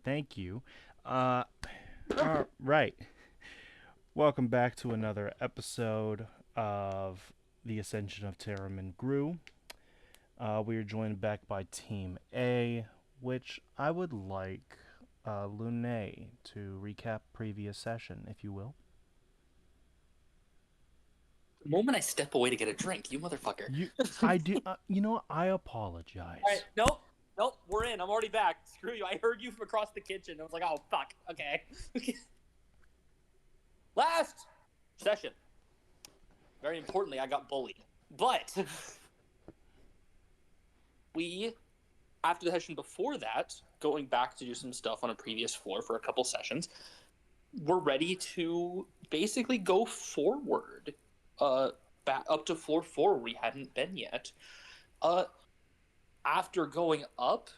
Thank you. All right. Welcome back to another episode of The Ascension of Terramin Gru. We are joined back by Team A, which I would like Lune to recap previous session, if you will. The moment I step away to get a drink, you motherfucker. You, I do. I All right, apologize. nope, nope, we're in. I'm already back. Screw you. I heard you from across the kitchen. I was like, oh fuck. Okay. Last session. Very importantly, I got bullied, but we, after the session before that, going back to do some stuff on a previous floor for a couple sessions, we're ready to basically go forward, back up to floor 4 where we hadn't been yet. Uh, After going up,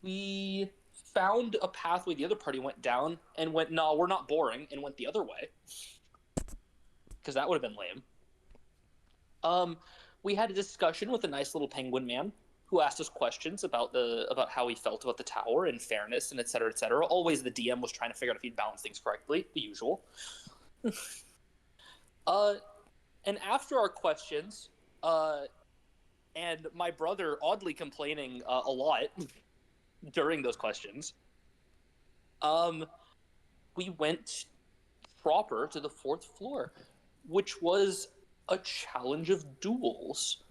we found a pathway the other party went down and went, no, we're not boring, and went the other way. Because that would have been lame. Um, we had a discussion with a nice little penguin man who asked us questions about how he felt about the tower and fairness and et cetera, et cetera. Always the DM was trying to figure out if he'd balance things correctly, the usual. uh, and after our questions, and my brother oddly complaining a lot during those questions, um, we went proper to the fourth floor, which was a challenge of duels.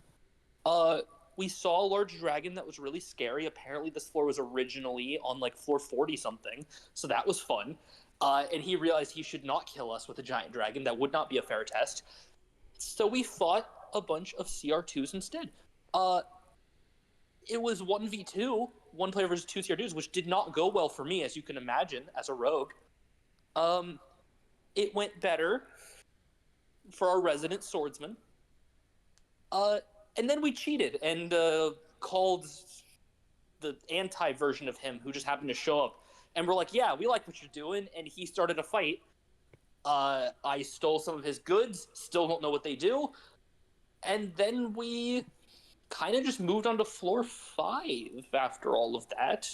Uh, we saw a large dragon that was really scary. Apparently, this floor was originally on like floor 40 something, so that was fun. And he realized he should not kill us with a giant dragon. That would not be a fair test. So we fought a bunch of CR2s instead. Uh, it was 1v2, one player versus two CR2s, which did not go well for me, as you can imagine, as a rogue. Um, it went better for our resident swordsman. Uh, and then we cheated and called the anti version of him who just happened to show up. And we're like, yeah, we like what you're doing. And he started a fight. I stole some of his goods, still don't know what they do. And then we kind of just moved on to floor 5 after all of that.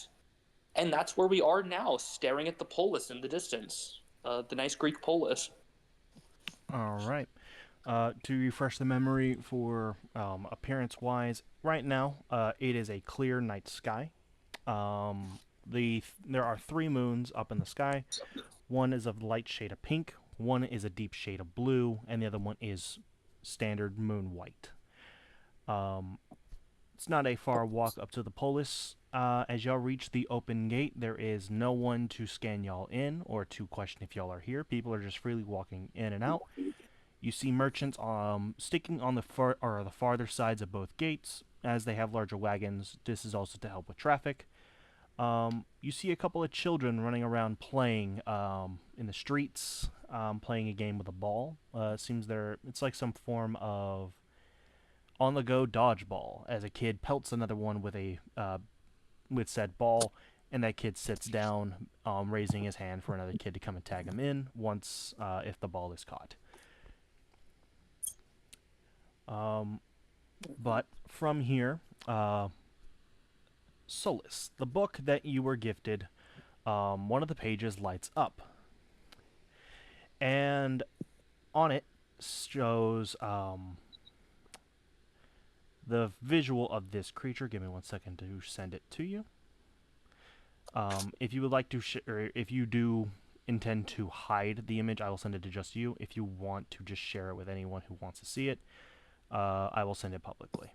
And that's where we are now, staring at the polis in the distance. The nice Greek polis. All right. To refresh the memory for appearance wise, right now it is a clear night sky. There are three moons up in the sky. One is of light shade of pink, one is a deep shade of blue, and the other one is standard moon white. It's not a far walk up to the polis. As y'all reach the open gate, there is no one to scan y'all in or to question if y'all are here. People are just freely walking in and out. You see merchants sticking on the farther sides of both gates as they have larger wagons. This is also to help with traffic. You see a couple of children running around playing in the streets, playing a game with a ball. It's like some form of on the go dodgeball as a kid pelts another one with said ball, and that kid sits down, raising his hand for another kid to come and tag him in once if the ball is caught. But from here, Solus, the book that you were gifted, one of the pages lights up, and on it shows the visual of this creature. Give me 1 second to send it to you. If you would like to, or if you do intend to hide the image, I will send it to just you. If you want to just share it with anyone who wants to see it, I will send it publicly.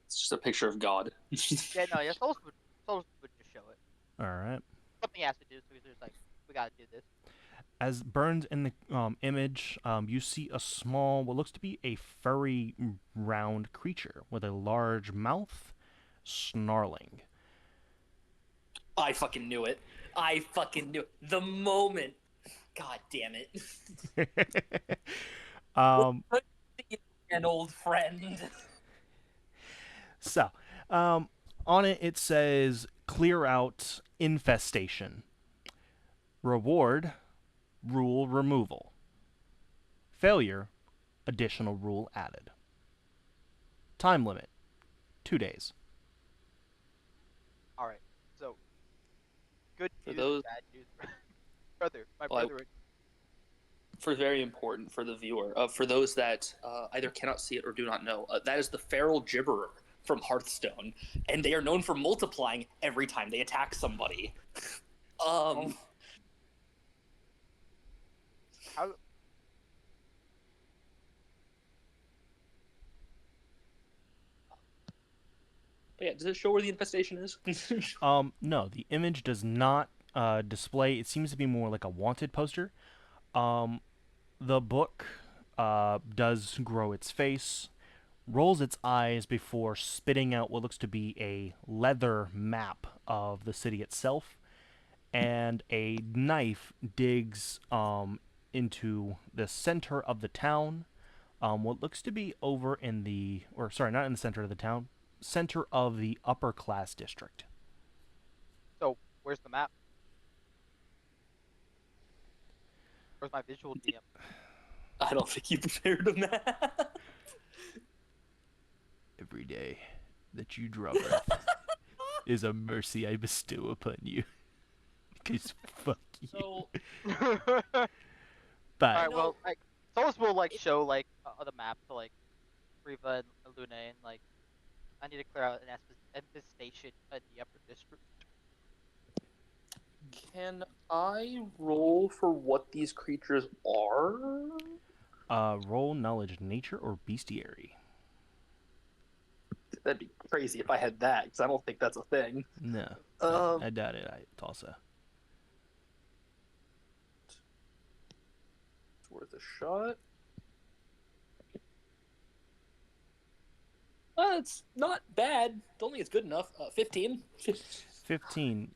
It's just a picture of God. Yeah, no, yeah, Souls would just show it. All right. Something he has to do, so he's just like, we gotta do this. As burned in the image, you see a small, what looks to be a furry, round creature with a large mouth, snarling. I fucking knew it. I fucking knew it. The moment. God damn it. um, An old friend. so, on it it says clear out infestation. Reward, rule removal. Failure, additional rule added. Time limit, 2 days. All right. So Good For news, those, bad news, brother. My Well, brother. for very important for the viewer, for those that either cannot see it or do not know, that is the feral gibberer from Hearthstone, and they are known for multiplying every time they attack somebody. Oh. How? But yeah, does it show where the infestation is? No, the image does not display. It seems to be more like a wanted poster. The book does grow its face, rolls its eyes before spitting out what looks to be a leather map of the city itself, and a knife digs into the center of the town. What looks to be over in the, or sorry, not in the center of the town, center of the upper class district. So where's the map? Where's my visual DM? I don't think you prepared a map. Every day that you draw breath is a mercy I bestow upon you. Because fuck you. So But Alright, well, like, Solus will, like, show, like, the map to, like, Riva and Luna, and, like, I need to clear out an infestation in the upper district. can I roll for what these creatures are? roll knowledge, nature, or bestiary. That'd be crazy if I had that, because I don't think that's a thing. No, I doubt it. Tulsa. It's worth a shot. It's not bad. Don't think it's good enough. 15. 15.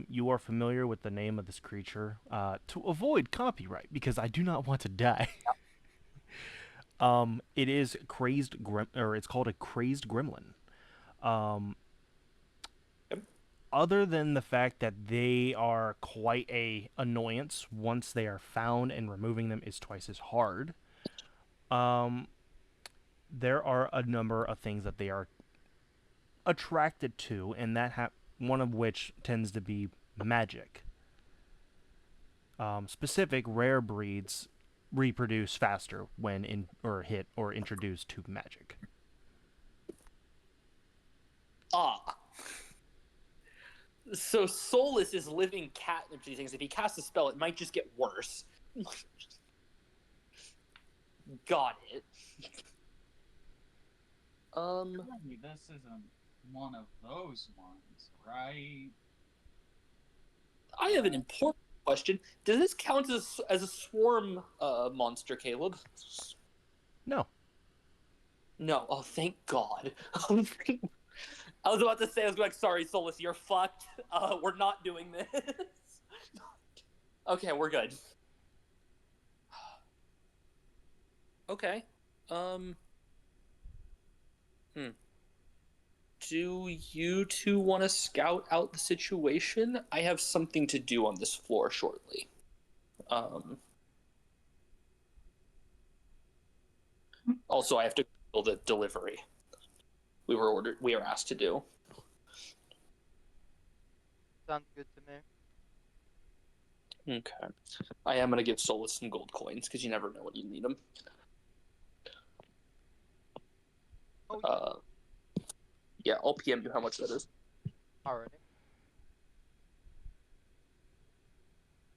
You are familiar with the name of this creature. To avoid copyright, because I do not want to die. It is crazed or it's called a crazed gremlin. Other than the fact that they are quite a annoyance once they are found, and removing them is twice as hard. There are a number of things that they are attracted to, and that one of which tends to be magic. Specific rare breeds reproduce faster when hit or introduced to magic. So Solus is living catnip to these things. If he casts a spell, it might just get worse. Got it. Surely this isn't one of those ones, right? I have an important question. Does this count as a swarm monster, Caleb? No. No. Oh, thank God. I was about to say, I was like, sorry, Solus, you're fucked. We're not doing this. Okay, we're good. Okay. Do you two want to scout out the situation? I have something to do on this floor shortly. Also, I have to kill the delivery we were asked to do. Sounds good to me. Okay. I am going to give Solus some gold coins, because you never know when you need them. Oh, Yeah, I'll PM you how much that is. alright.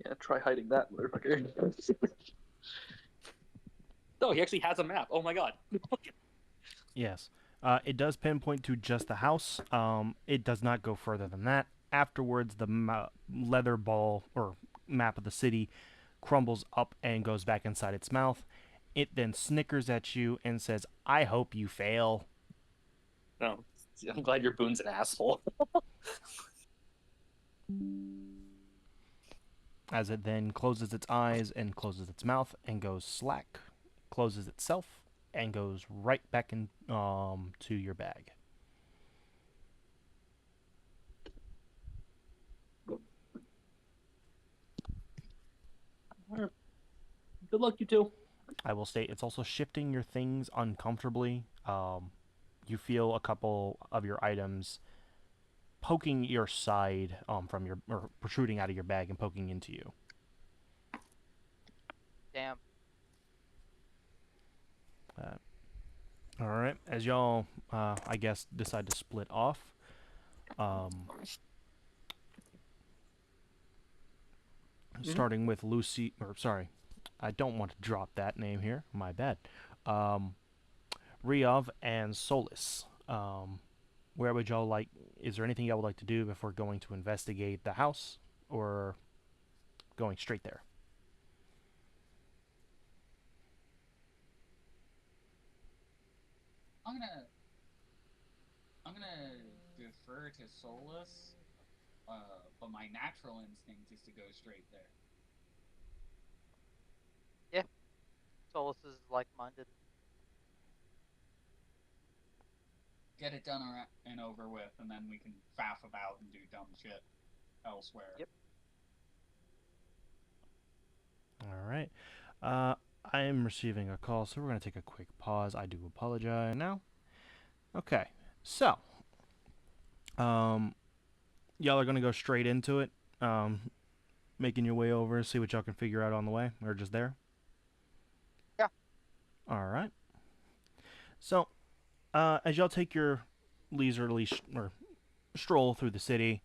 Yeah, try hiding that, motherfucker. Oh, he actually has a map. Oh my god. Yes. It does pinpoint to just the house. It does not go further than that. Afterwards, the leather ball or map of the city crumbles up and goes back inside its mouth. It then snickers at you and says, "I hope you fail." No, I'm glad your Boone's an asshole. As it then closes its eyes and closes its mouth and goes slack, closes itself, and goes right back in to your bag. Good luck, you two. I will state it's also shifting your things uncomfortably. You feel a couple of your items poking your side from your or protruding out of your bag and poking into you. Damn. All right, as y'all, I guess, decide to split off. Starting with Lucy, or sorry, I don't want to drop that name here. My bad. Riov and Solus. Where would y'all like? Is there anything y'all would like to do before going to investigate the house, or going straight there? I'm gonna defer to Solus, but my natural instinct is to go straight there. Yeah. Solus is like-minded. Get it done and over with, and then we can faff about and do dumb shit elsewhere. Yep. All right. I am receiving a call, so we're going to take a quick pause. I do apologize now. Okay. So, y'all are going to go straight into it, making your way over, see what y'all can figure out on the way, or just there? Yeah. All right. So, as y'all take your leisurely or stroll through the city,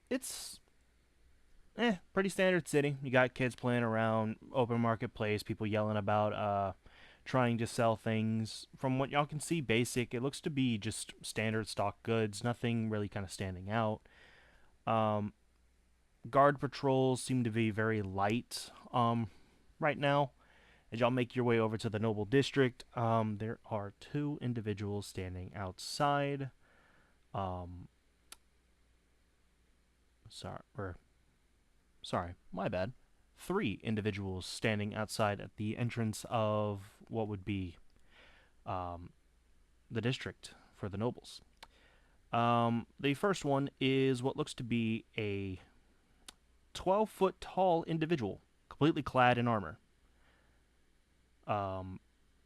it's pretty standard city. You got kids playing around, open marketplace, people yelling about trying to sell things. From what y'all can see, basic. It looks to be just standard stock goods, nothing really kind of standing out. Guard patrols seem to be very light right now. As y'all make your way over to the Noble District, there are 2 individuals standing outside. Sorry, my bad. 3 individuals standing outside at the entrance of what would be the district for the nobles. The first one is what looks to be a 12-foot tall individual, completely clad in armor.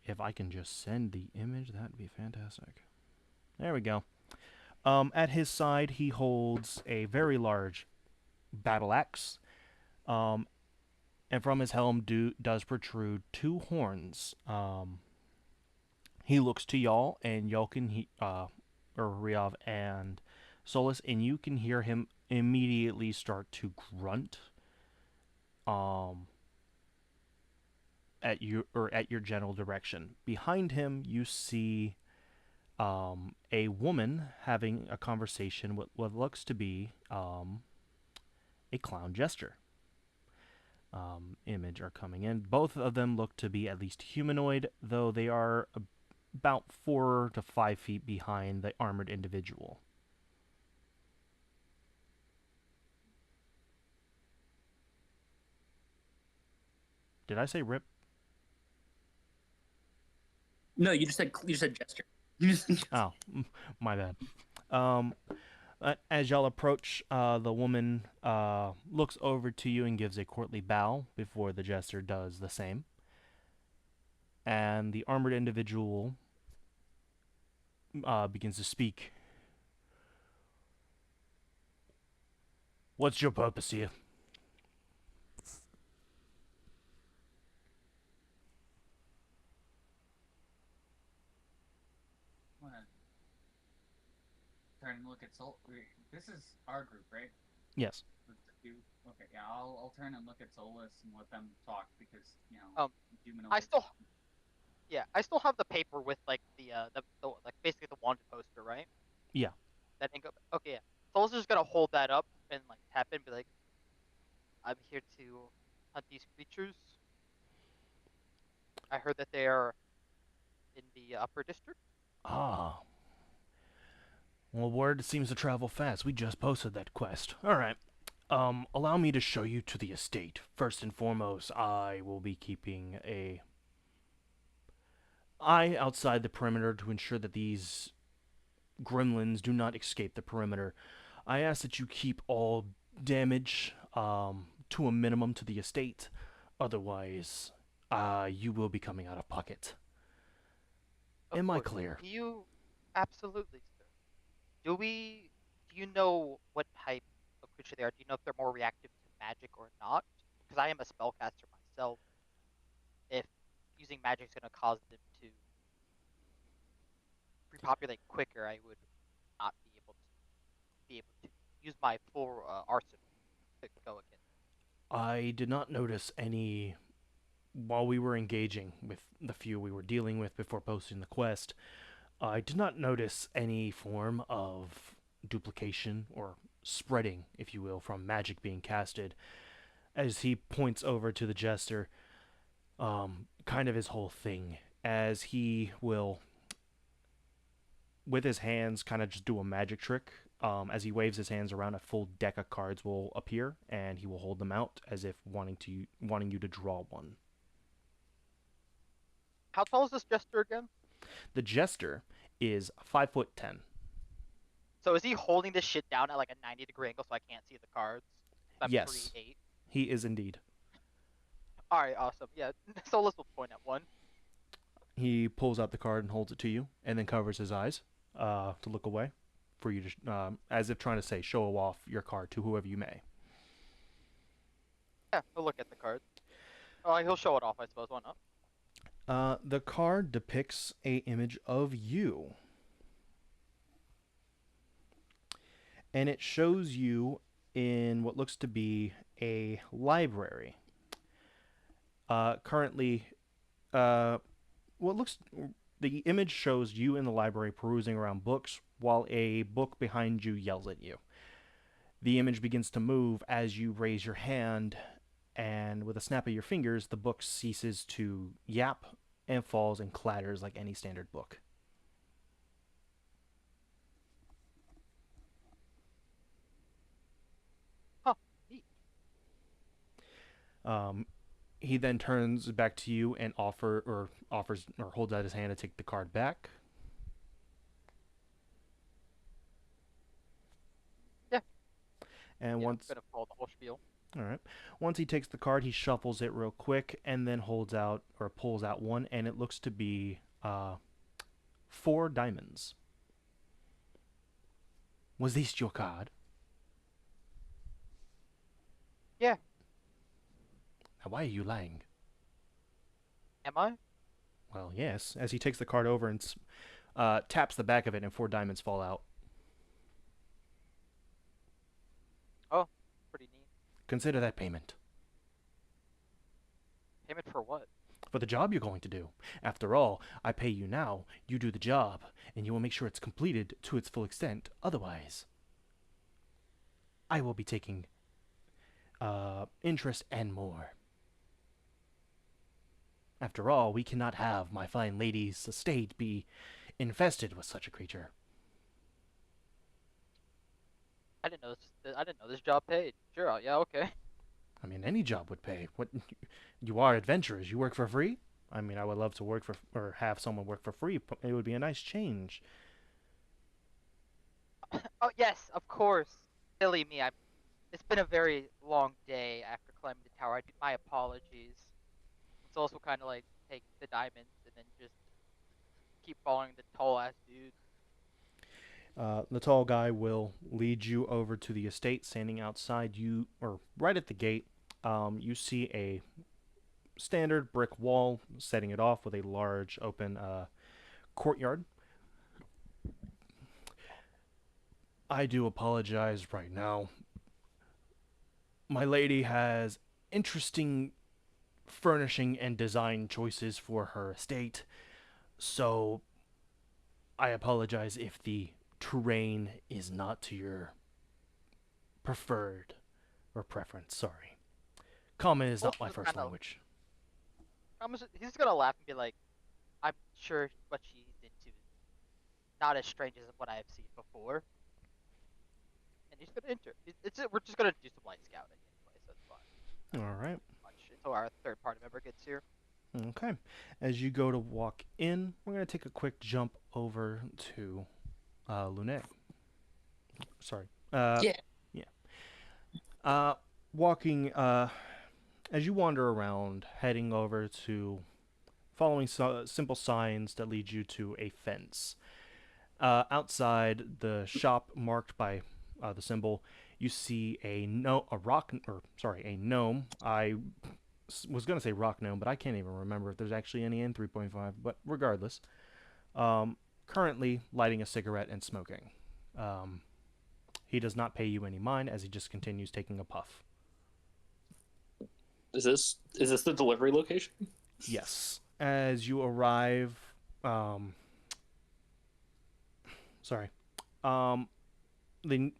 If I can just send the image, that'd be fantastic. There we go. At his side, he holds a very large battle axe. And from his helm does protrude 2 horns. He looks to y'all, and y'all can or Riov and Solus, and you can hear him immediately start to grunt. At your general direction. Behind him, you see a woman having a conversation with what looks to be a clown jester. Image are coming in. Both of them look to be at least humanoid, though they are about 4 to 5 feet behind the armored individual. Did I say rip? No, you just said gesture. Oh, my bad. As y'all approach, the woman looks over to you and gives a courtly bow before the jester does the same. And the armored individual begins to speak. What's your purpose here? I'm gonna turn and look at This is our group, right? Yes. Okay, yeah, I'll turn and look at Solus and let them talk because humanoid. I still have the paper with like the like basically the wanted poster, right? Yeah. That thing. Okay, yeah. Solus is gonna hold that up and like tap it and be like, "I'm here to hunt these creatures. I heard that they are in the upper district." Ah. Well, word seems to travel fast. We just posted that quest. Alright. Allow me to show you to the estate. First and foremost, I will be keeping a eye outside the perimeter to ensure that these gremlins do not escape the perimeter. I ask that you keep all damage to a minimum to the estate. Otherwise, you will be coming out of pocket. Am I clear? Absolutely, sir. Do you know what type of creature they are? Do you know if they're more reactive to magic or not? Because I am a spellcaster myself. If using magic is going to cause them to repopulate quicker, I would not be able to use my full arsenal to go against. I did not notice any while we were engaging with the few we were dealing with before posting the quest. I did not notice any form of duplication or spreading, if you will, from magic being casted. As he points over to the jester, kind of his whole thing, as he will, with his hands, kind of just do a magic trick. As he waves his hands around, a full deck of cards will appear, and he will hold them out as if wanting you to draw one. How tall is this jester again? The jester is 5'10". So is he holding this shit down at like a 90-degree angle so I can't see the cards? I'm Yes. 3'8". He is indeed. All right, awesome. Yeah, Solus will point at one. He pulls out the card and holds it to you, and then covers his eyes to look away, for you to, as if trying to say, show off your card to whoever you may. Yeah, he'll look at the card. Oh, he'll show it off, I suppose. Why not? The card depicts a image of you, and it shows you in what looks to be a library. Currently, the image shows you in the library perusing around books while a book behind you yells at you. The image begins to move as you raise your hand, and with a snap of your fingers, the book ceases to yap and falls and clatters like any standard book. Huh. Neat. He then turns back to you and offers or holds out his hand to take the card back. Yeah. And Yeah, once I'm gonna follow the whole spiel. All right. Once he takes the card, he shuffles it real quick and then holds out or pulls out one, and it looks to be 4 diamonds. Was this your card? Yeah. Now, why are you lying? Am I? Well, yes. As he takes the card over and taps the back of it, and 4 diamonds fall out. Oh, pretty neat. Consider that payment. Payment for what? For the job you're going to do. After all, I pay you now, you do the job, and you will make sure it's completed to its full extent. Otherwise, I will be taking interest and more. After all, we cannot have my fine lady's estate be infested with such a creature. I didn't know this job paid. Sure. Yeah. Okay. I mean, any job would pay. What? You are adventurers. You work for free? I mean, I would love to work for or have someone work for free. It would be a nice change. Oh yes, of course. Silly me. It's been a very long day after climbing the tower. My apologies. It's also kind of like take the diamonds and then just keep following the tall ass dude. The tall guy will lead you over to the estate, standing outside you, or right at the gate. You see a standard brick wall, setting it off with a large open courtyard. I do apologize right now. My lady has interesting furnishing and design choices for her estate, so I apologize if the terrain is not to your preferred or preference. Sorry. Common is not my first language. He's gonna laugh and be like, "I'm sure what she's into is not as strange as what I have seen before." And he's gonna enter. We're just gonna do some light scouting anyway, so it's fine. All right. Much until our third party member gets here. Okay. As you go to walk in, we're going to take a quick jump over to Lune. Sorry. Yeah. Yeah. Walking, as you wander around, heading over to following simple signs that lead you to a fence. Outside the shop marked by the symbol, you see a gnome. Was gonna say rock gnome, but I can't even remember if there's actually any in 3.5. But regardless, currently lighting a cigarette and smoking. Um, he does not pay you any mind as he just continues taking a puff. Is this the delivery location? Yes. As you arrive, um, sorry, um, they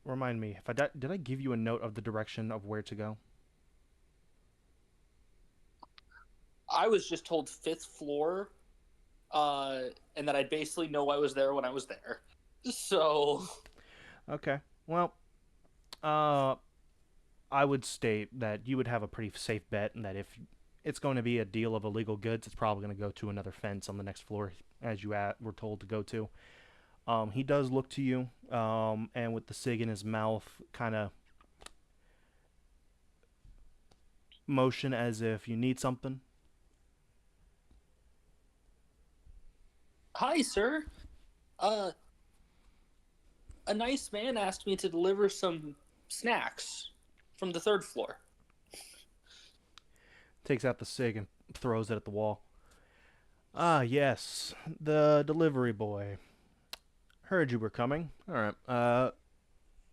remind me if did I give you a note of the direction of where to go? I was just told 5th floor, and that I'd basically know I was there when I was there. So, Okay. Well, uh, I would state that you would have a pretty safe bet, and that if it's going to be a deal of illegal goods, it's probably going to go to another fence on the next floor, as you were told to go to. He does look to you, and with the cig in his mouth, kind of motion as if you need something. hi, sir. Uh, a nice man asked me to deliver some snacks from the 3rd floor. Takes out the cig and throws it at the wall. Ah, yes, the delivery boy. Heard you were coming. All right.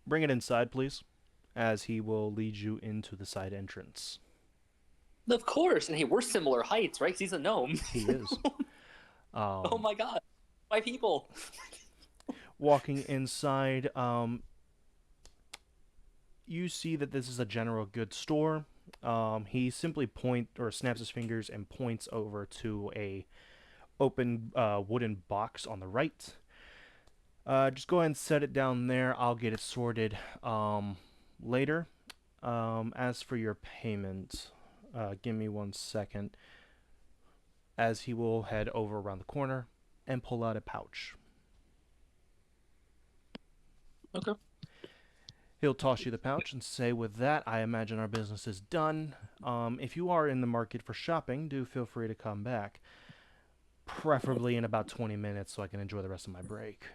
Bring it inside, please, as he will lead you into the side entrance. Of course, and hey, we're similar heights, right? 'Cause he's a gnome. He is. Oh my god, my people. Walking inside, you see that this is a general goods store. He simply snaps his fingers and points over to a open wooden box on the right. Just go ahead and set it down there. I'll get it sorted later. As for your payment, give me 1 second. As he will head over around the corner and pull out a pouch. Okay. He'll toss you the pouch and say, with that, I imagine our business is done. If you are in the market for shopping, do feel free to come back. Preferably in about 20 minutes so I can enjoy the rest of my break.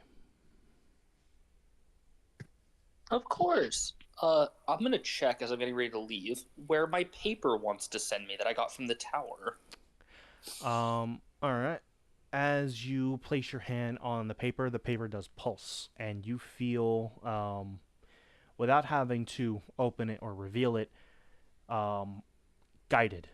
Of course. I'm gonna check as I'm getting ready to leave where my paper wants to send me that I got from the tower. Alright. As you place your hand on the paper does pulse, and you feel, without having to open it or reveal it, guided.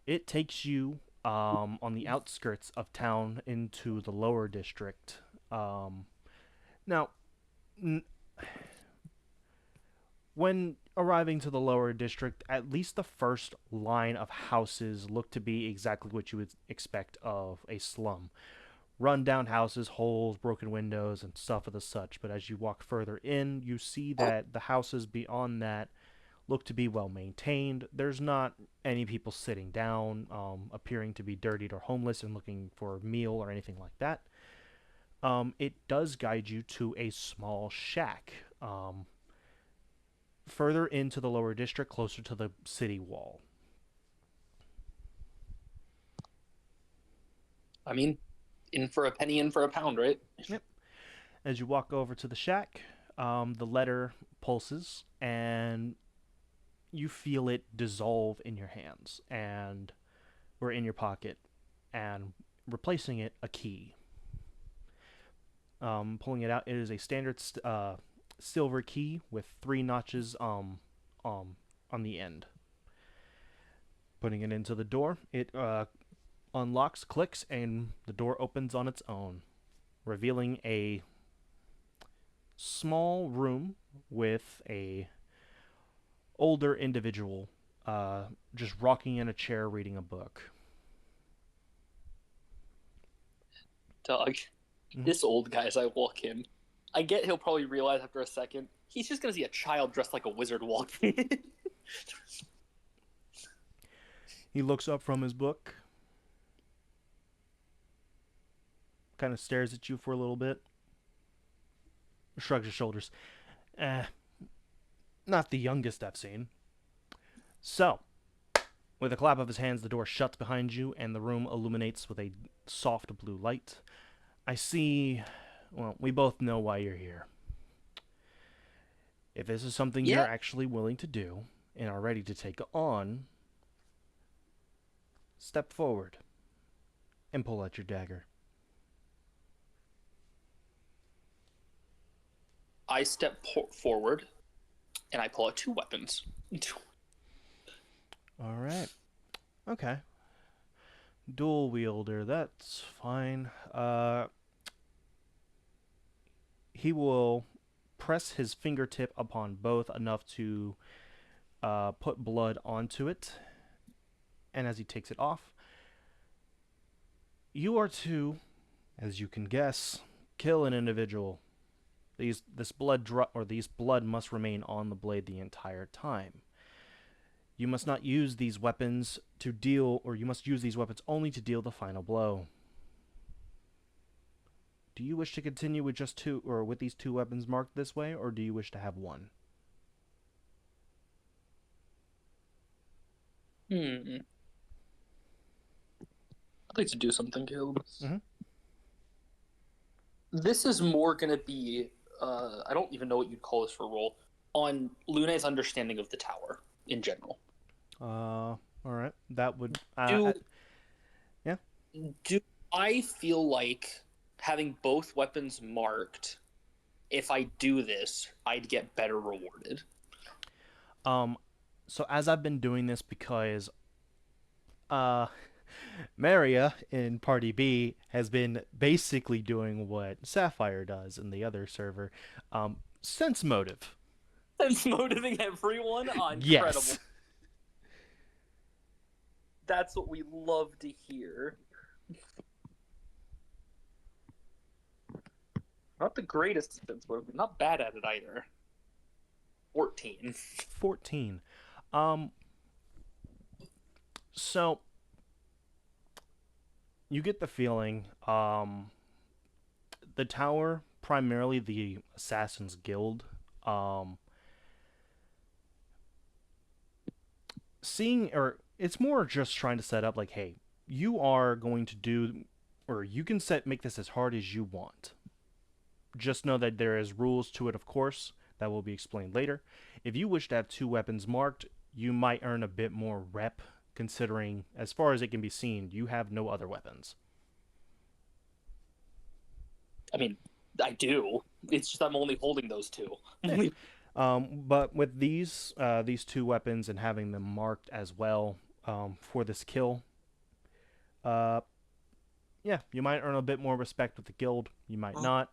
It takes you on the outskirts of town into the lower district. Now, when arriving to the lower district, at least the first line of houses look to be exactly what you would expect of a slum. Run-down houses, holes, broken windows, and stuff of the such. But as you walk further in, you see that the houses beyond that look to be well maintained. There's not any people sitting down, appearing to be dirtied or homeless and looking for a meal or anything like that. It does guide you to a small shack. Further into the lower district, closer to the city wall. I mean, in for a penny, in for a pound, right? Yep. As you walk over to the shack, the letter pulses, and you feel it dissolve in your hands, or in your pocket, and replacing it a key. Pulling it out, it is a standard silver key with 3 notches on the end. Putting it into the door, it unlocks, clicks, and the door opens on its own, revealing a small room with a older individual just rocking in a chair reading a book. Doug, this old guy as I walk in, I get he'll probably realize after a second, he's just gonna see a child dressed like a wizard walk in. He looks up from his book, kind of stares at you for a little bit, shrugs his shoulders. Not the youngest I've seen. So, with a clap of his hands, the door shuts behind you, and the room illuminates with a soft blue light. I see. Well, we both know why you're here. If this is something Yeah. you're actually willing to do and are ready to take on, step forward and pull out your dagger. I step forward, and I pull out 2 weapons. All right. Okay. Dual wielder, that's fine. He will press his fingertip upon both enough to put blood onto it. And as he takes it off, you are to, as you can guess, kill an individual. These blood must remain on the blade the entire time. You must not use these weapons to deal, or you must use these weapons only to deal the final blow. Do you wish to continue with just 2, or with these 2 weapons marked this way, or do you wish to have 1? I'd like to do something, Caleb. Mhm. This is more going to be, I don't even know what you'd call this for a role, on Lune's understanding of the tower in general. All right. That would. Yeah. Do I feel like having both weapons marked, if I do this, I'd get better rewarded? So as I've been doing this because, Maria in Party B has been basically doing what Sapphire does in the other server, sense motive. Sense motivating everyone? Oh, incredible. Yes. That's what we love to hear. Not the greatest sense motive, not bad at it either. 14. 14. So you get the feeling, the tower, primarily the Assassin's Guild, it's more just trying to set up like, hey, you are going to do, or you can make this as hard as you want. Just know that there is rules to it, of course, that will be explained later. If you wish to have 2 weapons marked, you might earn a bit more rep, considering, as far as it can be seen, you have no other weapons. I mean, I do. It's just I'm only holding those 2. But with these 2 weapons and having them marked as well, for this kill, yeah, you might earn a bit more respect with the guild. You might not.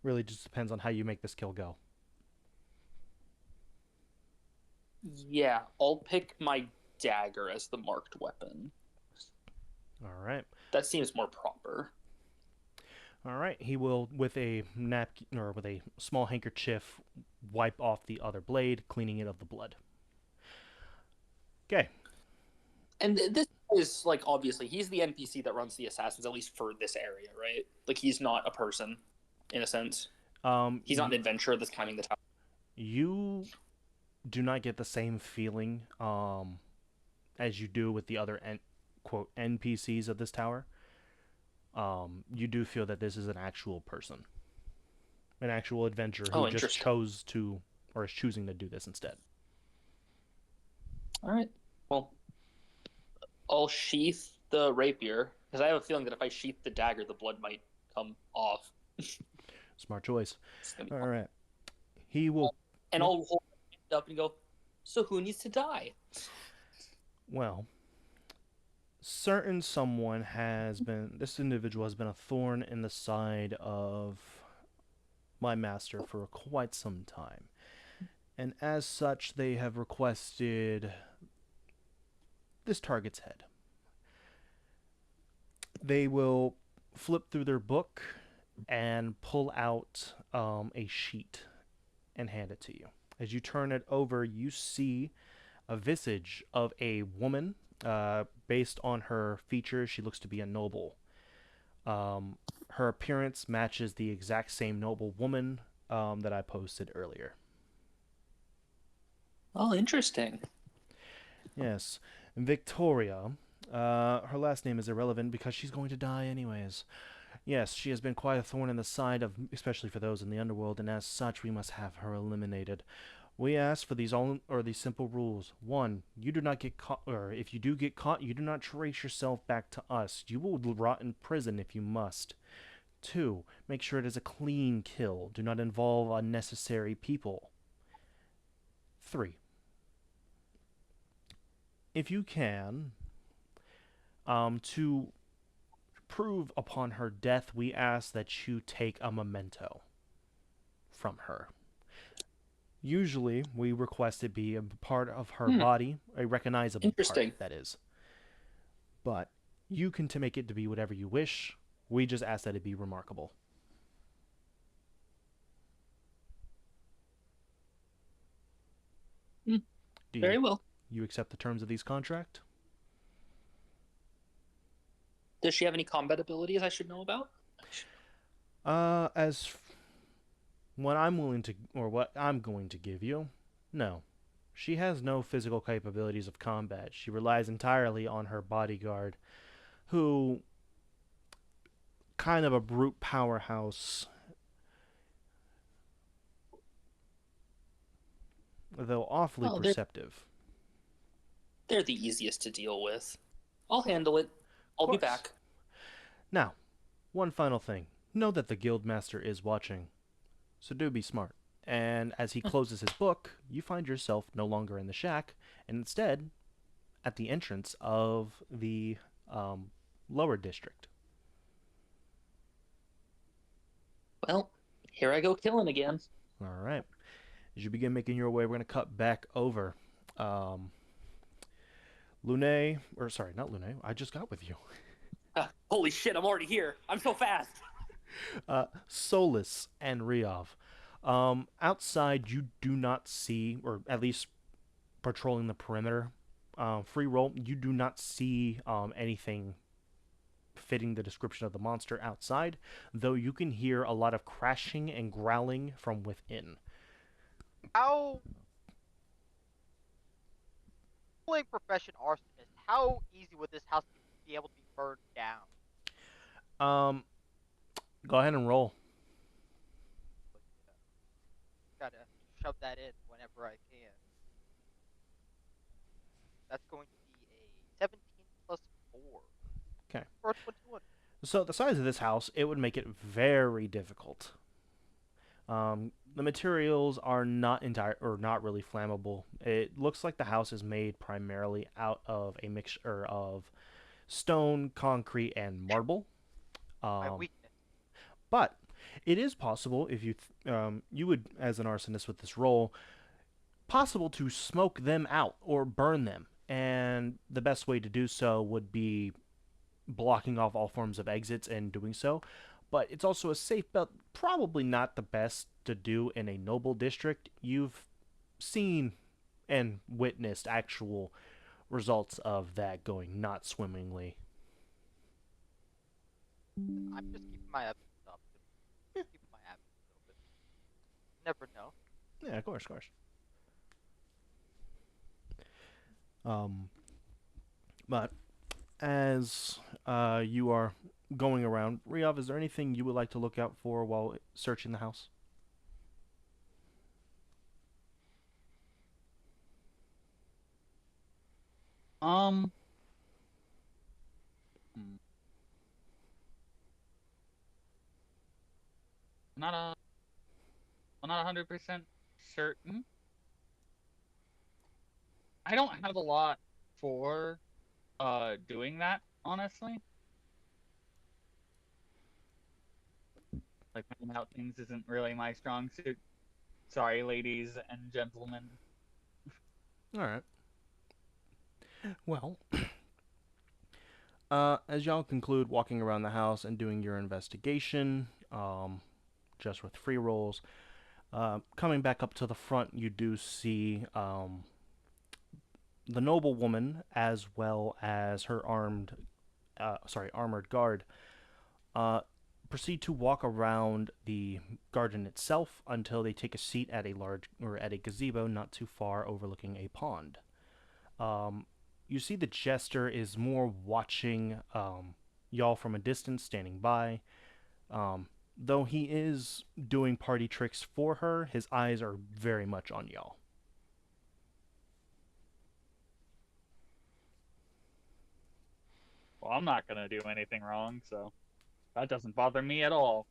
Really just depends on how you make this kill go. Yeah, I'll pick my dagger as the marked weapon. All right. That seems more proper. All right. He will, with a napkin or with a small handkerchief, wipe off the other blade, cleaning it of the blood. Okay. And this is, like, obviously, he's the NPC that runs the assassins, at least for this area, right? Like, he's not a person, in a sense. He's not an adventurer that's climbing the tower. You do not get the same feeling as you do with the other quote NPCs of this tower. You do feel that this is an actual person, an actual adventurer who just chose to, or is choosing to do this instead. All right. Well, I'll sheath the rapier, because I have a feeling that if I sheath the dagger, the blood might come off. Smart choice. All right. He will... And I'll hold it up and go, so who needs to die? Well, certain someone has been... This individual has been a thorn in the side of my master for quite some time. And as such, they have requested this target's head. They will flip through their book and pull out a sheet and hand it to you. As you turn it over, you see a visage of a woman. Based on her features, she looks to be a noble. Her appearance matches the exact same noble woman that I posted earlier. Oh, interesting. Yes. Victoria. Her last name is irrelevant because she's going to die anyways. Yes, she has been quite a thorn in the side of, especially for those in the underworld, and as such, we must have her eliminated. We ask for these simple rules. One, you do not get caught, or if you do get caught, you do not trace yourself back to us. You will rot in prison if you must. Two, make sure it is a clean kill. Do not involve unnecessary people. Three, if you can, to prove upon her death, we ask that you take a memento from her. Usually, we request it be a part of her body, a recognizable Interesting. part, that is. But you can to make it to be whatever you wish. We just ask that it be remarkable. Do Very well. you accept the terms of these contract? Does she have any combat abilities I should know about? As what I'm willing to, or what I'm going to give you, no. She has no physical capabilities of combat. She relies entirely on her bodyguard, who, kind of a brute powerhouse, though awfully Oh, perceptive. They're the easiest to deal with. I'll handle it. I'll be Course. back. Now, one final thing. Know that the guildmaster is watching, so do be smart. And as he closes his book, you find yourself no longer in the shack, and instead at the entrance of the lower district. Well, here I go killing again. All right. As you begin making your way, we're going to cut back over. Lune, or sorry, not Lune. I just got with you. Holy shit, I'm already here. I'm so fast. Solus and Riov. Outside, you do not see, or at least patrolling the perimeter, free roll, you do not see anything fitting the description of the monster outside, though you can hear a lot of crashing and growling from within. How playing profession arsonist, how easy would this house be able to be burned down? Go ahead and roll. Gotta shove that in whenever I can. That's going to be a 17 plus 4. Okay. Or 21. So the size of this house, it would make it very difficult. The materials are not not really flammable. It looks like the house is made primarily out of a mixture of stone, concrete, and marble. My weakness. But it is possible if you would, as an arsonist with this role, possible to smoke them out or burn them. And the best way to do so would be blocking off all forms of exits and doing so. But it's also a safe bet, probably not the best to do in a noble district. You've seen and witnessed actual results of that going not swimmingly. I'm just keeping my options up. Keeping my options open. Never know. Yeah, of course, of course. But as you are going around, Riov, is there anything you would like to look out for while searching the house? Hmm. Not a, I'm not 100% certain. I don't have a lot for doing that, honestly. Like, finding out things isn't really my strong suit. Sorry, ladies and gentlemen. All right. Well, as y'all conclude walking around the house and doing your investigation, just with free rolls, coming back up to the front, you do see the noblewoman as well as her armored guard proceed to walk around the garden itself until they take a seat at a gazebo not too far overlooking a pond. You see the jester is more watching y'all from a distance, standing by. Though he is doing party tricks for her, his eyes are very much on y'all. Well, I'm not gonna do anything wrong, so that doesn't bother me at all.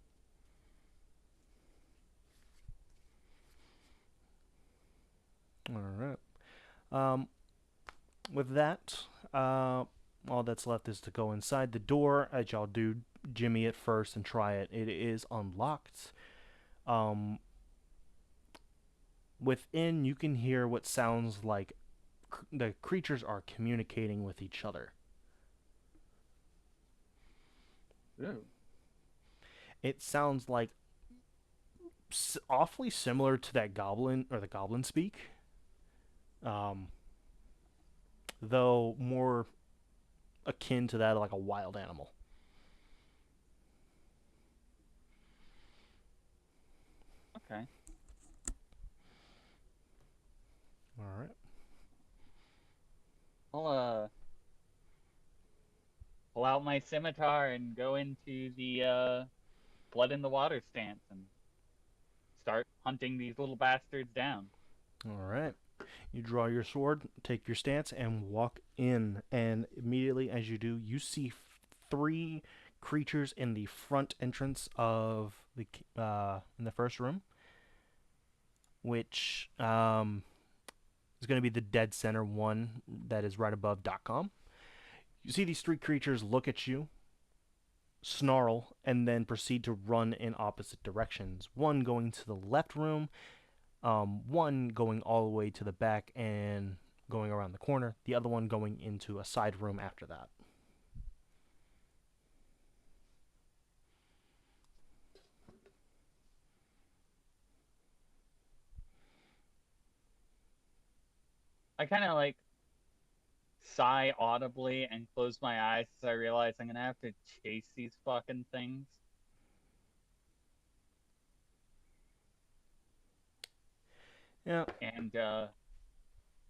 All right. Um, with that, all that's left is to go inside the door. As y'all do, Jimmy it first and try it. It is unlocked. Um, within, you can hear what sounds like the creatures are communicating with each other. Ooh. It sounds like awfully similar to that goblin or the goblin speak, um, though more akin to that of like a wild animal. Okay. All right. I'll pull out my scimitar and go into the blood in the water stance and start hunting these little bastards down. All right. You draw your sword, take your stance, and walk in. And immediately as you do, you see three creatures in the front entrance of the in the first room, which is going to be the dead center one that is right above .com. You see these three creatures look at you, snarl, and then proceed to run in opposite directions. One going to the left room, one going all the way to the back and going around the corner, the other one going into a side room after that. I kind of like sigh audibly and close my eyes as I realize I'm gonna have to chase these fucking things. Yeah. And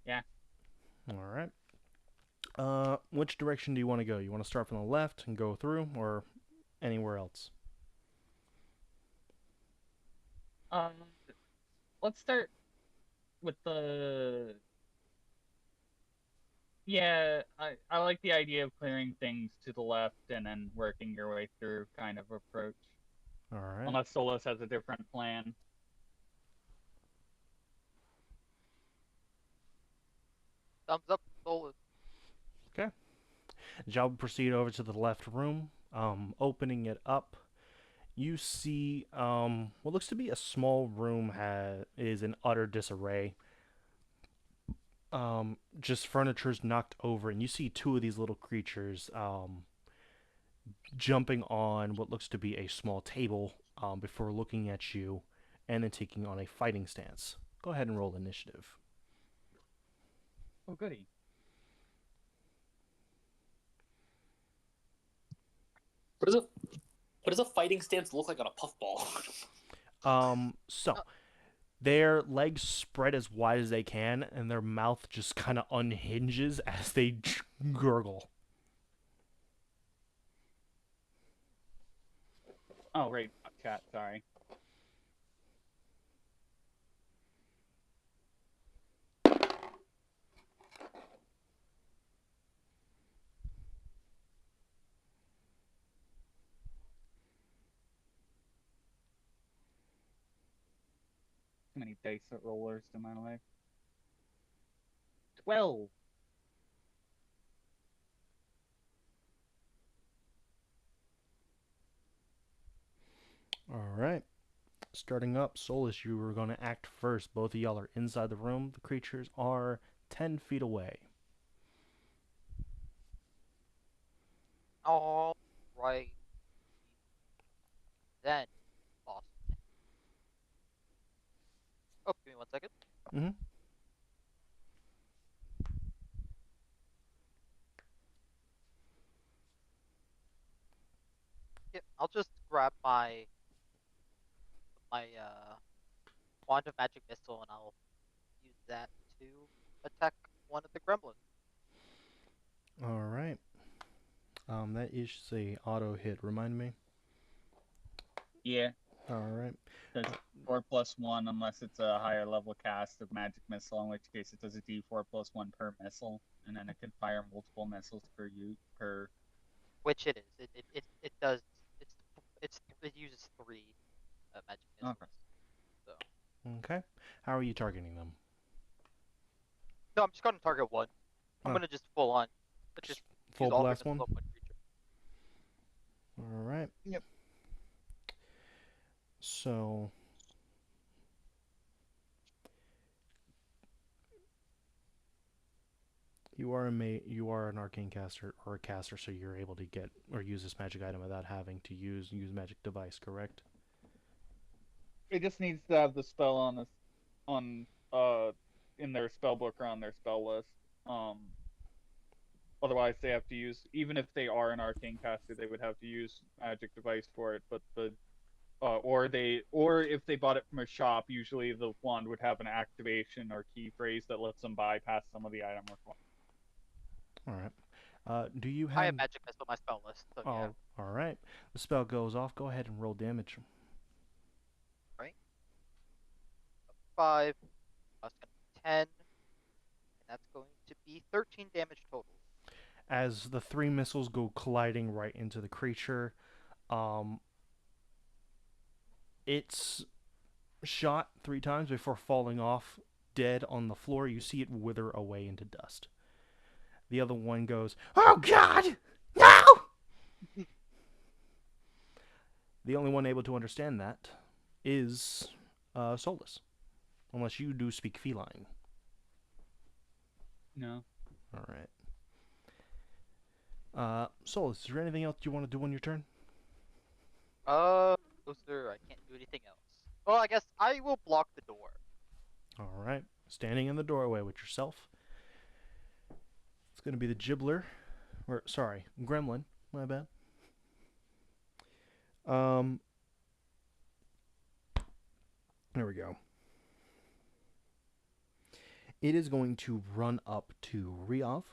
yeah. All right. Which direction do you want to go? You want to start from the left and go through, or anywhere else? Um, let's start with the. Yeah, I like the idea of clearing things to the left and then working your way through kind of approach. All right. Unless Solus has a different plan. Thumbs up, Solus. Okay. Y'all proceed over to the left room. Opening it up, you see what looks to be a small room is in utter disarray. Just furniture's knocked over, and you see two of these little creatures jumping on what looks to be a small table before looking at you and then taking on a fighting stance. Go ahead and roll initiative. Oh, goody. What does a fighting stance look like on a puffball? So their legs spread as wide as they can, and their mouth just kind of unhinges as they gurgle. Oh, right, chat, sorry. Too many dice rollers in my life. 12. All right. Starting up, Solus, you were going to act first. Both of y'all are inside the room. The creatures are 10 feet away. All right. Then, awesome. Oh, give me 1 second. Mm-hmm. Yeah, I'll just grab my wand of magic missile and I'll use that to attack one of the gremlins. All right. That is a auto hit. Remind me. Yeah, All right. that's 4+1 unless it's a higher level cast of magic missile, in which case it does a D4+1 per missile, and then it can fire multiple missiles per. Which it is. It does. It uses 3 magic missiles. Okay. So Okay. How are you targeting them? no, I'm just going to target one. I'm Oh. gonna just full on, but just Full use all blast missiles one? on one creature. All right. Yep. So you are an arcane caster or a caster, so you're able to get or use this magic item without having to use magic device, correct? It just needs to have the spell on in their spell book or on their spell list. Otherwise they have to use, even if they are an arcane caster, they would have to use magic device for it. But or if they bought it from a shop, usually the wand would have an activation or key phrase that lets them bypass some of the item requirements. All right. Do you I have? have magic missile on my spell list, so yeah. Oh, all right. The spell goes off. Go ahead and roll damage. 5 plus 10, and that's going to be 13 damage total. As the 3 missiles go colliding right into the creature, it's shot 3 times before falling off dead on the floor. You see it wither away into dust. The other one goes, "Oh God, no!" The only one able to understand that is Solus, unless you do speak feline. No. All right. Solus, is there anything else you want to do on your turn? No, sir, I can't do anything else. Well, I guess I will block the door. All right. Standing in the doorway with yourself. It's going to be the Gibbler. Or, sorry, Gremlin. My bad. There we go. It is going to run up to Riov.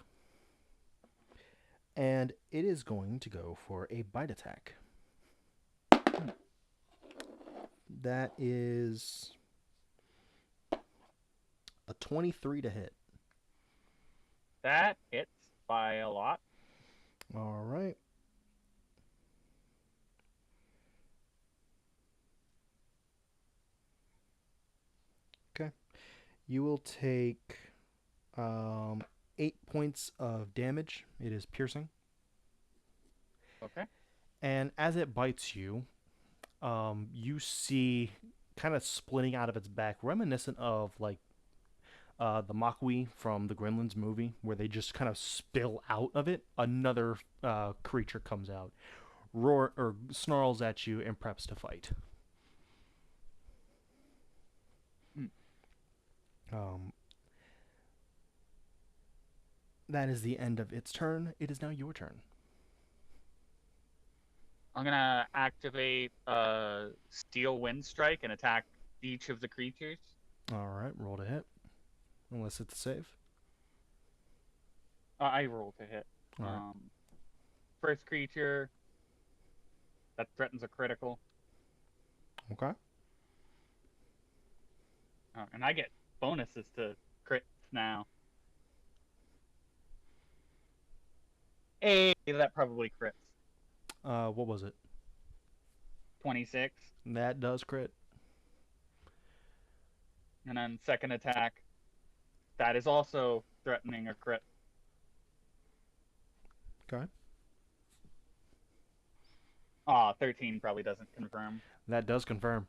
And it is going to go for a bite attack. That is a 23 to hit. That hits by a lot. All right. Okay. You will take 8 points of damage. It is piercing. Okay. And as it bites you, you see kind of splitting out of its back, reminiscent of like the Makwi from the Gremlins movie, where they just kind of spill out of it. Another creature comes out, roar or snarls at you, and preps to fight. That is the end of its turn. It is now your turn. I'm gonna activate Steel Wind Strike and attack each of the creatures. All right, roll to hit. Unless it's a save. I roll to hit. All right. First creature that threatens a critical. Okay. And I get bonuses to crits now. Hey, that probably crits. What was it? 26. That does crit. And then second attack, that is also threatening a crit. Okay. 13 probably doesn't confirm. That does confirm.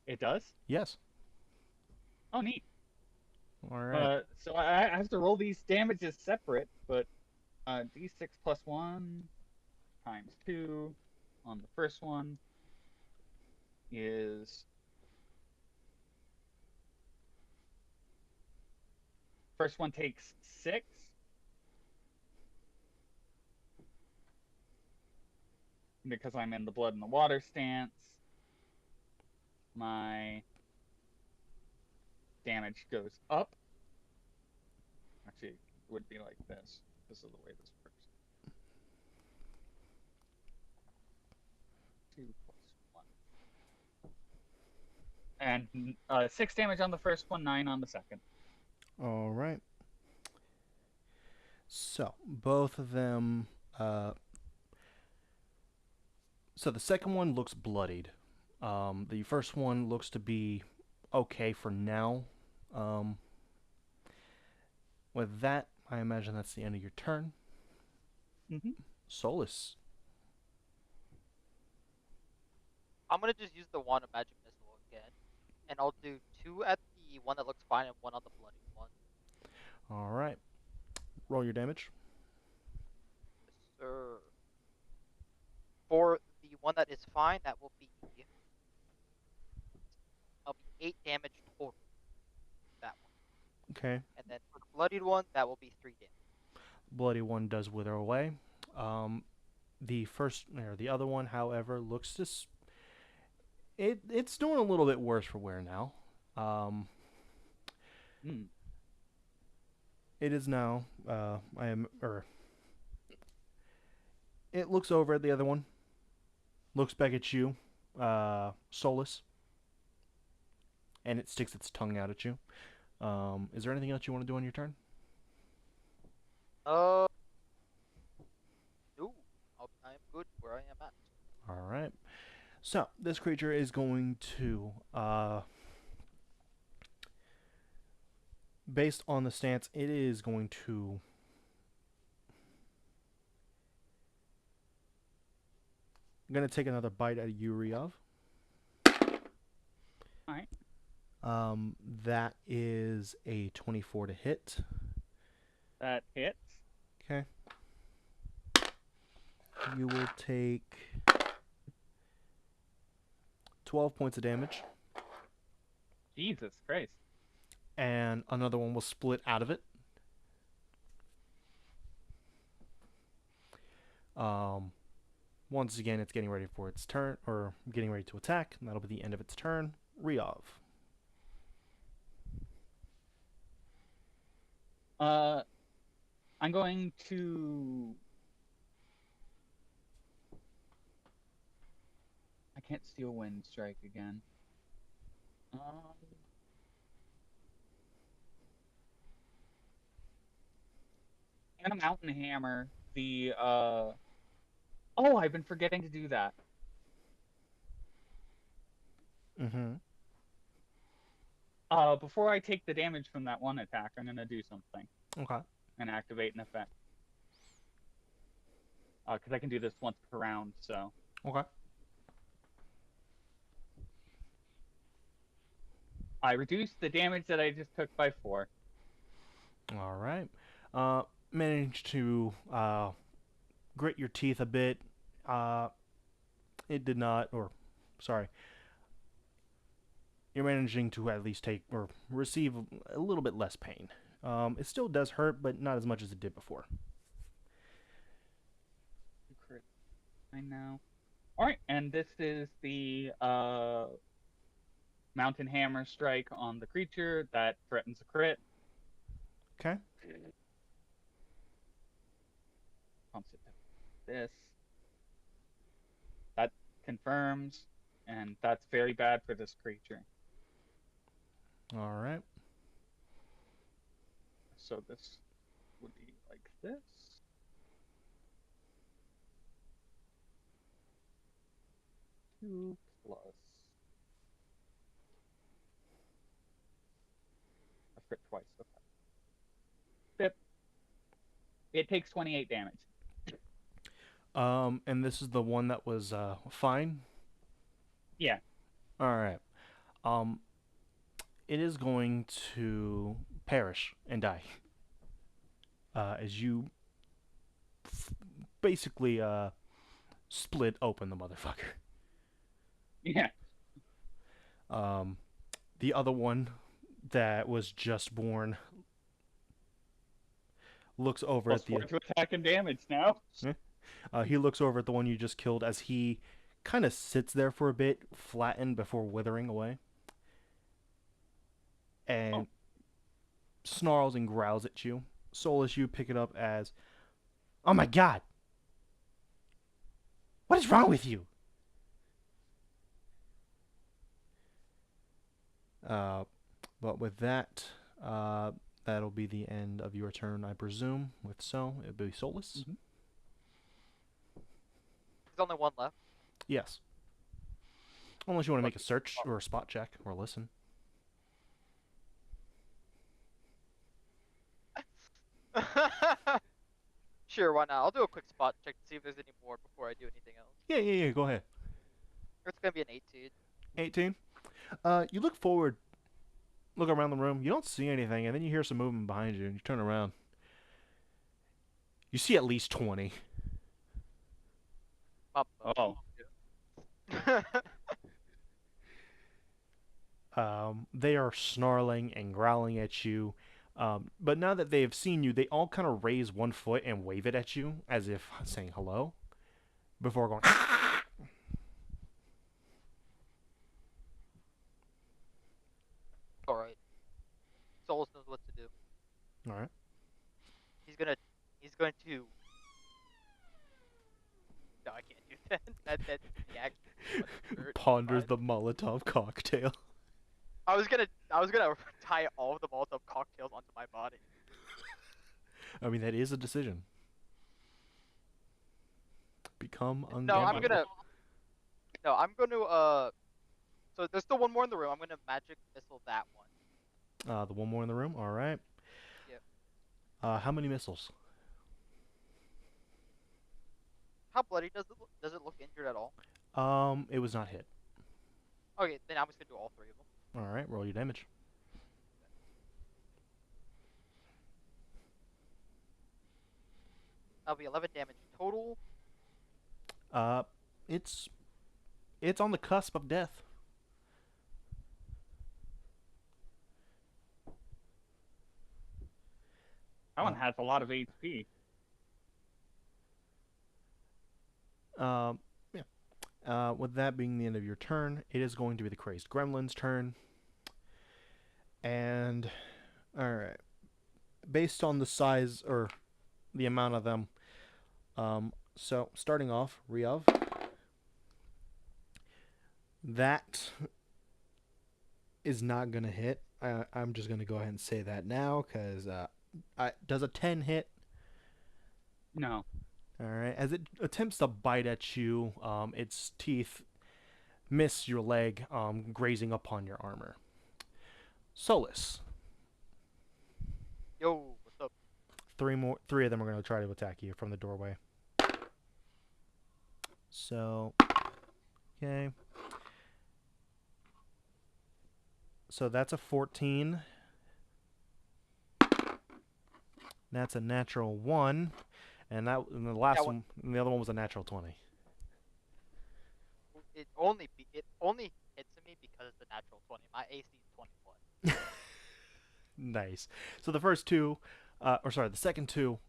It does? Yes. Oh, neat. All right. So I have to roll these damages separate, but d6 plus 1 times 2 on the first one is... First one takes 6. Because I'm in the blood and the water stance, my damage goes up. Actually, it would be like this. This is the way this works. 2 plus And 6 damage on the first one, 9 on the second. All right. So both of them. So the second one looks bloodied. The first one looks to be okay for now. With that, I imagine that's the end of your turn. Mm-hmm. Solus. I'm gonna just use the wand of magic missile again, and I'll do 2 at the one that looks fine and 1 on the bloody one. All right. Roll your damage. Yes, sir. For the one that is fine, that will be 8 damage total. That one. Okay. And then for the bloodied one, that will be 3 damage. Bloody one does wither away. The first or the other one, however, looks to it's doing a little bit worse for wear now. It is now. It looks over at the other one. Looks back at you, Solus, and it sticks its tongue out at you. Is there anything else you want to do on your turn? No. I am good where I am at. All right. So this creature is going to, based on the stance, it is going to take another bite at Yuriov. Alright. That is a 24 to hit. That hits. Okay. You will take 12 points of damage, Jesus Christ. and another one will split out of it. Once again, it's getting ready for its turn, or getting ready to attack, and that'll be the end of its turn. Riov. I'm going to. I can't steal wind strike again. And a mountain hammer. Oh, I've been forgetting to do that. Mm-hmm. Before I take the damage from that one attack, I'm gonna do something Okay. and activate an effect. Because I can do this once per round, so. Okay. I reduced the damage that I just took by 4. All right. Managed to grit your teeth a bit. It did not, or sorry. You're managing to at least take or receive a little bit less pain. It still does hurt, but not as much as it did before. I know. Alright, and this is the mountain hammer strike on the creature that threatens a crit. Okay. Pumps it to this. That confirms, and that's very bad for this creature. All right. So this would be like this. Two plus. I crit twice. Okay. Bip. It takes 28 damage. And this is the one that was fine. Yeah. All right. It is going to perish and die as you basically split open the motherfucker. Yeah. The other one that was just born looks over Plus at the 4 to attack and damage now. he looks over at the one you just killed as he kind of sits there for a bit, flattened before withering away, and snarls and growls at you. Solus, you pick it up as, "Oh my god! What is wrong with you?" But with that, that'll be the end of your turn, I presume. With so, it'll be Solus. Mhm. There's only one left. Yes. Unless you want to make a search or a spot check or listen. Sure, why not? I'll do a quick spot check to see if there's any more before I do anything else. Yeah. Go ahead. It's gonna be an 18. 18. You look forward, look around the room. You don't see anything, and then you hear some movement behind you, and you turn around. You see at least 20. Oh. They are snarling and growling at you. But now that they have seen you, they all kind of raise one foot and wave it at you as if saying hello before going. Alright. Solus knows what to do. All right. He's going to. No, I can't do that. That's the action. Ponders the Molotov cocktail. I was gonna tie all of the Molotov cocktails onto my body. I mean, that is a decision. Become undamaged. No, I'm gonna. So there's still one more in the room. I'm gonna magic missile that one. The one more in the room. All right. Yep. How many missiles? How bloody does it look? Does it look injured at all? It was not hit. Okay, then I'm just gonna do all 3 of them. All right. Roll your damage. That'll be 11 damage total. It's on the cusp of death. That one has a lot of HP. Yeah. With that being the end of your turn, it is going to be the Crazed Gremlin's turn. And, alright. Based on the size, or the amount of them, so starting off, Ryav. That is not going to hit. I'm just going to go ahead and say that now, because does a 10 hit? No. Alright, as it attempts to bite at you, its teeth miss your leg, grazing upon your armor. Solus. Yo, what's up? Three of them are going to try to attack you from the doorway. So, okay. So that's a 14. That's a natural 1. And the other one was a natural 20. It only hits me because it's a natural 20. My AC is 21. Nice. So the second two,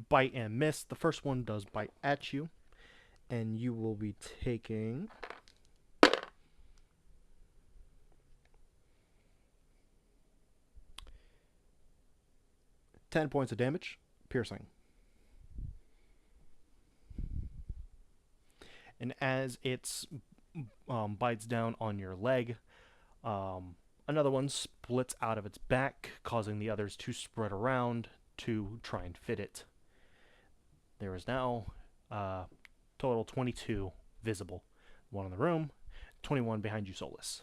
bite and miss. The first one does bite at you, and you will be taking 10 points of damage, piercing. And as it bites down on your leg, another one splits out of its back, causing the others to spread around to try and fit it. There is now total 22 visible. One in the room, 21 behind you, Solus.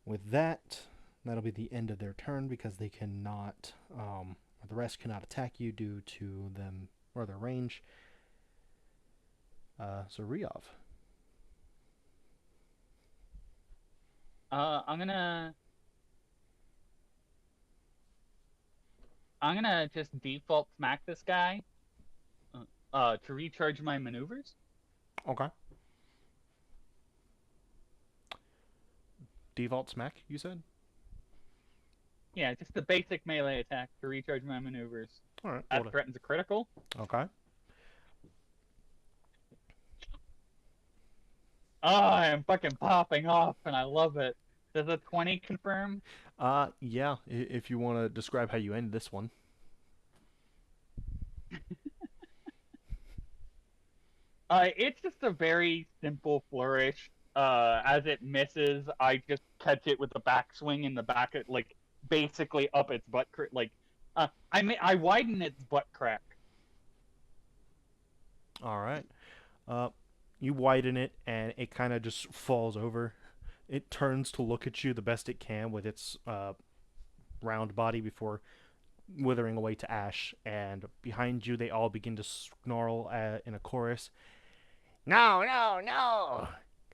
With that, that'll be the end of their turn because they cannot, or the rest cannot attack you due to them or their range. So Ryav. I'm gonna just default smack this guy. To recharge my maneuvers. Okay. Default smack, you said? Yeah, just the basic melee attack to recharge my maneuvers. All right. That threatens a critical. Okay. Oh, I am fucking popping off, and I love it. Does a 20 confirm? Yeah, if you want to describe how you end this one. It's just a very simple flourish. As it misses, I just catch it with the backswing in the back, like basically up its butt. I widen its butt crack. All right. You widen it, and it kind of just falls over. It turns to look at you the best it can with its round body before withering away to ash. And behind you, they all begin to snarl in a chorus. No, no, no!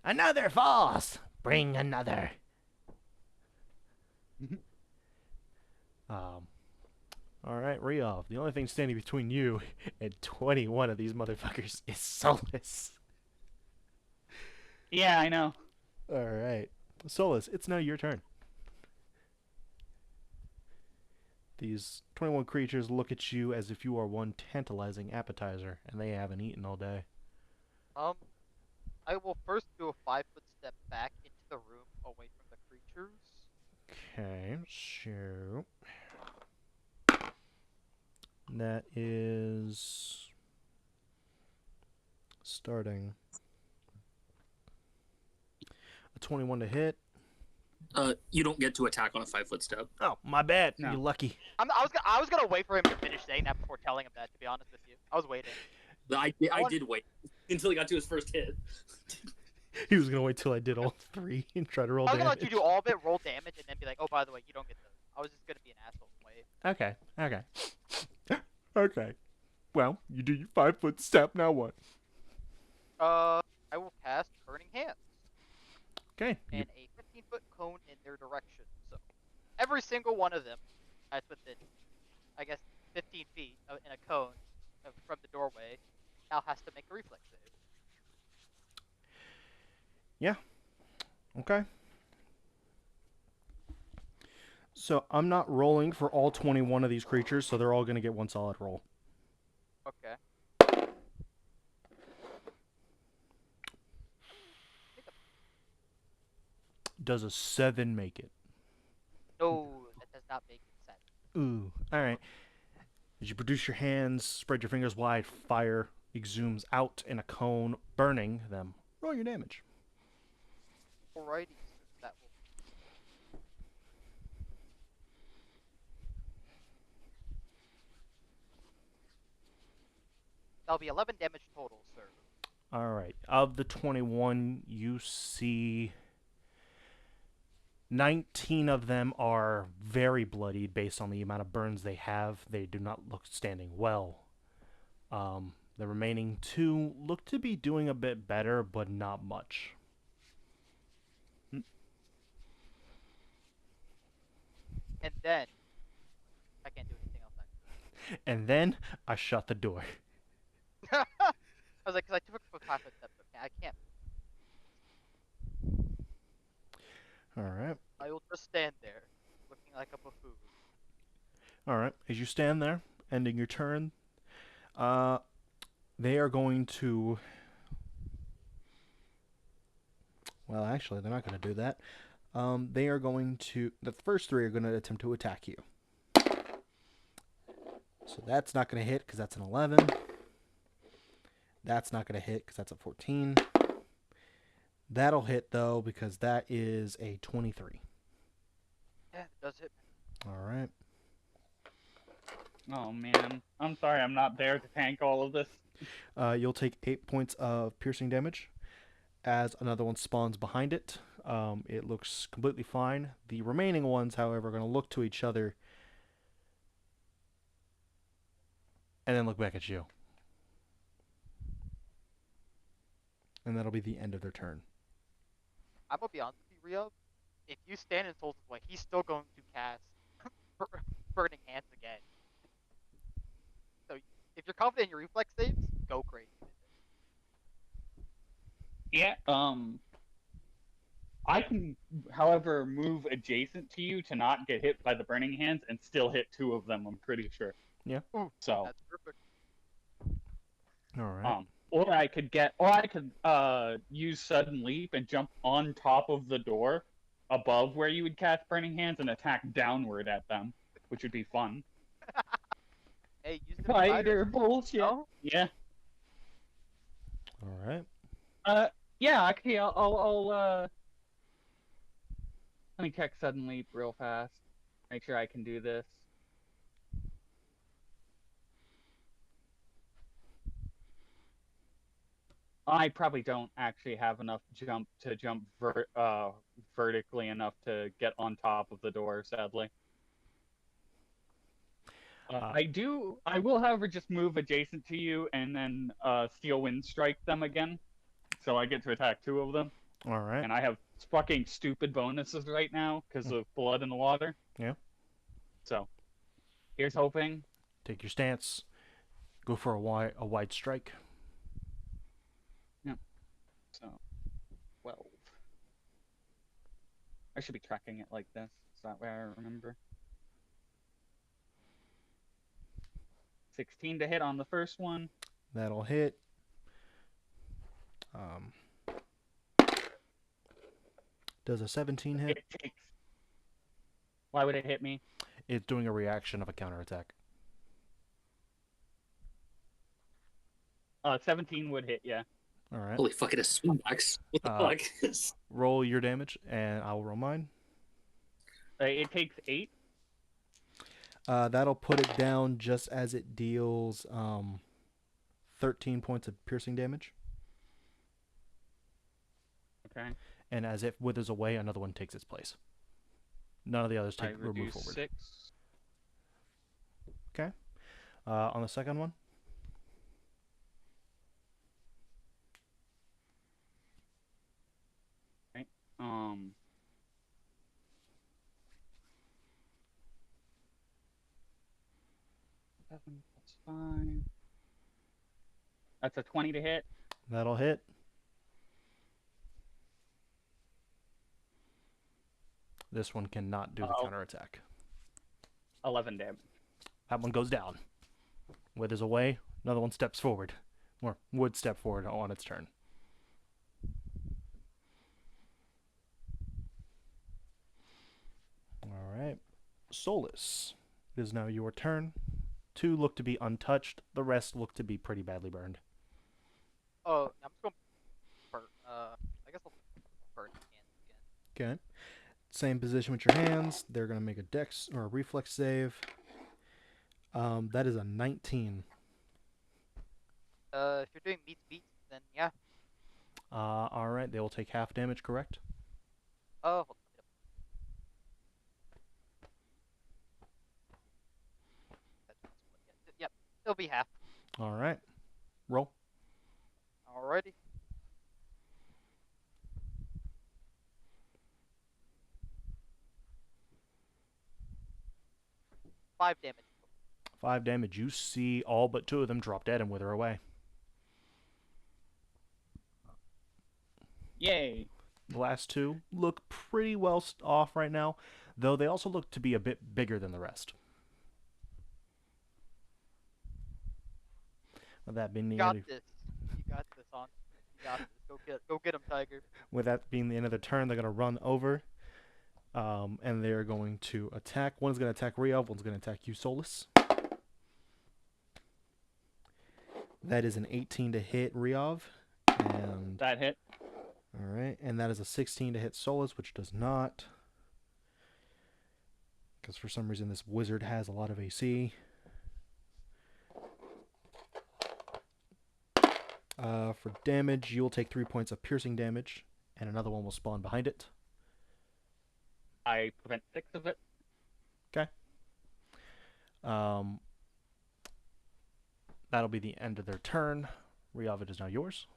Another false! Bring another. All right, Riov. The only thing standing between you and 21 of these motherfuckers is Solus. Yeah, I know. All right, Solus. It's now your turn. These 21 creatures look at you as if you are one tantalizing appetizer, and they haven't eaten all day. I will first do a 5-foot step back into the room away from the creatures. Okay, so that is starting a 21 to hit. You don't get to attack on a 5-foot step. Oh, my bad. No. You lucky. I was gonna wait for him to finish saying that before telling him that. To be honest with you, I was waiting. I did wait until he got to his first hit. He was gonna wait till I did all three and try to roll I was gonna damage. let you do all of it, roll damage, and then be like, oh, by the way, you don't get those. I was just gonna be an asshole and wait. Okay. Okay. Well, you do your 5-foot step. Now what? I will cast Burning Hands Okay. You, and a 15-foot cone in their direction. So every single one of them that's within, I guess, 15 feet in a cone from the doorway now has to make a reflex save. yeah. Okay. So I'm not rolling for all 21 of these creatures, so they're all gonna get one solid roll. Okay. Does a 7 make it? No, that does not make sense. Ooh. All right. As you produce your hands, spread your fingers wide, fire exhumes out in a cone, burning them. Roll your damage. Alrighty, that will. That'll be 11 damage total, sir. All right. Of the 21, you see 19 of them are very bloodied based on the amount of burns they have. They do not look standing well. The remaining 2 look to be doing a bit better, but not much. And then I can't do anything else. And then I shut the door. I was like, because I took a 5-foot step. Okay, I can't. All right. I will just stand there, looking like a buffoon. All right. As you stand there, ending your turn, they are going to. Well, actually, they're not going to do that. They are going to. The first 3 are going to attempt to attack you. So that's not going to hit because that's an 11. That's not going to hit because that's a 14. That'll hit, though, because that is a 23. Yeah, it does hit. All right. Oh man, I'm sorry, I'm not there to tank all of this. You'll take 8 points of piercing damage as another one spawns behind it. It looks completely fine. The remaining ones, however, are going to look to each other and then look back at you. And that'll be the end of their turn. I'm gonna be honest with you, Rio. If you stand in Sol's way, he's still going to cast Burning Hands again. So if you're confident in your reflex saves, go crazy. Yeah. I can, however, move adjacent to you to not get hit by the burning hands and still hit 2 of them. I'm pretty sure. Yeah. Ooh, So. that's perfect. All right. Or I could use sudden leap and jump on top of the door above where you would cast burning hands and attack downward at them, which would be fun. Hey, use the Fighter bullshit. No? Yeah. All right. Yeah, actually, let me check sudden leap real fast. Make sure I can do this. I probably don't actually have enough jump to jump vertically enough to get on top of the door, sadly. I will, however, just move adjacent to you and then Steel Wind strike them again. So I get to attack 2 of them. All right. And I have fucking stupid bonuses right now because of blood in the water. Yeah. So here's hoping. Take your stance. Go for a wide strike. Yeah. So 12. I should be tracking it like this. Is that way I remember? 16 to hit on the first one. That'll hit. Does a 17 hit? It takes. Why would it hit me? It's doing a reaction of a counterattack. 17 would hit, yeah. All right. Holy fuck, it is swingbox. What the fuck? Roll your damage, and I will roll mine. It takes 8. That'll put it down just as it deals 13 points of piercing damage. Okay. And as it withers away, another one takes its place. None of the others I move reduce forward. 6. Okay. On the second one. Okay. 7 plus 5. That's a 20 to hit. That'll hit. This one cannot do the counterattack. 11 damage. That one goes down. Withers away. Another one steps forward. Or would step forward on its turn. Alright. Solus. It is now your turn. 2 look to be untouched. The rest look to be pretty badly burned. Oh, I'm just going to burn. I guess I'll burn the hands again. Okay. Same position with your hands. They're going to make a dex or a reflex save. That is a 19. If you're doing beats, then yeah. Alright, they will take half damage, correct? Oh, hold on. Yep, it'll be half. Alright. Roll. Alrighty. Five damage. 5 damage. You see all but 2 of them drop dead and wither away. Yay. The last 2 look pretty well off right now, though they also look to be a bit bigger than the rest. With that being the You got end of, this. You got this on. You got this. Go get him, Tiger. with that being the end of their turn, they're going to run over, and they're going to attack. One's going to attack Riov, one's going to attack you, Solus. That is an 18 to hit Riov, and That hit. all right, and that is a 16 to hit Solus, which does not, because for some reason this wizard has a lot of AC. For damage, you will take 3 points of piercing damage, and another one will spawn behind it. I prevent 6 of it. That'll be the end of their turn. Riov, it is now yours.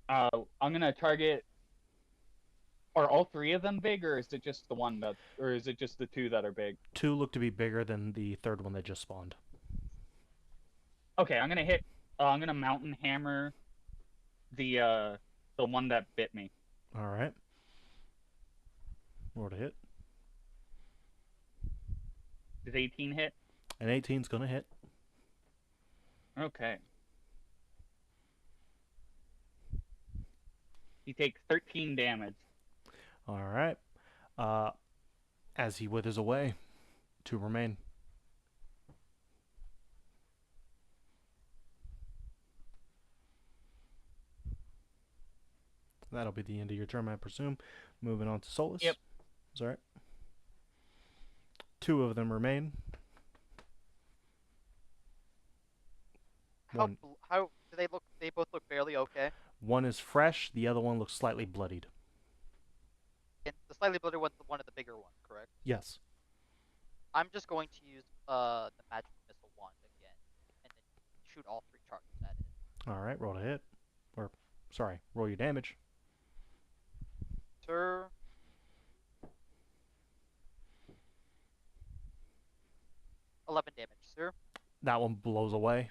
I'm gonna target. Are all 3 of them big, or is it just the one that, or is it just the 2 that are big? 2 look to be bigger than the third one that just spawned. Okay, I'm gonna hit. I'm gonna mountain hammer the one that bit me. All right. Roll to hit. Does 18 hit? An 18's gonna hit. Okay. He takes 13 damage. All right. As he withers away, 2 remain. That'll be the end of your turn, I presume. Moving on to Solus. Yep. Is that right? 2 of them remain. One. How do they look? They both look fairly okay. One is fresh. The other one looks slightly bloodied. And the slightly bloodied one's one of the bigger ones, correct? Yes. I'm just going to use the magic missile wand again, and then shoot all 3 charges at it. All right. Roll to hit. Or, sorry, roll your damage. Sir. 11 damage, sir. That one blows away.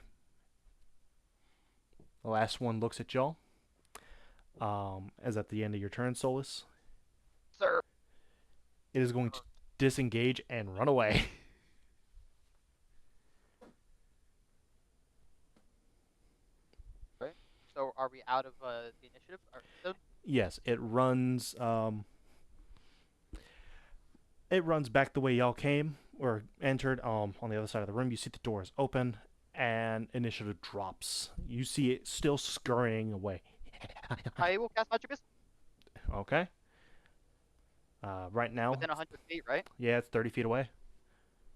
The last one looks at y'all. As at the end of your turn, Solus, Sir. it is going to disengage and run away. So are we out of the initiative? Yes, it runs. It runs back the way y'all came or entered. On the other side of the room, you see the doors open, and initiative drops. You see it still scurrying away. I will cast magic missile Okay. Right now, within 100 feet, right? yeah, it's 30 feet away.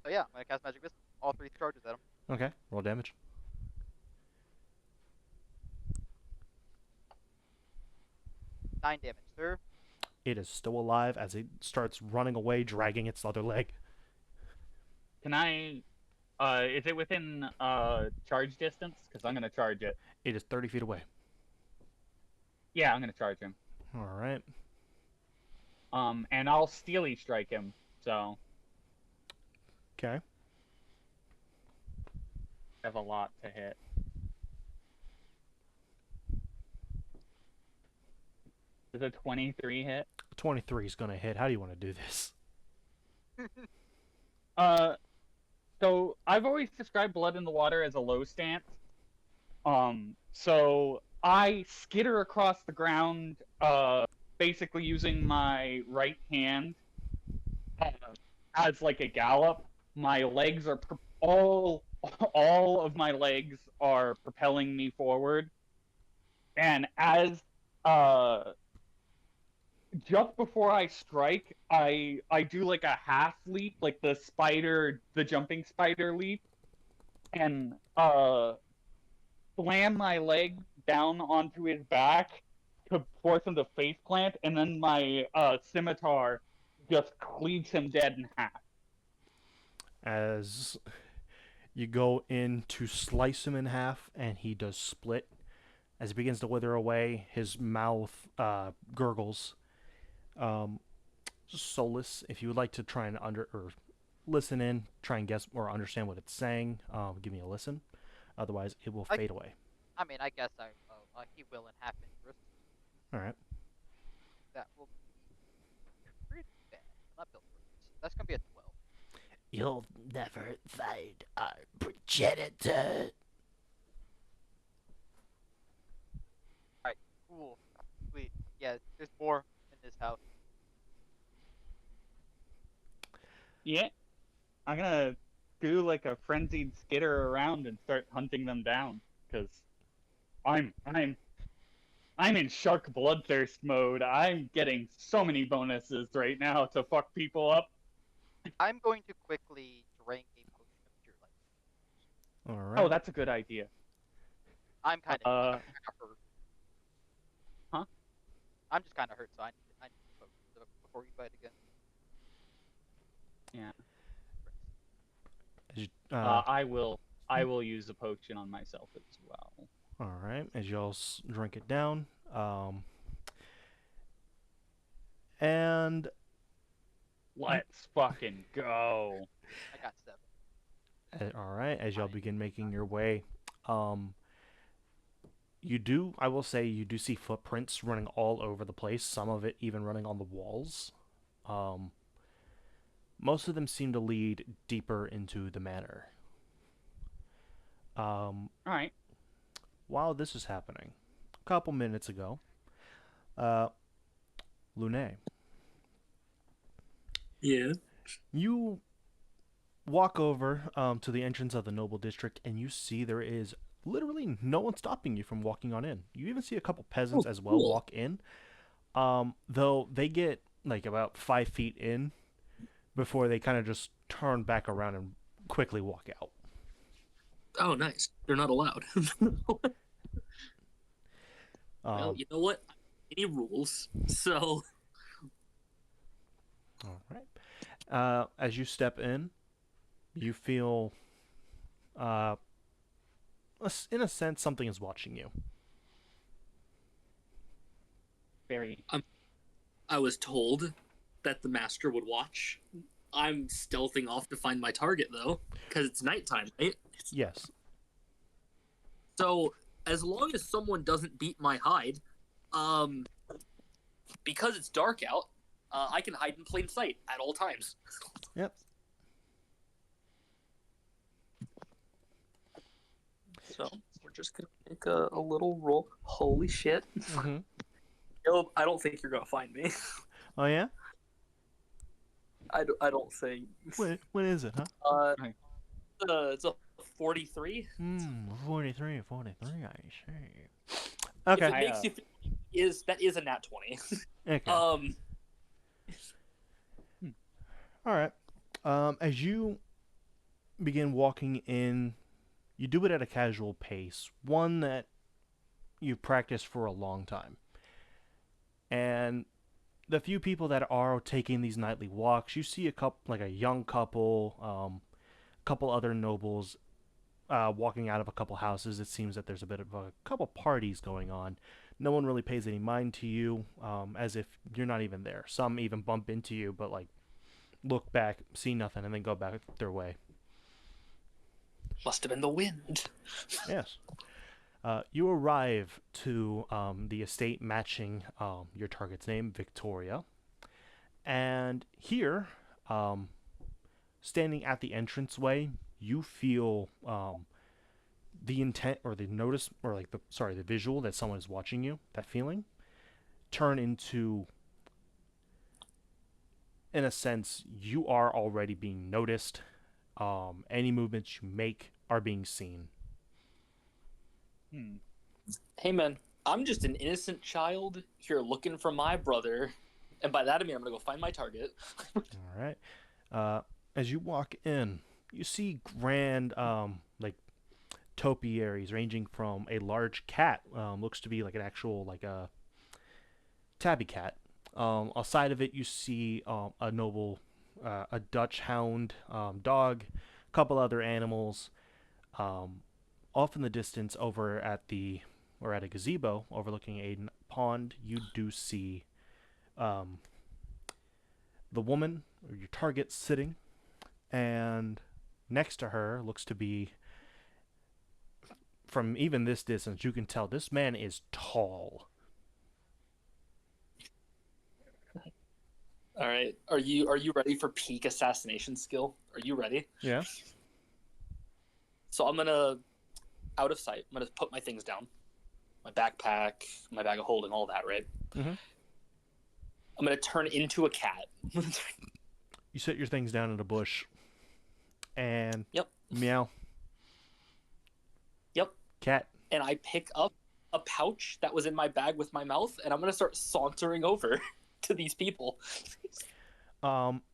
So yeah, I'm gonna cast magic missile. All 3 charges at him. Okay, roll damage. 9 damage, sir. It is still alive as it starts running away, dragging its other leg. Can I? Is it within charge distance? Because I'm gonna charge it. It is 30 feet away. Yeah, I'm gonna charge him. All right. And I'll steely strike him. So Okay. I have a lot to hit. Does a 23 hit? 23 is going to hit. How do you want to do this? So I've always described Blood in the Water as a low stance. So I skitter across the ground, basically using my right hand as like a gallop. My legs are all of my legs are propelling me forward, and as just before I strike, I do like a half leap, like the jumping spider leap, and slam my leg down onto his back to force him to face plant, and then my scimitar just cleaves him dead in half. As you go in to slice him in half, and he does split. As he begins to wither away, his mouth gurgles. Solus, if you would like to try and listen in, try and guess or understand what it's saying, give me a listen. Otherwise, it will fade away. I mean, I guess he will in half interest. All right. That will be pretty bad. I'm not built for this. That's gonna be a 12. You'll never find our progenitor. Alright, cool. Sweet. Yeah, there's more in this house. Yeah, I'm gonna do like a frenzied skitter around and start hunting them down, because I'm in shark bloodthirst mode. I'm getting so many bonuses right now to fuck people up. I'm going to quickly drink a potion of cure life. All right. Oh, that's a good idea. I'm kind of hurt. Huh? I'm just kind of hurt, so I need a potion before we fight again. Yeah. As you, I will use the potion on myself as well. all right. As y'all drink it down, and Let's fucking go. I got 7. all right. As y'all begin making your way, I will say, you do see footprints running all over the place. Some of it even running on the walls. Most of them seem to lead deeper into the manor. All right. While this is happening, a couple minutes ago, Lune, Yeah. you walk over to the entrance of the Noble District, and you see there is literally no one stopping you from walking on in. You even see a couple peasants Oh, as well cool. walk in. Though they get like about 5 feet in before they kind of just turn back around and quickly walk out. Oh, nice. They're not allowed. Well, Um, you know what? Any rules? So all right. As you step in, you feel, uh, in a sense, something is watching you. Very. I was told that the master would watch. I'm stealthing off to find my target though, because it's nighttime, right? Yes. So as long as someone doesn't beat my hide, because it's dark out, I can hide in plain sight at all times. Yep. So we're just gonna make a little roll. Holy shit! Mm-hmm. Caleb, I don't think you're gonna find me. Oh yeah. I don't think. What is it, huh? It's a 43. 43, 43. I see. If Okay. it makes you feel that is a nat 20. Okay. All All right. As you begin walking in, you do it at a casual pace, one that you've practiced for a long time. And the few people that are taking these nightly walks, you see a couple, like a young couple, a couple other nobles, walking out of a couple houses. It seems that there's a bit of a couple parties going on. No one really pays any mind to you, as if you're not even there. Some even bump into you, but like look back, see nothing, and then go back their way. must have been the wind. Yes. You arrive to the estate matching your target's name, Victoria. And here, standing at the entranceway, you feel the intent or the notice or like the visual that someone is watching you, that feeling, turn into, in a sense, you are already being noticed. Any movements you make are being seen. Hey man, I'm just an innocent child here looking for my brother, and by that I mean I'm gonna go find my target. All right. As you walk in, you see grand, like topiaries ranging from a large cat, looks to be like an actual like a tabby cat. Outside of it, you see a noble, a Dutch hound dog, a couple other animals. Off in the distance, over at a gazebo overlooking a pond, you do see the woman or your target sitting, and next to her looks to be, from even this distance, you can tell this man is tall. All right, are you ready for peak assassination skill? Are you ready? Yeah. So I'm gonna, out of sight, I'm gonna put my things down, my backpack, my bag of holding, all that, right? Mhm. I'm gonna turn into a cat. You set your things down in a bush, and Yep. meow. Yep. Cat. And I pick up a pouch that was in my bag with my mouth, and I'm gonna start sauntering over to these people.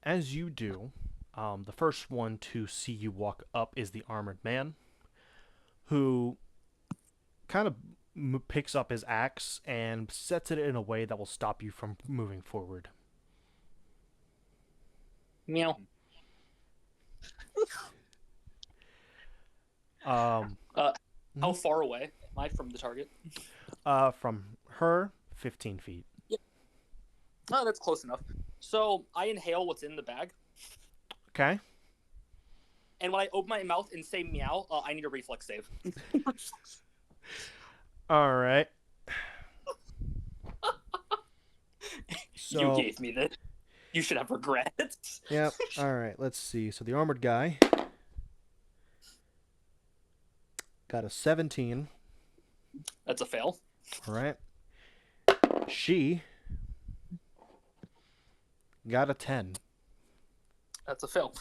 As you do, the first one to see you walk up is the armored man, who kind of picks up his axe and sets it in a way that will stop you from moving forward. Meow. How far away am I from the target? From her, 15 feet. Oh, that's close enough. So I inhale what's in the bag, Okay. and when I open my mouth and say meow, I need a reflex save. All right. You gave me this. You should have regrets. Yep. All right. Let's see. So the armored guy got a 17. That's a fail. All right. She got a 10. That's a fail.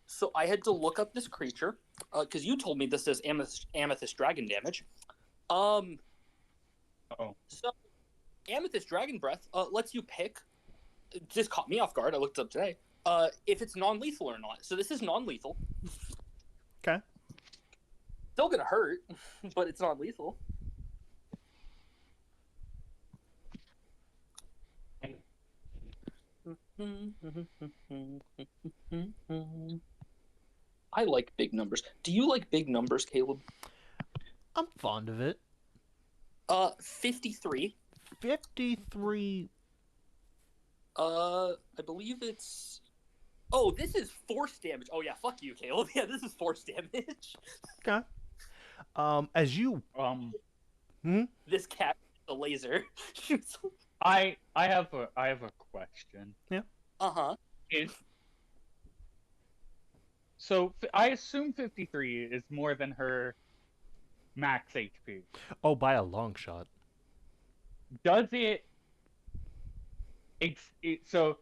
So I had to look up this creature because you told me this does amethyst dragon damage. Uh-oh. So Amethyst Dragon Breath lets you pick. It just caught me off guard. I looked it up today. If it's non-lethal or not. So this is non-lethal. Okay. Still gonna hurt, but it's non-lethal. I like big numbers. Do you like big numbers, Caleb? I'm fond of it. 53. 53. I believe it's. Oh, this is force damage. Oh yeah, fuck you, Caleb. Yeah, this is force damage. Okay. As you. This cat, the laser. shoots. I have a question. Uh-huh. So I assume 53 is more than her max HP. Oh, by a long shot. Does it? So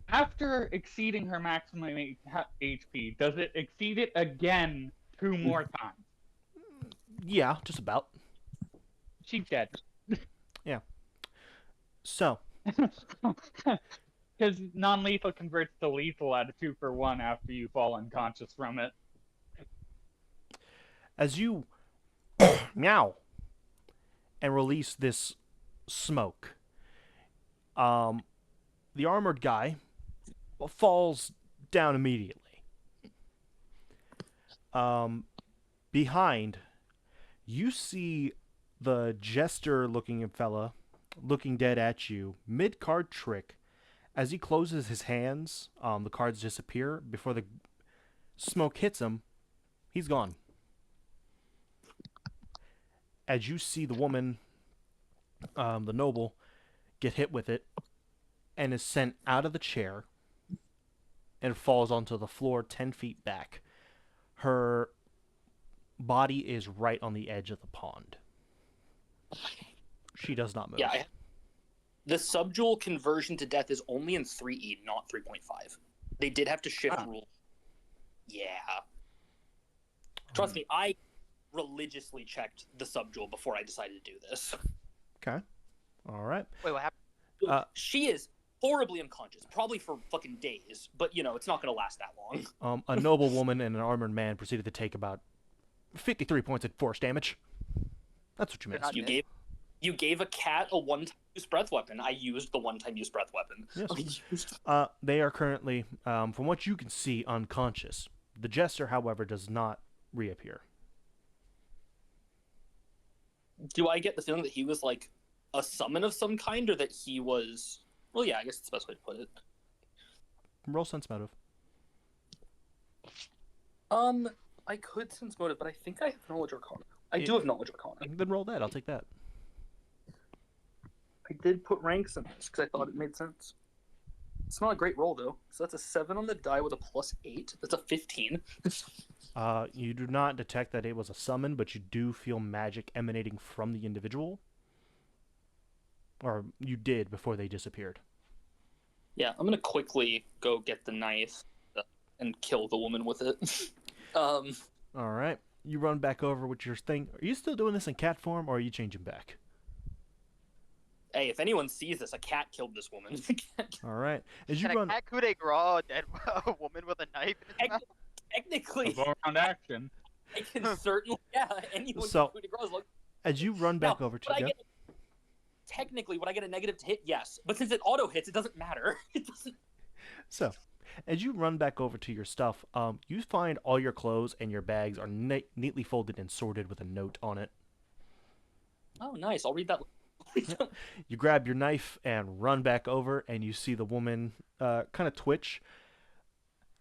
after exceeding her maximum HP, does it exceed it again 2 more times? Yeah, just about. She's dead. So, Because non-lethal converts to lethal at a 2-for-1 after you fall unconscious from it. as you meow and release this smoke, the armored guy falls down immediately. Behind, you see the jester-looking fella looking dead at you, mid-card trick. As he closes his hands, the cards disappear. Before the smoke hits him, he's gone. As you see the woman, the noble, get hit with it, and is sent out of the chair, and falls onto the floor 10 feet back. Her body is right on the edge of the pond. She does not move. Yeah. The subdual conversion to death is only in 3E, not 3.5. They did have to shift rules. Yeah. Trust me, I religiously checked the subdual before I decided to do this. Okay. All right. Wait, what happened? She is horribly unconscious, probably for fucking days, but it's not going to last that long. A noble woman and an armored man proceeded to take about 53 points of force damage. That's what you They're missed. not You gave a cat a one-time use breath weapon. I used the one-time use breath weapon. Yes. They are currently, from what you can see, unconscious. The jester, however, does not reappear. Do I get the feeling that he was like a summon of some kind, or that he was? Well, yeah, I guess that's the best way to put it. Roll sense motive. I could sense motive, but I think I have knowledge arcana. I do have knowledge arcana. Then roll that. I'll take that. I did put ranks in this because I thought it made sense. It's not a great roll though. So that's a 7 on the die with a +8. That's a 15. You do not detect that it was a summon, but you do feel magic emanating from the individual. Or you did before they disappeared. Yeah, I'm gonna quickly go get the knife and kill the woman with it. All right. You run back over with your thing. Are you still doing this in cat form, or are you changing back? Hey, if anyone sees this, a cat killed this woman. All right. As you Can run, a cat coup de grace a dead woman with a knife in its mouth? Technically, Go around action. I can certainly, anyone So, can coup de grace. Look, as you run back over to you, technically, would I get a negative to hit? Yes, but since it auto hits, it doesn't matter. It doesn't. so as you run back over to your stuff, you find all your clothes and your bags are neatly folded and sorted with a note on it. Oh, nice. I'll read that. You grab your knife and run back over, and you see the woman kind of twitch.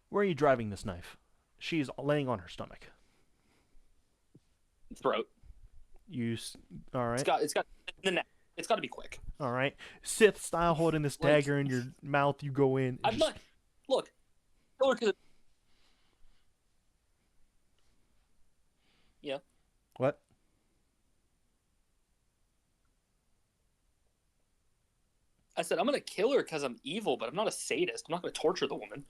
Where are you driving this knife? She's laying on her stomach. Throat. All right. It's got the neck. It's got to be quick. All right. Sith style, holding this Like- dagger in your mouth. You go in. I'm not. Look. Kill her 'cause Yeah. What? I said I'm gonna kill her because I'm evil, but I'm not a sadist. I'm not gonna torture the woman.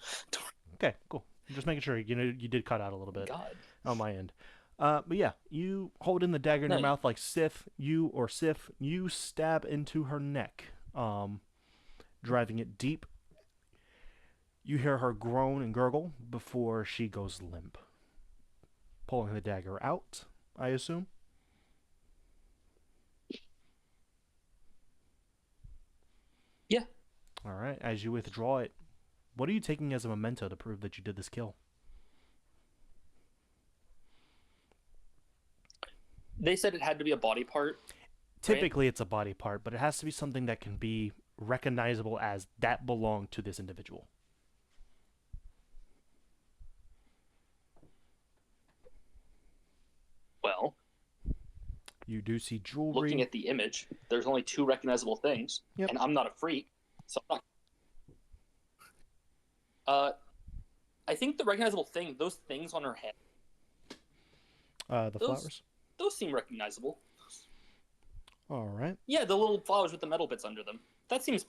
Okay, cool. I'm just making sure. You did cut out a little bit God. on my end. But yeah, you hold in the dagger in your Nice. mouth like Sif. You stab into her neck, driving it deep. You hear her groan and gurgle before she goes limp. Pulling the dagger out, I assume. Yeah. All right. As you withdraw it, what are you taking as a memento to prove that you did this kill? They said it had to be a body part. Typically, it's a body part, but it has to be something that can be recognizable as that belonged to this individual. Well, You do see jewelry. looking at the image, there's only 2 recognizable things, Yep. and I'm not a freak, so I'm not. I think the recognizable thing, those things on her head, The those- flowers. those seem recognizable. All right. Yeah, the little flowers with the metal bits under them. That seems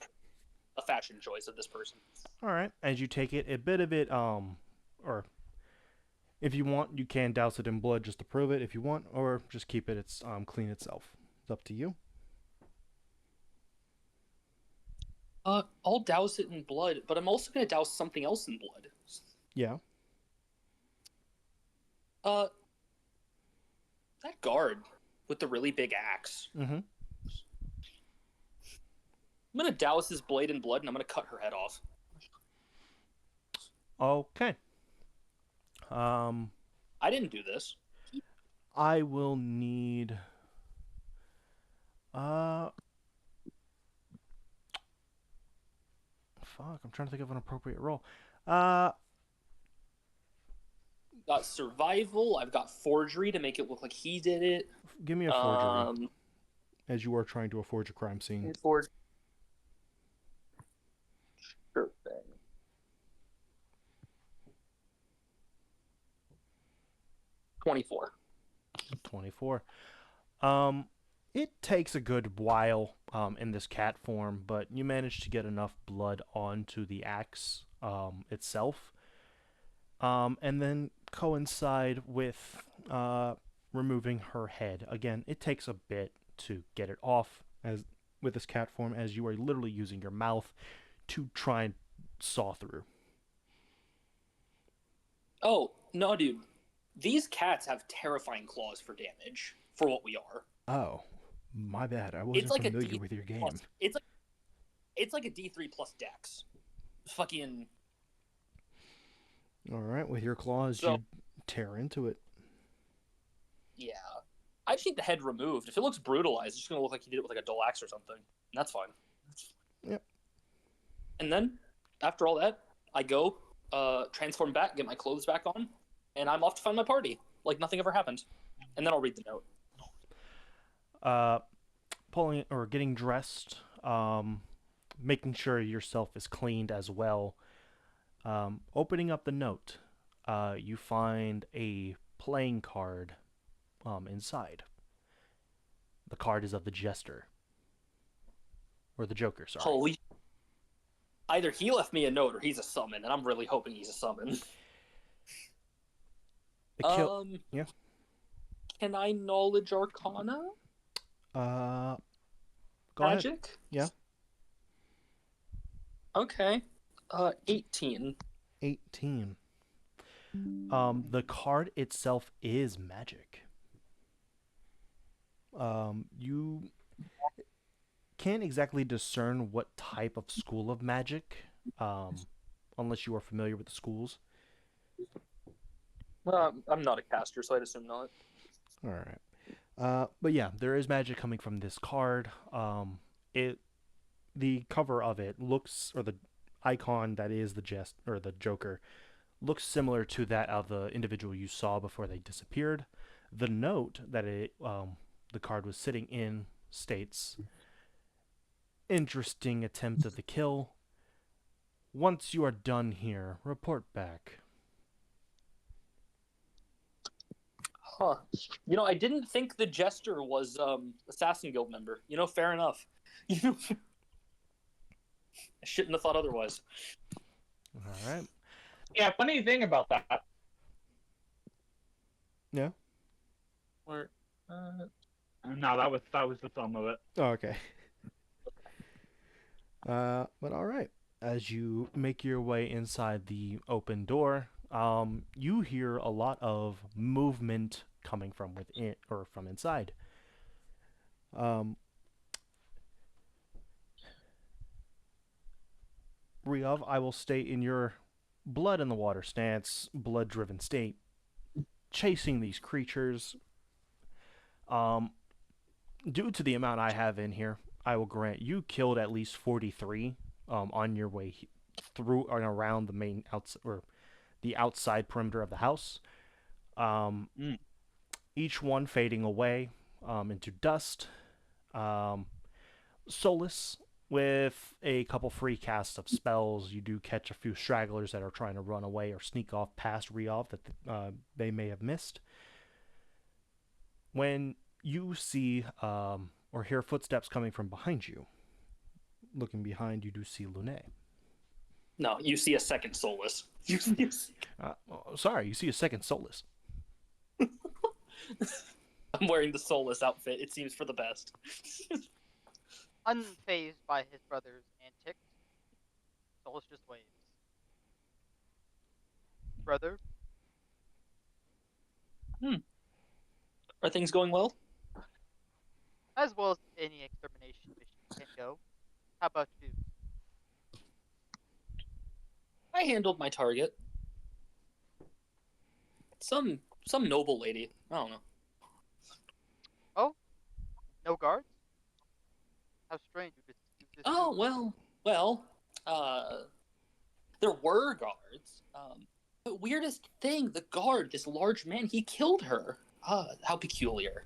a fashion choice of this person. All right. As you take it, a bit of it, or if you want, you can douse it in blood just to prove it if you want, or just keep it. It's clean itself. It's up to you. I'll douse it in blood, but I'm also gonna douse something else in blood. Yeah. That guard with the really big axe. Mm-hmm. I'm gonna douse his blade in blood, and I'm gonna cut her head off. Okay. I didn't do this. I will need. Fuck. I'm trying to think of an appropriate role. Got survival. I've got forgery to make it look like he did it. Give me a forgery as you are trying to forge a crime scene. Forge. Sure thing. 24. 24. It takes a good while in this cat form, but you manage to get enough blood onto the axe itself, and then coincide with removing her head. Again, it takes a bit to get it off as with this cat form, as you are literally using your mouth to try and saw through. Oh, no, dude. These cats have terrifying claws for damage, for what we are. Oh, my bad. I wasn't It's like familiar a with your game. plus, it's like a D3 plus dex. Fucking All right, with your claws, So- you tear into it. yeah. I just need the head removed. If it looks brutalized, it's just gonna look like he did it with like a dull axe or something. And that's fine. Yep. And then after all that, I go transform back, get my clothes back on, and I'm off to find my party. Like nothing ever happened. And then I'll read the note. Pulling or getting dressed, making sure yourself is cleaned as well. Opening up the note, you find a playing card inside. The card is of the Jester. Or the Joker, sorry. Holy. Either he left me a note or he's a summon, and I'm really hoping he's a summon. Yeah. Can I knowledge arcana? Go ahead. Magic? Yeah. Okay. 18. 18. The card itself is magic. You can't exactly discern what type of school of magic, unless you are familiar with the schools. I'm not a caster, so I'd assume not. All right. But yeah, there is magic coming from this card. The cover of it looks, or the icon that is the Joker, looks similar to that of the individual you saw before they disappeared. The note that the card was sitting in states, "Interesting attempt at the kill. Once you are done here, report back." Huh. I didn't think the Jester was Assassin Guild member. Fair enough. I shouldn't have thought otherwise. All right. Yeah, funny thing about that. Yeah. Or, No, that was the sum of it. Oh, okay. But all right. As you make your way inside the open door, you hear a lot of movement coming from within or from inside. Um, Riov, I will stay in your blood in the water stance, blood-driven state, chasing these creatures. Um, Due to the amount I have in here, I will grant you killed at least 43 on your way through and around the main or the outside perimeter of the house. Um, Mm. Each one fading away into dust. Um, Solus, with a couple free casts of spells, you do catch a few stragglers that are trying to run away or sneak off past Riov that they may have missed. When you see or hear footsteps coming from behind you, looking behind, you do see Lune. no, you see a second Solus. Sorry, you see a second Solus. I'm wearing the Solus outfit. It seems for the best. Unfazed by his brother's antics, Solus just waves. Brother, Are things going well? as well as any extermination mission can go. How about you? I handled my target. Some noble lady. I don't know. No guards? How strange. You just Oh well. There were guards. The weirdest thing, the guard, this large man, he killed her. How peculiar.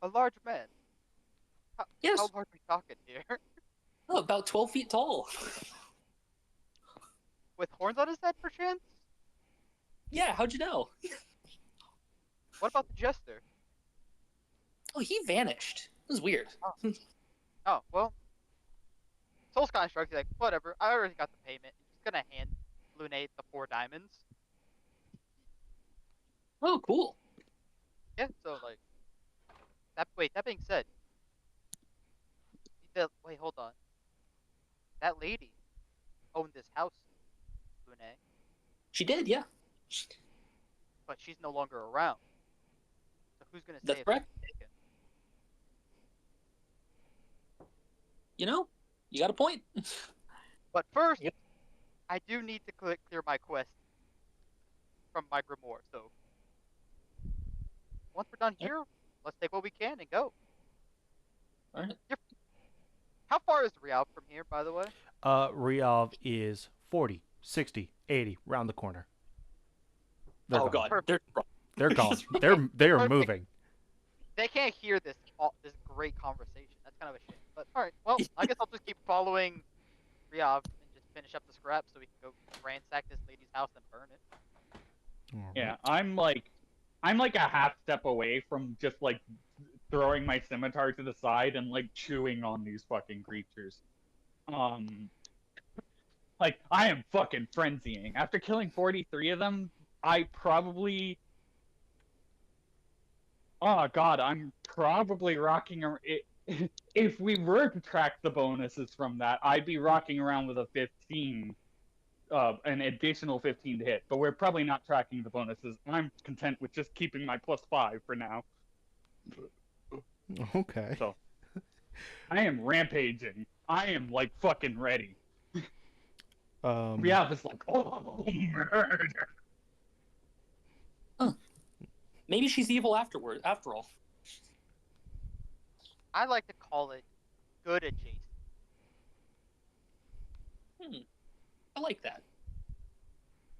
a large man. Yes, How large are we talking here? about 12 feet tall. With horns on his head, perchance? Yeah, how'd you know? What about the jester? Oh, he vanished. It was weird. Oh, well. Soul's kind of shrugs. He's like, whatever. I already got the payment. He's gonna hand Lune the 4 diamonds. Oh, cool. Yeah, so like. That being said. Wait, hold on. That lady owned this house, Lune, She did, yeah. but she's no longer around. So who's gonna say That's if correct. she's taken? You know, you got a point. But first, Yep. I do need to clear my quest from my grimoire. So once we're done Yep. here, let's take what we can and go. All right. How far is Rial from here, by the way? Riov is 40, 60, 80, round the corner. They're Oh gone. god, they're They're gone. They're Perfect. moving. They can't hear this great conversation. That's kind of a shame. But all right, well, I guess I'll just keep following Riav and just finish up the scrap so we can go ransack this lady's house and burn it. Yeah, I'm like a half step away from just like throwing my scimitar to the side and like chewing on these fucking creatures. Like I am fucking frenzying. After killing 43 of them, I probably oh god, I'm probably rocking around. If we were to track the bonuses from that, I'd be rocking around with a 15, an additional 15 to hit. But we're probably not tracking the bonuses. I'm content with just keeping my +5 for now. Okay. So, I am rampaging. I am like fucking ready. Yeah, it's like, oh, murder. maybe she's evil after all. I like to call it good adjacent. I like that.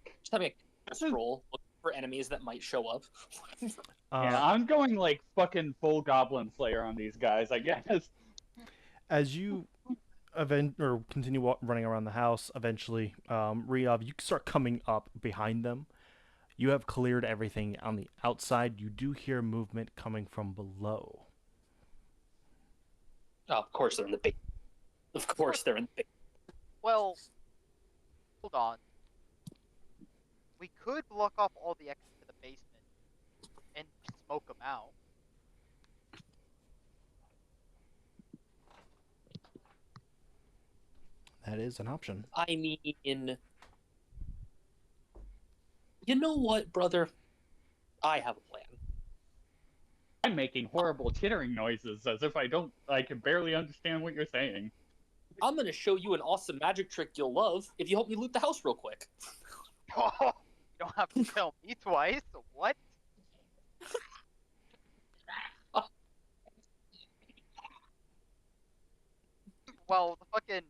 Just having a stroll, look for enemies that might show up. Yeah, I'm going like fucking full Goblin Slayer on these guys, I guess. As you continue running around the house, eventually, Riov, you start coming up behind them. You have cleared everything on the outside. You do hear movement coming from below. Oh, of course they're in the big. Of course they're in the big. Well, hold on. We could block off all the exits to the basement and smoke them out. That is an option. I mean, you know what, brother? I have a plan. I'm making horrible chittering noises as if I can barely understand what you're saying. I'm gonna show you an awesome magic trick you'll love if you help me loot the house real quick. Oh, you don't have to tell me twice. What? Well, the fucking,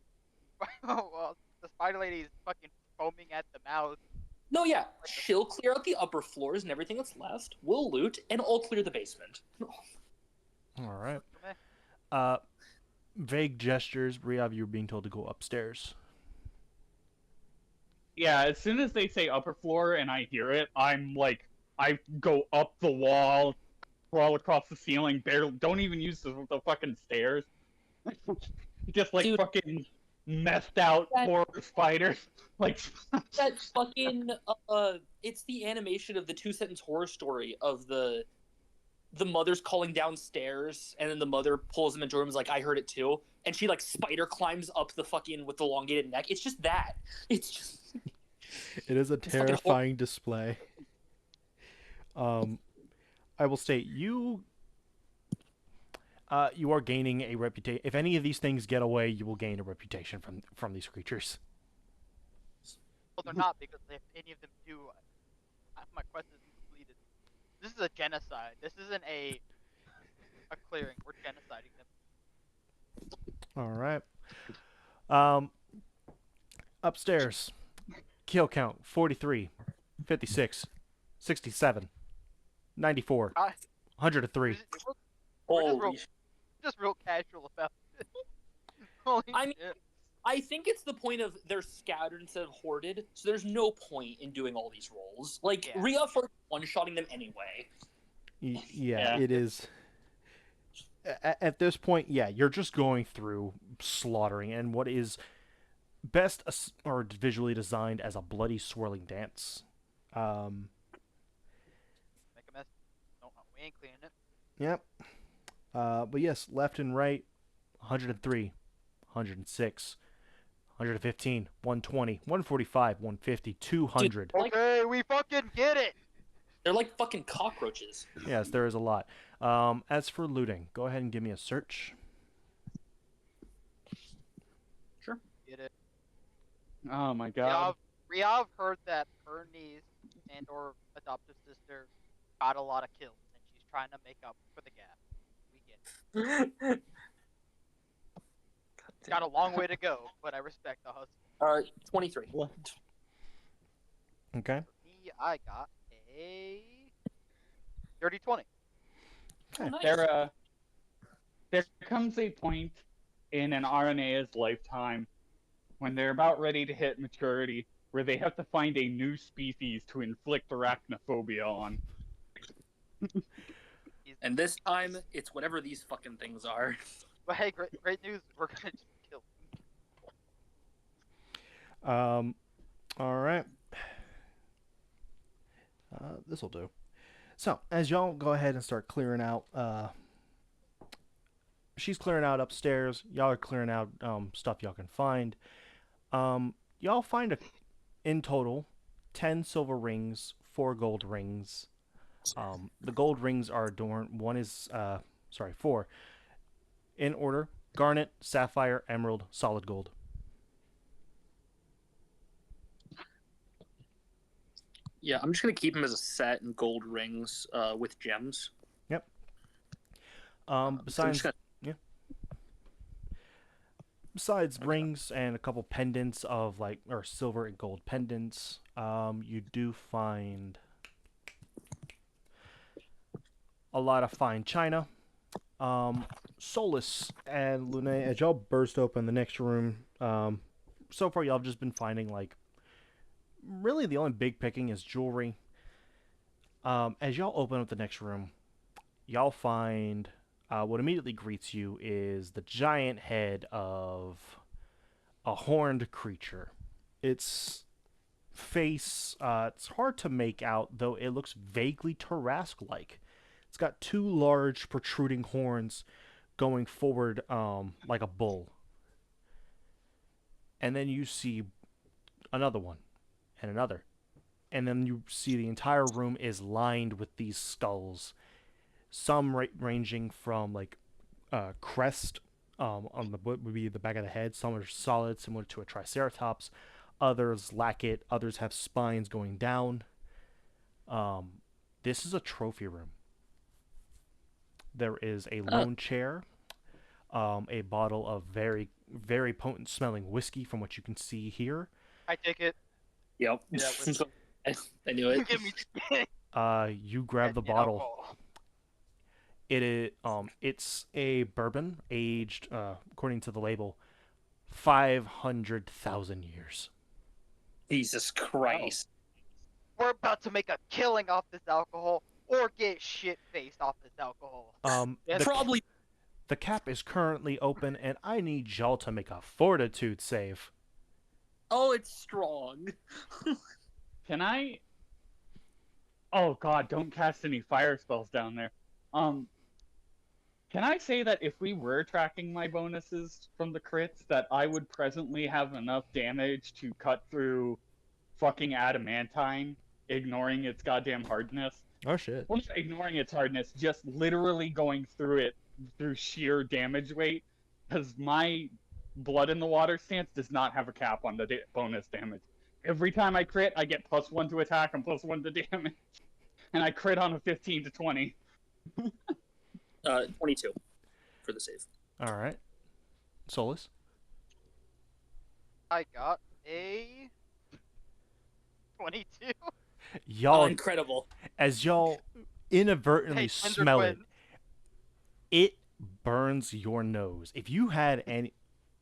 well, the spider lady is fucking foaming at the mouth. No, yeah, she'll clear out the upper floors and everything that's left. We'll loot, and I'll clear the basement. All right. Vague gestures. Riav, you're being told to go upstairs. Yeah, as soon as they say upper floor and I hear it, I'm like, I go up the wall, crawl across the ceiling, barely, don't even use the fucking stairs. Just like Dude. fucking messed out That- horror spiders. Like, That fucking it's the animation of the 2-sentence horror story of the mother's calling downstairs, and then the mother pulls him into her room and is like, I heard it too, and she like spider climbs up the fucking with the elongated neck. It's just that. It's just It is a fucking hor- terrifying display. I will state you are gaining a reputation. If any of these things get away, you will gain a reputation from these creatures. Well, they're not, because if any of them do, my quest isn't completed. This is a genocide. This isn't a clearing. We're genociding them. All right. Upstairs. Kill count 43, 56, 67, 94, Ah. 103. holy. Just real casual about it. Holy I mean- shit. I think it's the point of they're scattered instead of hoarded, so there's no point in doing all these rolls. Like Yeah. Rhea for one-shotting them anyway. Yeah, Yeah. it is. At this point, yeah, you're just going through slaughtering and what is best or visually designed as a bloody swirling dance. Make a mess. No, we ain't cleaning it. Yep. But yes, left and right, 103, 106, 115, 120, 145, 150, 200. Like- Okay, we fucking get it. They're like fucking cockroaches. Yes, there is a lot. As for looting, go ahead and give me a search. Get it. oh my god. Riav heard that her niece and or adoptive sister got a lot of kills, and she's trying to make up for the gap. We get it. Got a long way to go, but I respect the hustle. 23. Okay. Me, I got a dirty 20. Oh, nice. There comes a point in an RNA's lifetime when they're about ready to hit maturity where they have to find a new species to inflict arachnophobia on. And this time, it's whatever these fucking things are. But hey, great news. We're gonna just kill. All right. This will do. So, as y'all go ahead and start clearing out, she's clearing out upstairs. Y'all are clearing out stuff y'all can find. Y'all find in total 10 silver rings, 4 gold rings. The gold rings are adorned. One is, 4. In order: garnet, sapphire, emerald, solid gold. Yeah, I'm just gonna keep them as a set and gold rings with gems. I'm Besides, just gonna- besides rings and a couple pendants of silver and gold pendants, you do find a lot of fine china. Solus and Lune, as y'all burst open the next room, so far y'all have just been finding really the only big picking is jewelry. As y'all open up the next room, y'all find what immediately greets you is the giant head of a horned creature. Its face, it's hard to make out, though it looks vaguely Tarrasque-like. It's got 2 large protruding horns going forward like a bull. And then you see another one, and another. And then you see the entire room is lined with these skulls. Some ranging from like crest on the what would be the back of the head. Some are solid, similar to a triceratops. Others lack it. Others have spines going down. This is a trophy room. There is a lone chair, a bottle of very, very potent smelling whiskey from what you can see here. I take it. Yep. Yeah, I knew it. Give me. You grab the And bottle. alcohol. It is it's a bourbon aged according to the label 500,000 years. Jesus Christ. We're about to make a killing off this alcohol, or get shit faced off this alcohol. Yes. Probably. The cap is currently open and I need y'all to make a fortitude save. Oh, it's strong. Can I? Oh God! Don't cast any fire spells down there. Can I say that if we were tracking my bonuses from the crits, that I would presently have enough damage to cut through fucking adamantine, ignoring its goddamn hardness? Oh shit. Well, not ignoring its hardness, just literally going through it through sheer damage weight, because my blood in the water stance does not have a cap on the bonus damage. Every time I crit, I get +1 to attack and +1 to damage. And I crit on a 15 to 20. 22 for the save. All right. Solus. I got a 22. Y'all, incredible. as y'all inadvertently Hey, Slender smell it, Twin. it burns your nose. If you had any,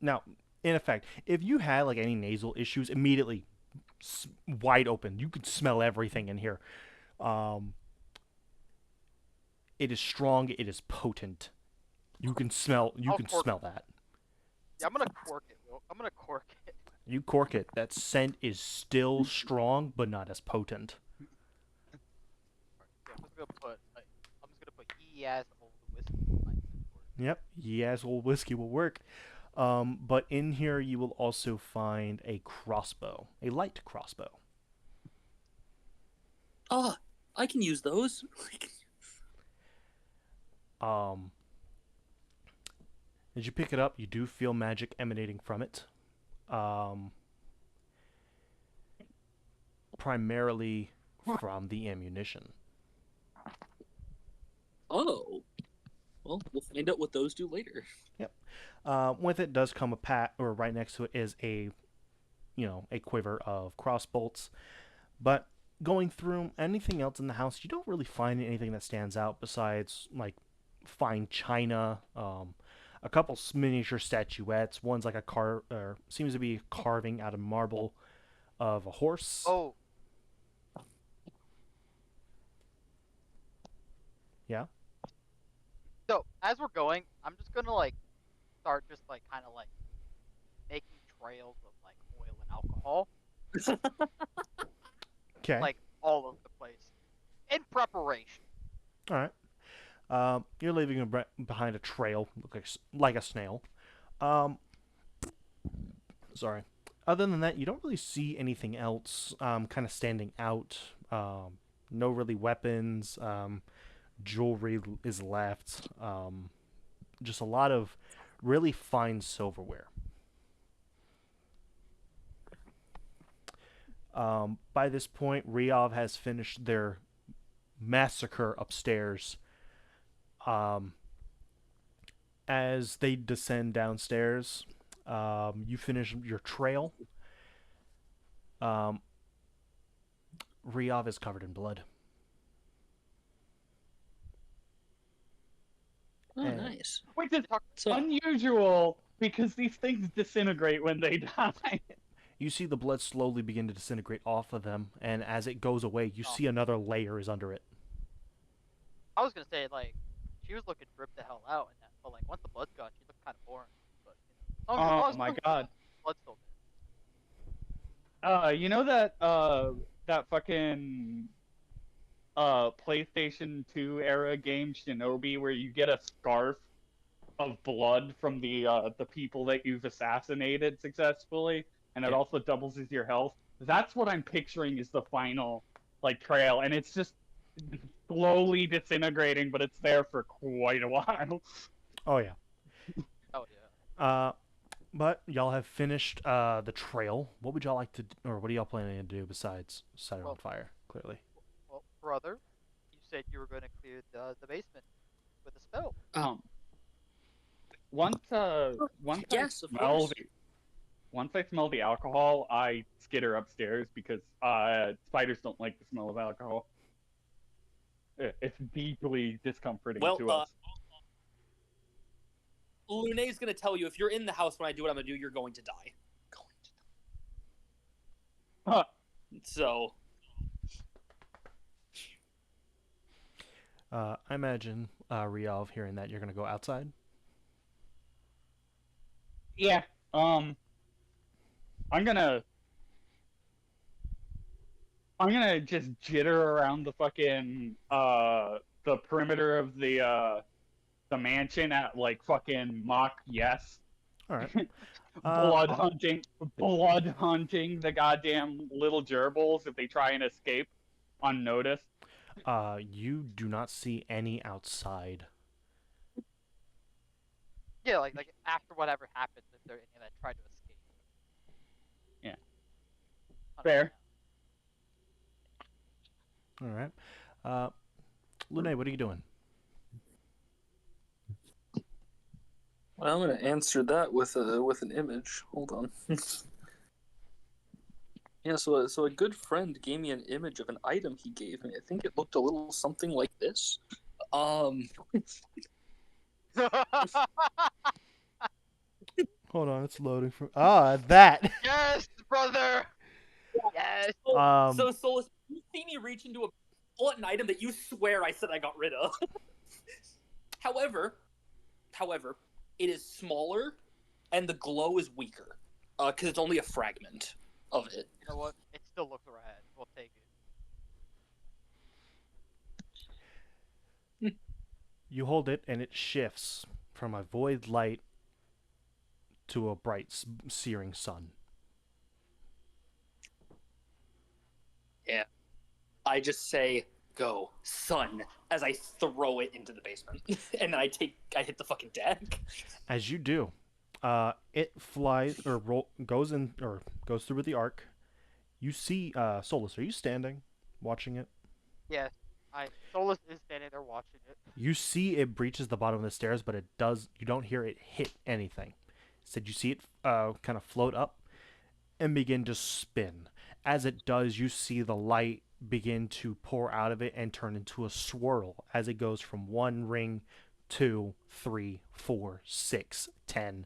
now, in effect, if you had like any nasal issues, immediately wide open, you could smell everything in here. It is strong. It is potent. You can smell. You I'll can cork smell that. Yeah, I'm gonna cork it, Will. I'm gonna cork it. You cork it. That scent is still strong, but not as potent. Yeah, I'm just gonna put E as old whiskey in my inventory. Yep, yes, old whiskey will work. But in here you will also find a crossbow, a light crossbow. Oh, I can use those. As you pick it up, you do feel magic emanating from it. Primarily from the ammunition. Oh. Well, we'll find out what those do later. Yep. With it does come or right next to it is a quiver of crossbolts. But going through anything else in the house, you don't really find anything that stands out besides like fine china, a couple miniature statuettes. One's like seems to be carving out of marble of a horse. Oh. Yeah. So as we're going, I'm just gonna like start just like kind of like making trails of like oil and alcohol, Okay. like all over the place, in preparation. All right. You're leaving behind a trail, like a snail. Sorry. Other than that, you don't really see anything else kind of standing out. No really weapons. Jewelry is left. Just a lot of really fine silverware. By this point, Ryov has finished their massacre upstairs. As they descend downstairs, you finish your trail. Ryov is covered in blood. Oh, And- nice. Which is So, unusual because these things disintegrate when they die. You see the blood slowly begin to disintegrate off of them, and as it goes away, you see another layer is under it. I was gonna say like she was looking ripped the hell out, and that, but like once the blood's gone, she looked kind of boring. But Oh my god. blood's still You know that fucking PlayStation 2 era game Shinobi where you get a scarf of blood from the people that you've assassinated successfully, and it Yeah. also doubles as your health. That's what I'm picturing is the final like trail, and it's just slowly disintegrating, but it's there for quite a while. Oh yeah. Oh yeah. But y'all have finished the trail. What would y'all like to, or what are y'all planning to do besides set it on Well- fire? Clearly. Well, brother, you said you were going to clear the basement with a spell. Once Yes, of smell course. once I smell the alcohol, I skitter upstairs because spiders don't like the smell of alcohol. It's deeply discomforting Well, to us. Lune's gonna tell you if you're in the house when I do what I'm gonna do, you're going to die. Going to Huh. die. So I imagine Rialv hearing that you're gonna go outside. Yeah. I'm gonna just jitter around the fucking the perimeter of the mansion at like fucking Mach yes. All right. blood hunting the goddamn little gerbils if they try and escape unnoticed. You do not see any outside. Yeah, like after whatever happens, if there are any that try to escape. Yeah. 100%. Fair. All right. Lune, what are you doing? well, I'm gonna answer that with an image. Hold on. Yeah, so a good friend gave me an image of an item he gave me. I think it looked a little something like this. Hold on, it's loading from. That. Yes, brother. Yes. So Solus, you see me reach into a pull out an item that you swear I said I got rid of. However, it is smaller, and the glow is weaker, because it's only a fragment of it. You know what? It still looks rad. We'll take it. You hold it, and it shifts from a void light to a bright, searing sun. I just say, "Go, sun," as I throw it into the basement, and then I hit the fucking deck. As you do, it flies or goes in or goes through with the arc. You see, Solus. Are you standing, watching it? Yes. Solus is standing there watching it. You see it breaches the bottom of the stairs, but it does. You don't hear it hit anything. Instead, you see it kind of float up and begin to spin. As it does, you see the light begin to pour out of it and turn into a swirl as it goes from 1 ring, 2, 3, 4, 6, 10,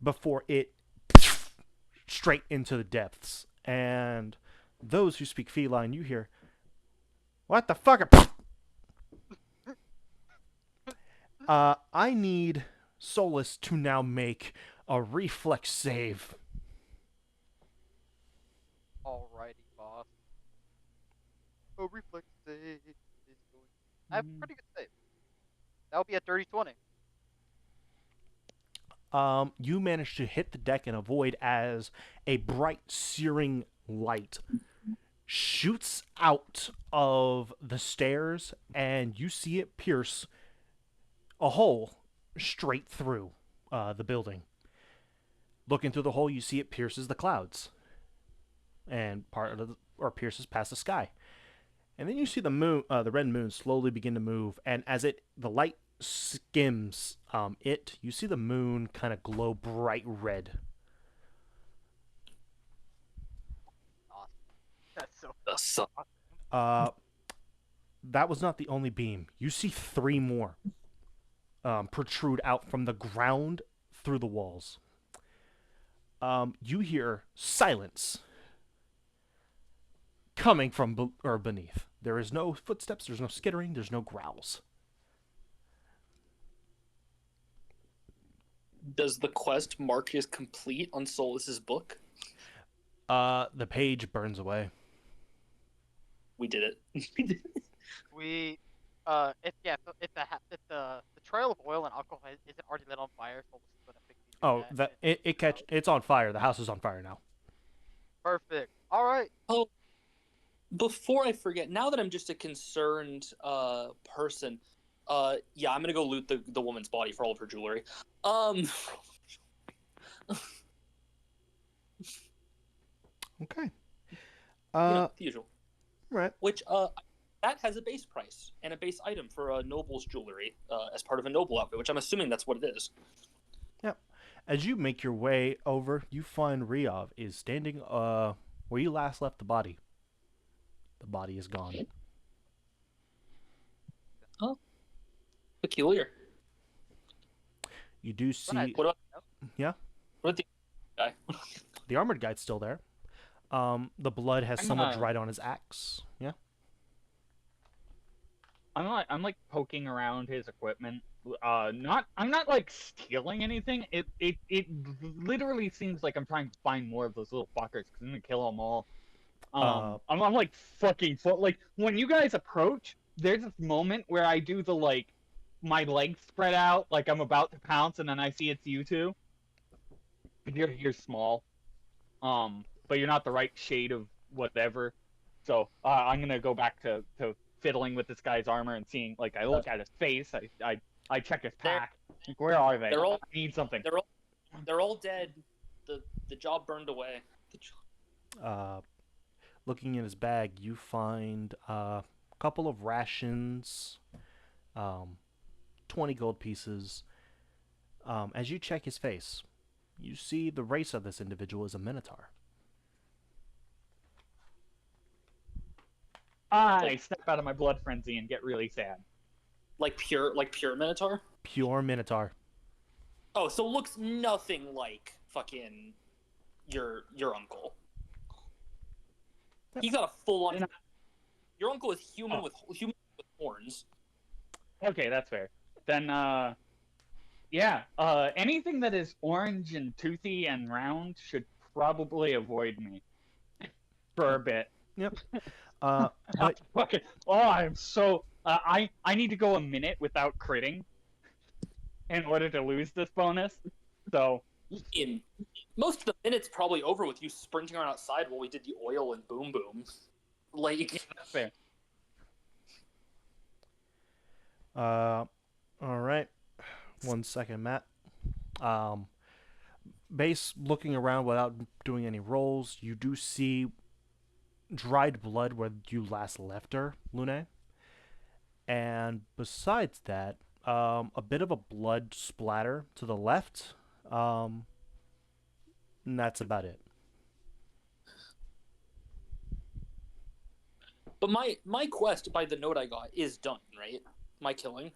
before it straight into the depths. And those who speak feline, you hear, "What the fuck?" I need Solus to now make a reflex save. Alrighty, boss. Oh, reflex save is going. I have a pretty good save. That'll be a dirty 20. You manage to hit the deck and avoid as a bright, searing light shoots out of the stairs, and you see it pierce a hole straight through the building. Looking through the hole, you see it pierces the clouds, and pierces past the sky. And then you see the moon, the red moon, slowly begin to move, and as the light skims you see the moon kind of glow bright red. Awesome. That's so. The sun. That was not the only beam. You see 3 more protrude out from the ground through the walls. You hear silence coming from beneath. There is no footsteps, there's no skittering, there's no growls. Does the quest mark as complete on Solus's book? The page burns away. We did it. We, if the trail of oil and alcohol isn't already lit on fire, so we'll see what affects you. Oh, it's on fire. The house is on fire now. Perfect. All right. Oh, before I forget, now that I'm just a concerned person, yeah, I'm gonna go loot the woman's body for all of her jewelry. Okay. The usual. Right. Which that has a base price and a base item for a noble's jewelry as part of a noble outfit, which I'm assuming that's what it is. Yep. As you make your way over, you find Ryov is standing where you last left the body. The body is gone. Oh, peculiar. You do see What about Yeah. What about the guy? the armored guy's still there. The blood has I'm somewhat dried on his axe. Yeah. I'm like poking around his equipment. I'm not like stealing anything. It literally seems like I'm trying to find more of those little fuckers because I'm gonna kill them all. I'm like fucking like when you guys approach, there's this moment where I do the like my legs spread out like I'm about to pounce, and then I see it's you two. You're small, but you're not the right shade of whatever. So I'm gonna go back to fiddling with this guy's armor and seeing like I look at his face, I check his pack. Like, where are they? They're all- I need something. They're all dead. The job burned away. Looking in his bag, you find a couple of rations, 20 gold pieces. As you check his face, you see the race of this individual is a Minotaur. I step out of my blood frenzy and get really sad. Like pure Minotaur. Pure Minotaur. Oh, so looks nothing like fucking your uncle. He's got a full on. Your uncle is human with horns. Okay, that's fair. Then yeah, anything that is orange and toothy and round should probably avoid me for a bit. Yep. But Okay. Oh, I'm so. I need to go a minute without critting in order to lose this bonus. So In most of the minutes, probably over with you sprinting around outside while we did the oil and boom boom. Like, that's fair. all right. 1 second, Matt. Base looking around without doing any rolls, you do see dried blood where you last left her, Lune. And besides that, a bit of a blood splatter to the left. And that's about it. but my quest by the note I got is done, right? My killing.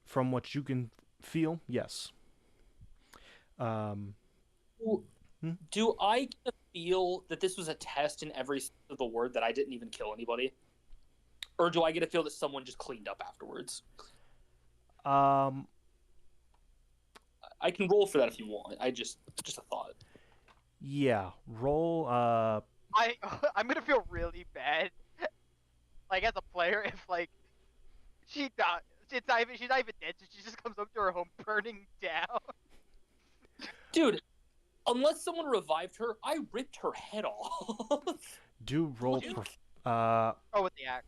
From what you can feel, yes. Do I get a feel that this was a test in every sense of the word, that I didn't even kill anybody? Or do I get a feel that someone just cleaned up afterwards? I can roll for that if you want. Just a thought. Yeah. Roll. I'm gonna feel really bad, like as a player, if like she's not even dead, so she just comes up to her home burning down. Dude, unless someone revived her, I ripped her head off. Do roll. Dude. Oh, with the axe,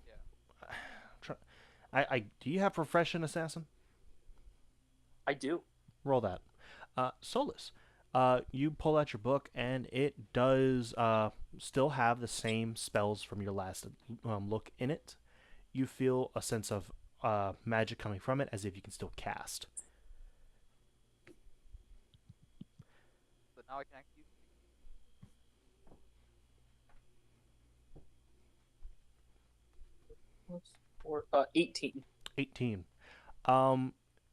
yeah. Do you have Refresh an Assassin? I do. Roll that. Solus. You pull out your book, and it does still have the same spells from your last look in it. You feel a sense of magic coming from it, as if you can still cast. So now I can actually use Or 18. 18.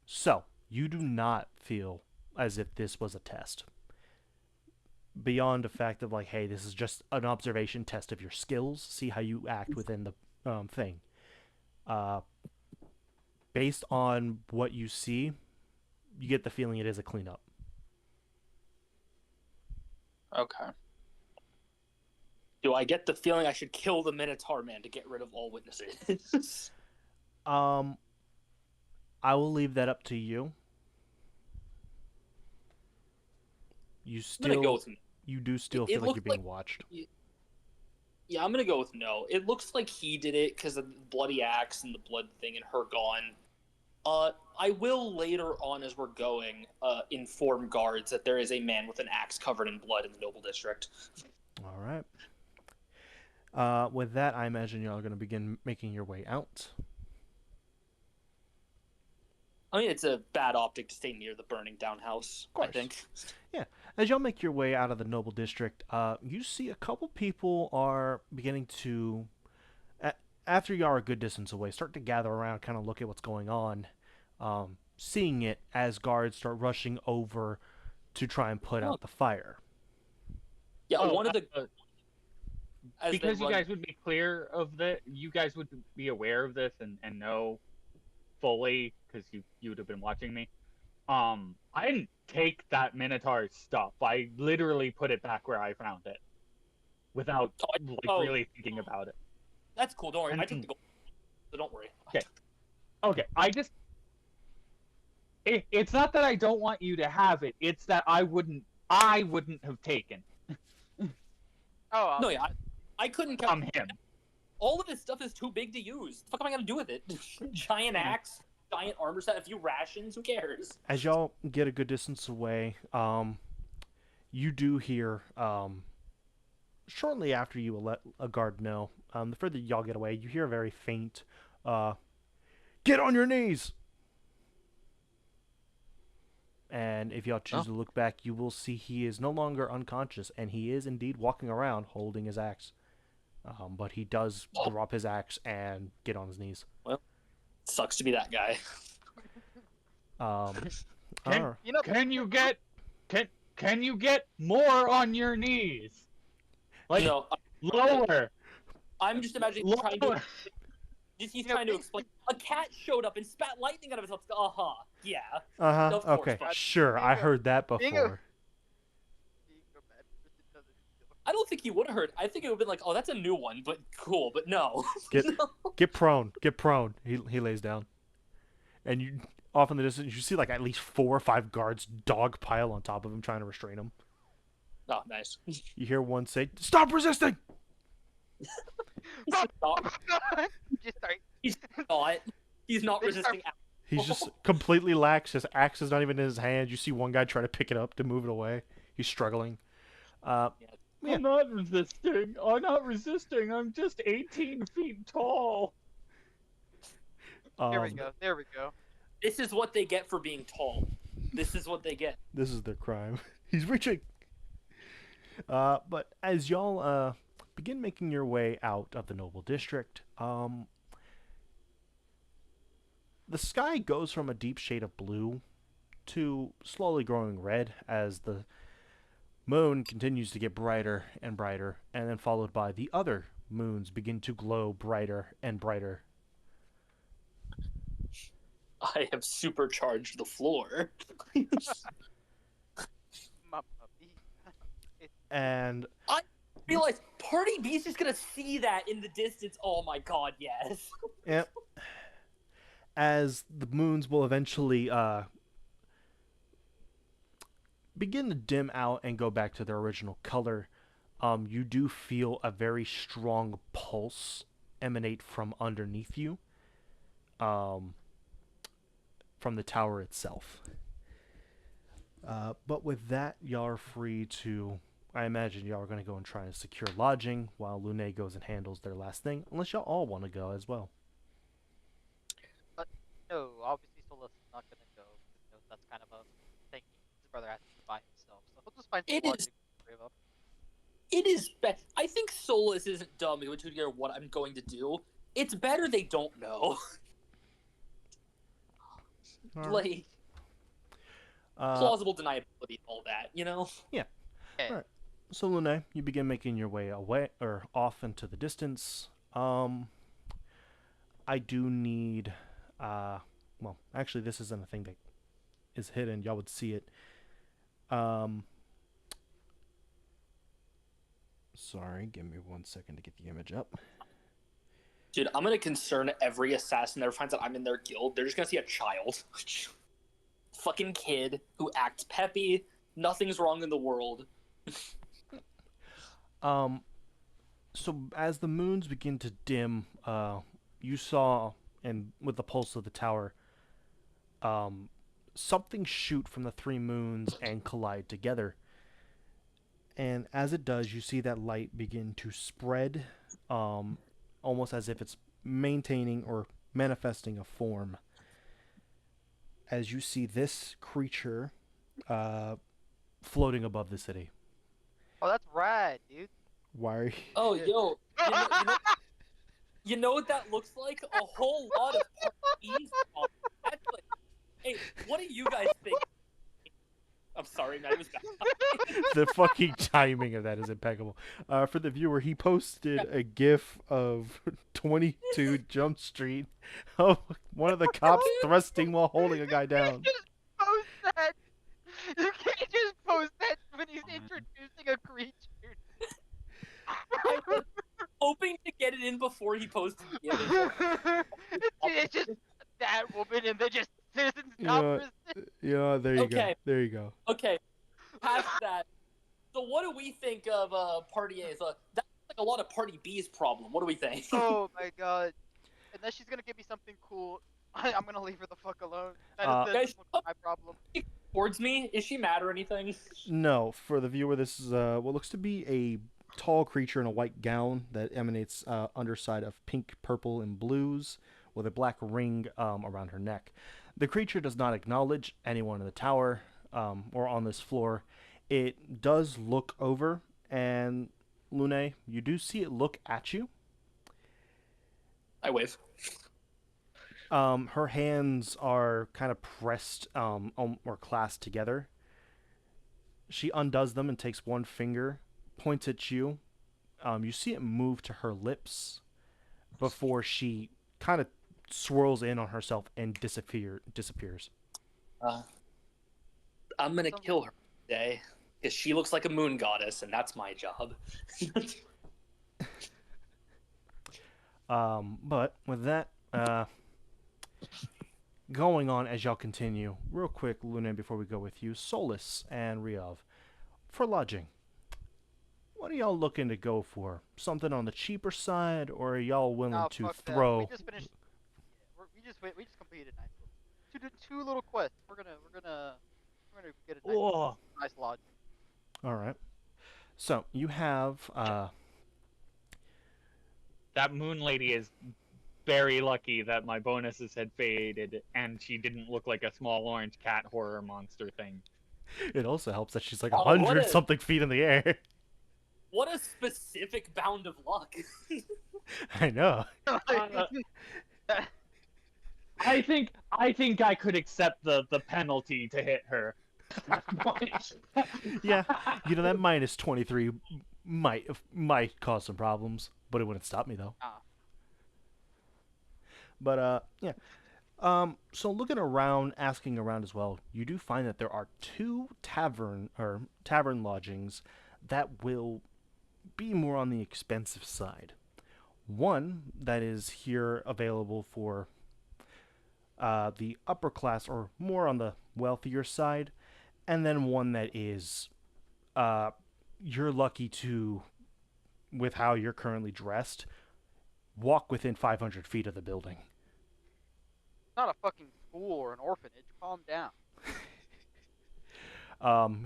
So you do not feel as if this was a test. Beyond the fact of like, hey, this is just an observation test of your skills. See how you act within the thing. Based on what you see, you get the feeling it is a cleanup. Okay. Do I get the feeling I should kill the Minotaur man to get rid of all witnesses? I will leave that up to you. You I'm gonna go still, with you do still it feel like looks you're being watched. yeah. I'm gonna go with no. It looks like he did it because of the bloody axe and the blood thing and her gone. I will later on as we're going inform guards that there is a man with an axe covered in blood in the Noble District. All right. With that, I imagine y'all are going to begin making your way out. I mean, it's a bad optic to stay near the burning down house, Of course. I think. Yeah. As y'all make your way out of the Noble District, you see a couple people are beginning to, after you are a good distance away, start to gather around, kind of look at what's going on, seeing it as guards start rushing over to try and put out the fire. Yeah, Oh, one of the as because they you run, guys would be clear of that, you guys would be aware of this and know fully because you would have been watching me. I didn't take that Minotaur stuff. I literally put it back where I found it, without really thinking about it. That's cool. Don't worry, I took And- the gold, so don't worry. Okay, it's not that I don't want you to have it. It's that I wouldn't have taken Oh, No, yeah, I couldn't. from him. All of this stuff is too big to use. What the fuck am I gonna do with it? Giant axe, giant armor set, a few rations. Who cares? As y'all get a good distance away, you do hear, shortly after you let a guard know, the further y'all get away, you hear a very faint, get on your knees! And if y'all choose to look back, you will see he is no longer unconscious, and he is indeed walking around holding his axe. But he does drop his axe and get on his knees. Sucks to be that guy. Can, you know, can you get more on your knees? Like No, lower. I'm just imagining Lower. he's trying to explain. A cat showed up and spat lightning out of his mouth. Yeah. Uh-huh, Of course, okay, but sure, I heard that being before. I don't think he would have heard. I think it would have been like, oh, that's a new one, but cool. But no. Get No. get prone, get prone. He lays down. And you, off in the distance, you see like at least 4 or 5 guards dogpile on top of him trying to restrain him. Oh, nice. You hear one say, "Stop resisting!" Stop. just start. He's not. He's not They resisting. He's just completely lax. His axe is not even in his hand. You see one guy try to pick it up to move it away. He's struggling. Yeah. I'm not resisting. I'm not resisting. I'm just 18 feet tall. There we go. There we go. This is what they get for being tall. This is what they get. This is their crime. He's reaching. But as y'all begin making your way out of the Noble District, the sky goes from a deep shade of blue to slowly growing red as the moon continues to get brighter and brighter, and then followed by the other moons begin to glow brighter and brighter. I have supercharged the floor. My puppy. And Realize Party B's just gonna see that in the distance. Oh my god, yes. yep, as the moons will eventually begin to dim out and go back to their original color, you do feel a very strong pulse emanate from underneath you, from the tower itself. But with that, y'all are free to, I imagine y'all are going to go and try and secure lodging while Lune goes and handles their last thing, unless y'all all want to go as well. No, obviously Solus is not gonna go. You know, that's kind of a thing his brother has to do by himself. So he'll just find some It lodging is- for the three of them. It is I think Solus isn't dumb to put together what I'm going to do. It's better they don't know. All right. Like plausible deniability, all that, you know? So Lune, you begin making your way away or off into the distance. I do need well, actually this isn't a thing that is hidden. Y'all would see it. Sorry, give me 1 second to get the image up. Dude, I'm gonna concern every assassin that ever finds out I'm in their guild. They're just gonna see a child. Fucking kid who acts peppy. Nothing's wrong in the world. So as the moons begin to dim, you saw, and with the pulse of the tower, something shoot from the three moons and collide together. And as it does, you see that light begin to spread, almost as if it's maintaining or manifesting a form. As you see this creature floating above the city. Oh, that's rad, dude. Why are you... Oh, yo, you know what that looks like? A whole lot of bees. Actually, hey, what do you guys think? I'm sorry, man. It was bad. The fucking timing of that is impeccable. For the viewer, he posted a GIF of 22 Jump Street of one of the cops thrusting while holding a guy down. You can't just post that. You can't just post that when he's introducing a creature. I was hoping to get it in before he posted the image. It's just that woman and then just citizens Yeah. stop resisting. Yeah, there you go. Okay. There you go. Okay, past that. So what do we think of Party A's? That's like a lot of Party B's problem. What do we think? Oh my god. Unless she's gonna give me something cool, I'm gonna leave her the fuck alone. Uh, That is my problem. Towards me? Is she mad or anything? No, for the viewer, this is what looks to be a tall creature in a white gown that emanates underside of pink, purple, and blues with a black ring around her neck. The creature does not acknowledge anyone in the tower or on this floor. It does look over, and Lune, you do see it look at you. I wave. Her hands are kind of pressed or clasped together. She undoes them and takes one finger, points at you. You see it move to her lips before she kind of swirls in on herself and disappears. I'm gonna kill her today because she looks like a moon goddess, and that's my job. But with that going on as y'all continue, real quick, Luna, before we go with you, Solus and Riov, for lodging, what are y'all looking to go for? Something on the cheaper side, or are y'all willing No, to fuck that. throw? We just finished. We just completed two little quests. We're gonna get a nice lodge. All right. So you have That moon lady is very lucky that my bonuses had faded and she didn't look like a small orange cat horror monster thing. It also helps that she's like Oh, what 100 a- something feet in the air. What a specific bound of luck. I know. I think I could accept the penalty to hit her. Yeah, you know that minus 23 might cause some problems, but it wouldn't stop me though. Ah. But yeah. So looking around, asking around as well, you do find that there are two tavern lodgings that will be more on the expensive side. One that is here available for the upper class or more on the wealthier side, and then one that is you're lucky to, with how you're currently dressed, walk within 500 feet of the building. It's not a fucking school or an orphanage. Calm down.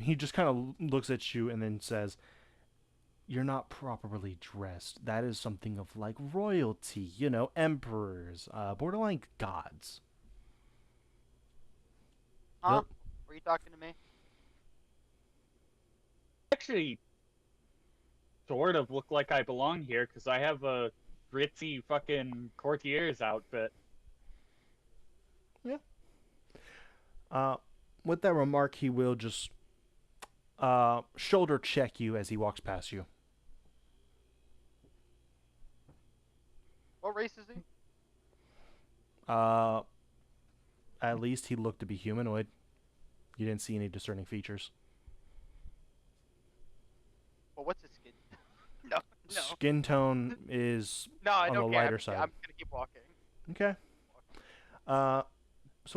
He just kind of looks at you and then says, "You're not properly dressed. That is something of like royalty, you know, emperors, borderline gods." Huh? Yep. Were you talking to me? Actually, sort of look like I belong here because I have a ritzy fucking courtier's outfit. With that remark, he will just shoulder check you as he walks past you. What race is he? At least he looked to be humanoid. You didn't see any discerning features. Well, what's his skin? No. Skin tone is No, I on don't the care. lighter side. I'm gonna keep walking. Okay. So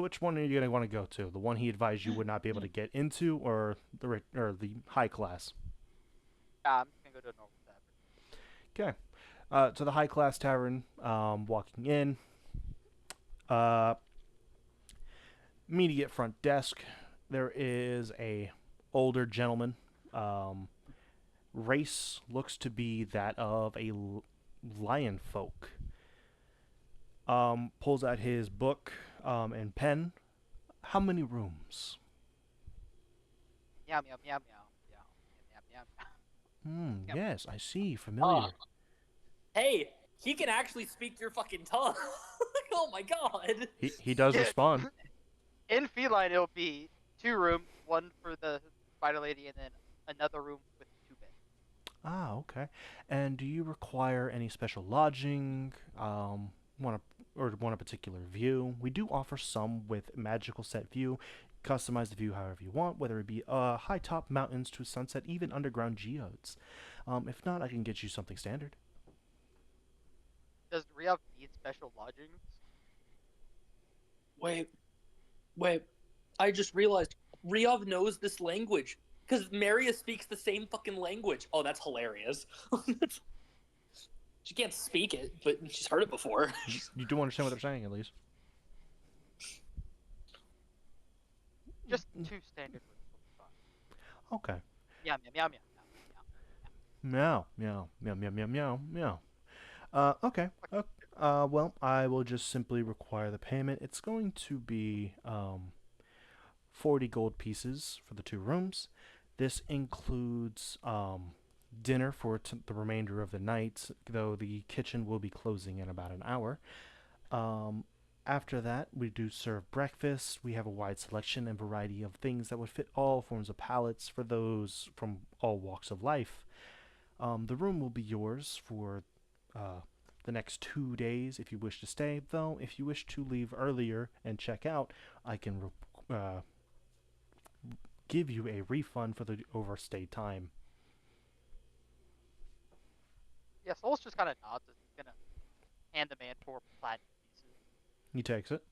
which one are you gonna want to go to? The one he advised you would not be able to get into, or the high class? I'm just gonna go to a normal tavern. Okay. To the high class tavern. Walking in. Uh, Immediate front desk. There is a older gentleman. Race looks to be that of a lion folk. Pulls out his book and pen. How many rooms? Meow meow meow meow meow meow meow meow. Yep. Yes, I see. Familiar. Hey, he can actually speak your fucking tongue. Oh my god. He does Yeah. respond. In feline, it'll be 2 rooms, one for the spider lady, and then another room with 2 beds. Ah, okay. And do you require any special lodging? Want a particular view? We do offer some with magical set view. Customize the view however you want, whether it be high top mountains to sunset, even underground geodes. If not, I can get you something standard. Does Riyadh need special lodgings? Wait. I just realized Ryov knows this language. Because Maria speaks the same fucking language. Oh, that's hilarious. She can't speak it, but she's heard it before. You do understand what they're saying, at least. Just 2 standard rooms will be fine. Okay. Meow meow meow meow meow. Meow, meow, meow, meow, meow, meow. Okay. Well, I will just simply require the payment. It's going to be 40 gold pieces for the 2 rooms. This includes dinner for the remainder of the night, though the kitchen will be closing in about an hour. After that, we do serve breakfast. We have a wide selection and variety of things that would fit all forms of palates for those from all walks of life. The room will be yours for the next 2 days if you wish to stay, though if you wish to leave earlier and check out, I can give you a refund for the overstay time. Yeah, Sol's just kind of nods. He's gonna hand the man 4 platinum pieces. He takes it,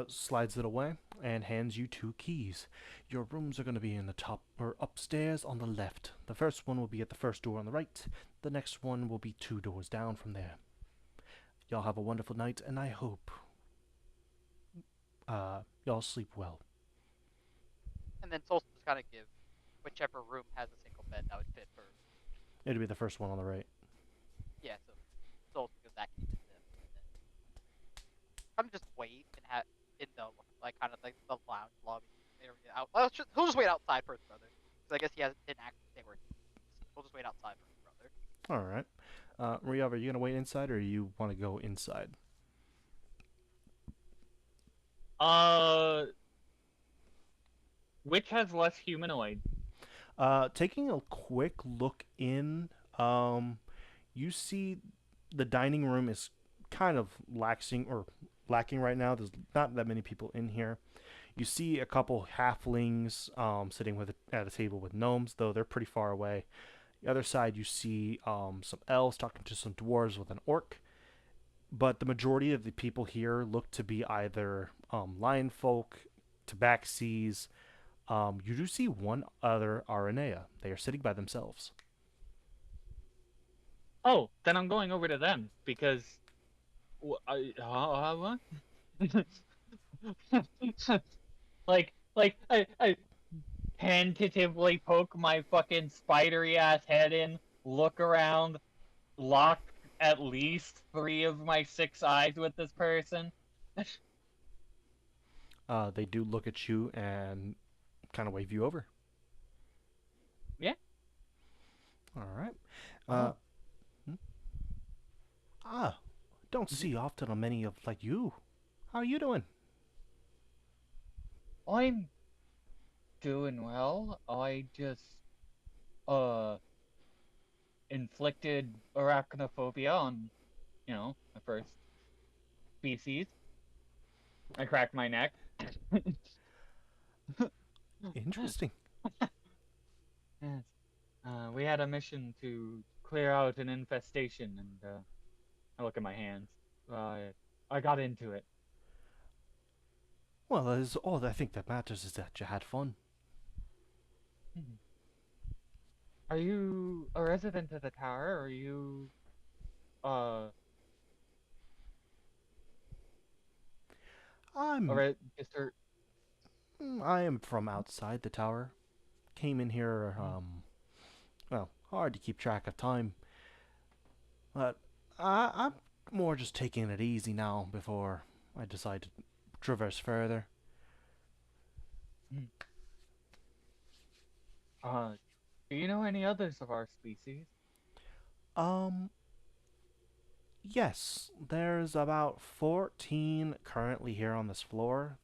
slides it away, and hands you 2 keys. Your rooms are going to be in the top or upstairs on the left. The first one will be at the first door on the right. The next one will be 2 doors down from there. Y'all have a wonderful night, and I hope y'all sleep well. And then Sol's just kind of give whichever room has a single bed that would fit for. It'll be the first one on the right. Yeah, so Sol's give that key to them. I'm just wait and have in the kind of like the lounge lobby area out. He'll just wait outside for his brother, because I guess he didn't actually say where he is. He'll just wait outside for his brother. All right. Riyab, are you gonna wait inside, or you want to go inside? Which has less humanoid? Taking a quick look in, you see the dining room is kind of lacking right now. There's not that many people in here. You see a couple halflings sitting at a table with gnomes, though they're pretty far away. The other side, you see some elves talking to some dwarves with an orc. But the majority of the people here look to be either lion folk, tabaxis. You do see one other Aranea. They are sitting by themselves. Oh, then I'm going over to them because. What? I tentatively poke my fucking spidery ass head in, look around, lock at least 3 of my 6 eyes with this person. They do look at you and kind of wave you over. Yeah. All right. Don't see often on many of like you. How are you doing? I'm doing well. I just inflicted arachnophobia on, my first species. I cracked my neck. Interesting. Yes. We had a mission to clear out an infestation, and I look at my hands. I got into it. Well, that is all I think that matters is that you had fun. Mhm. Are you a resident of the tower? Or are you uh I'm just a I am from outside the tower. Came in here, mm, well, hard to keep track of time. But I'm more just taking it easy now before I decide to traverse further. mm. uh do you know any others of our species? Um, yes, there's about 14 currently here on this floor.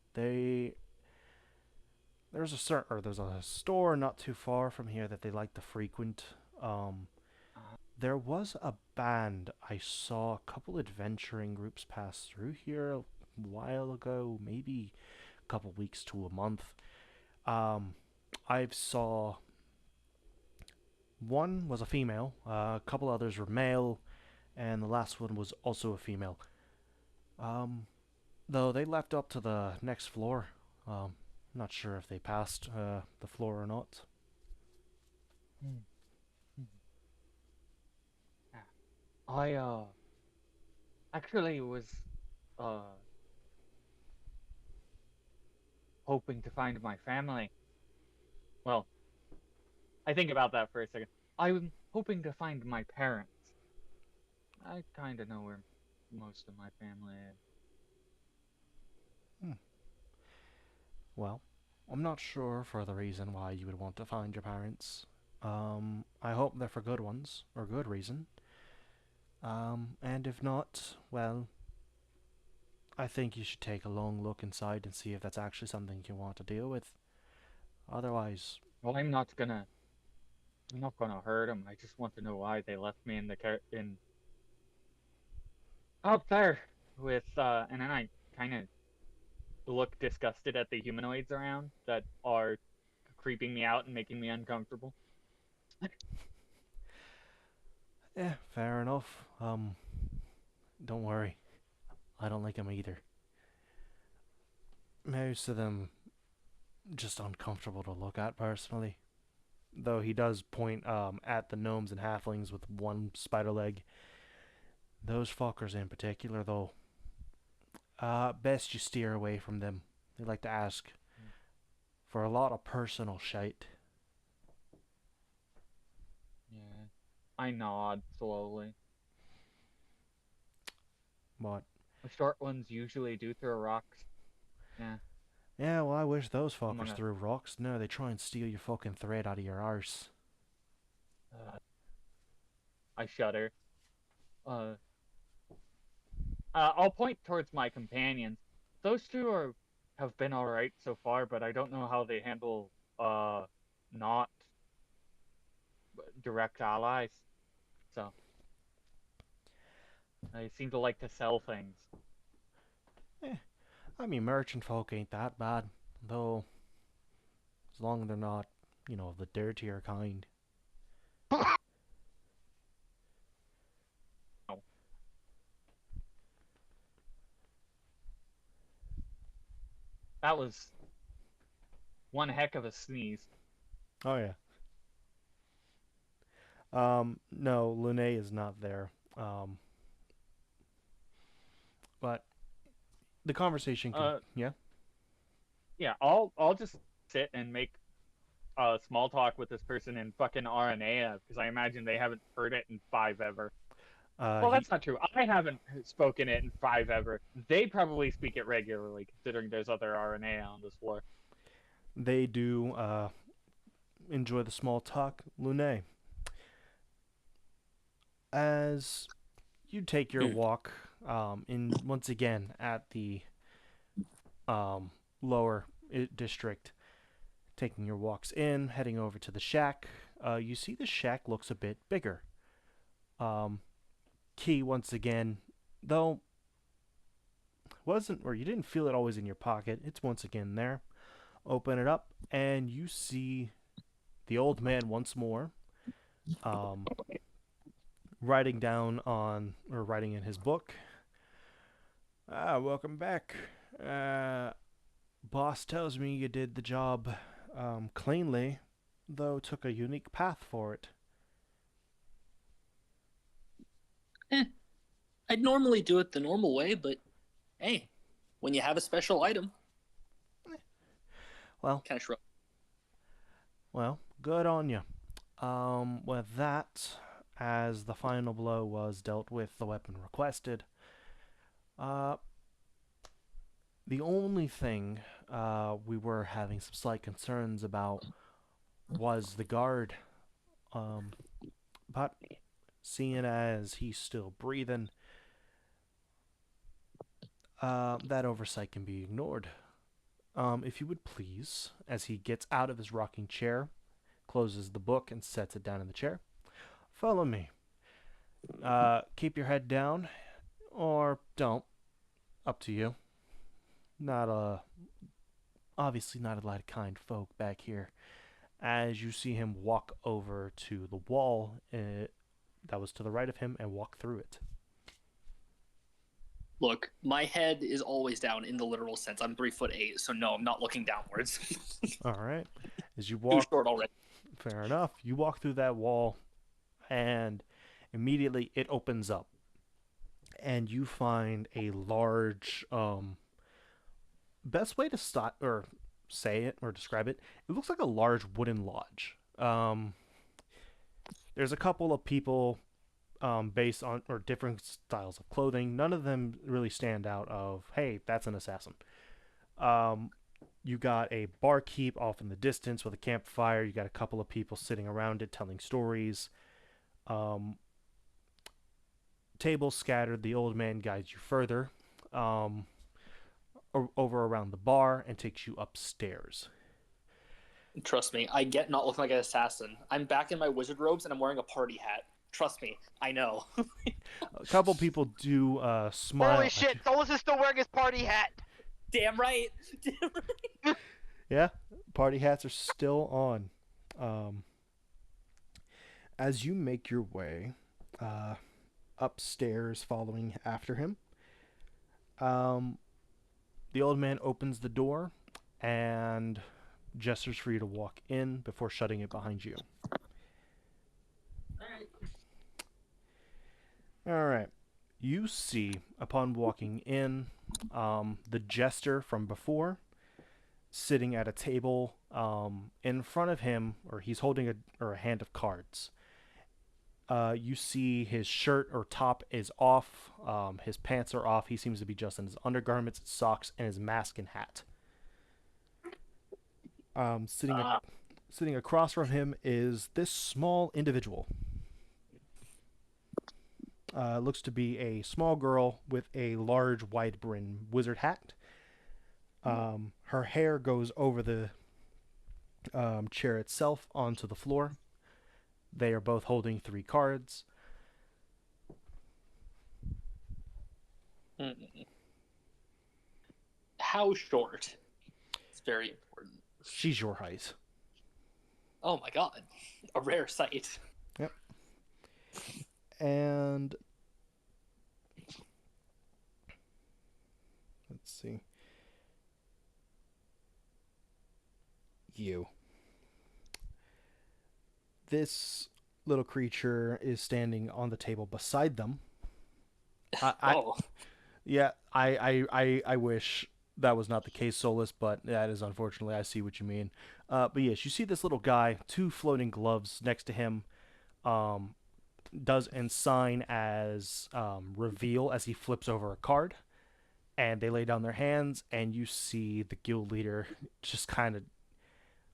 There's a store not too far from here that they like to frequent. Um, Uh, there was a band I saw a couple adventuring groups pass through here a while ago, maybe a couple weeks to a month. Um, I've saw one was a female, a couple others were male, and the last one was also a female. Um, though they left up to the next floor. Not sure if they passed the floor or not. mm, mm. Yeah. I actually was uh hoping to find my family. Well, I think about that for a second. I'm hoping to find my parents. I kind of know where most of my family is. Hmm. Well, I'm not sure for the reason why you would want to find your parents. I hope they're for good ones, or good reason. And if not, well, I think you should take a long look inside and see if that's actually something you want to deal with. Otherwise, Well, I'm not gonna hurt them. I just want to know why they left me in the in out there with and then I kind of look disgusted at the humanoids around that are creeping me out and making me uncomfortable. yeah, fair enough. Don't worry. I don't like them either. Most of them just uncomfortable to look at personally. Though he does point at the gnomes and halflings with one spider leg. Those fuckers in particular, though, best you steer away from them. They like to ask for a lot of personal shite. Yeah. I nod slowly. But The short ones usually do throw rocks. Yeah. yeah, well, I wish those I'm fuckers gonna threw rocks. No, they try and steal your fucking thread out of your arse. uh, I shudder. Uh, I'll point towards my companions. Those two have been all right so far, but I don't know how they handle not direct allies. So they seem to like to sell things. Eh, I mean, merchant folk ain't that bad, though, as long as they're not, of the dirtier kind. Oh, that was one heck of a sneeze. Oh yeah. No, Lune is not there. But the conversation can, Uh, yeah. yeah, I'll just sit and make small talk with this person in fucking RNA because I imagine they haven't heard it in five ever. Well, He, that's not true. I haven't spoken it in five ever. They probably speak it regularly, considering there's other RNA on this floor. they do enjoy the small talk. Lune, as you take your walk in once again at the lower district, taking your walks in, heading over to the shack, you see the shack looks a bit bigger. Um, Key once again, though wasn't or you didn't feel it always in your pocket. It's once again there. Open it up, and you see the old man once more. Um, writing in his book. Welcome back. Boss tells me you did the job cleanly, though took a unique path for it. I'd normally do it the normal way, but hey, when you have a special item, Well, kind of shrug. Well, good on you. With that, as the final blow was dealt with the weapon requested, the only thing we were having some slight concerns about was the guard. But seeing as he's still breathing, that oversight can be ignored. If you would please, as he gets out of his rocking chair, closes the book and sets it down in the chair, follow me. Keep your head down, or don't. Up to you. Obviously not a lot of kind folk back here. As you see him walk over to the wall that was to the right of him and walk through it. Look, my head is always down in the literal sense. I'm 3'8", so no, I'm not looking downwards. All right. As you Too walk, short already. fair enough. You walk through that wall, and immediately it opens up, and you find a large. Best way to say it or describe it, it looks like a large wooden lodge. There's a couple of people based on or different styles of clothing. None of them really stand out of, hey, that's an assassin. You got a barkeep off in the distance with a campfire. You got a couple of people sitting around it telling stories. Tables scattered. The old man guides you further over around the bar and takes you upstairs. Trust me, I get not looking like an assassin. I'm back in my wizard robes and I'm wearing a party hat. Trust me, I know. A couple people do smile. Holy shit, Solus is still wearing his party hat! Damn right. Damn right. Yeah, party hats are still on. As you make your way upstairs following after him, the old man opens the door and gestures for you to walk in before shutting it behind you. Alright. You see, upon walking in, the jester from before sitting at a table in front of him, or he's holding a hand of cards. You see his shirt or top is off, his pants are off, he seems to be just in his undergarments, socks, and his mask and hat. Sitting across from him is this small individual. Looks to be a small girl with a large wide-brimmed wizard hat. Her hair goes over the chair itself onto the floor. They are both holding 3 cards. How short? It's very important. She's your height. Oh my god. A rare sight. Yep. And let's see. You. This little creature is standing on the table beside them. Yeah, I wish that was not the case, Solus, but that is unfortunately, I see what you mean. But yes, you see this little guy, 2 floating gloves next to him, does and sign as reveal as he flips over a card, and they lay down their hands, and you see the guild leader just kind of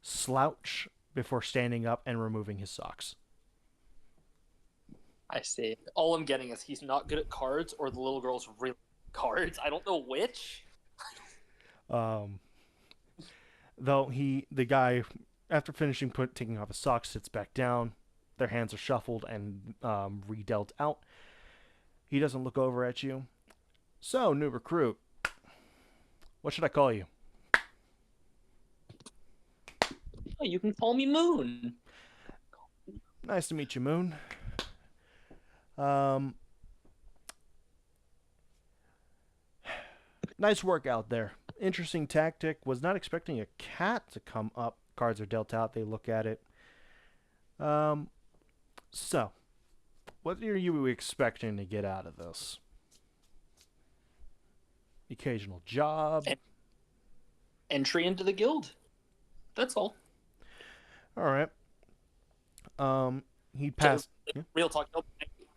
slouch before standing up and removing his socks. I see. All I'm getting is he's not good at cards, or the little girl's really good at cards. I don't know which. Though the guy, after finishing taking off his socks, sits back down. Their hands are shuffled and redealt out. He doesn't look over at you. So, new recruit, what should I call you? Oh, you can call me Moon. Nice to meet you, Moon. Um, nice work out there. Interesting tactic. Was not expecting a cat to come up. Cards are dealt out. They look at it. So, what are you expecting to get out of this? Occasional job. Entry into the guild. That's all. All right. He passed. Yeah. Real talk. No,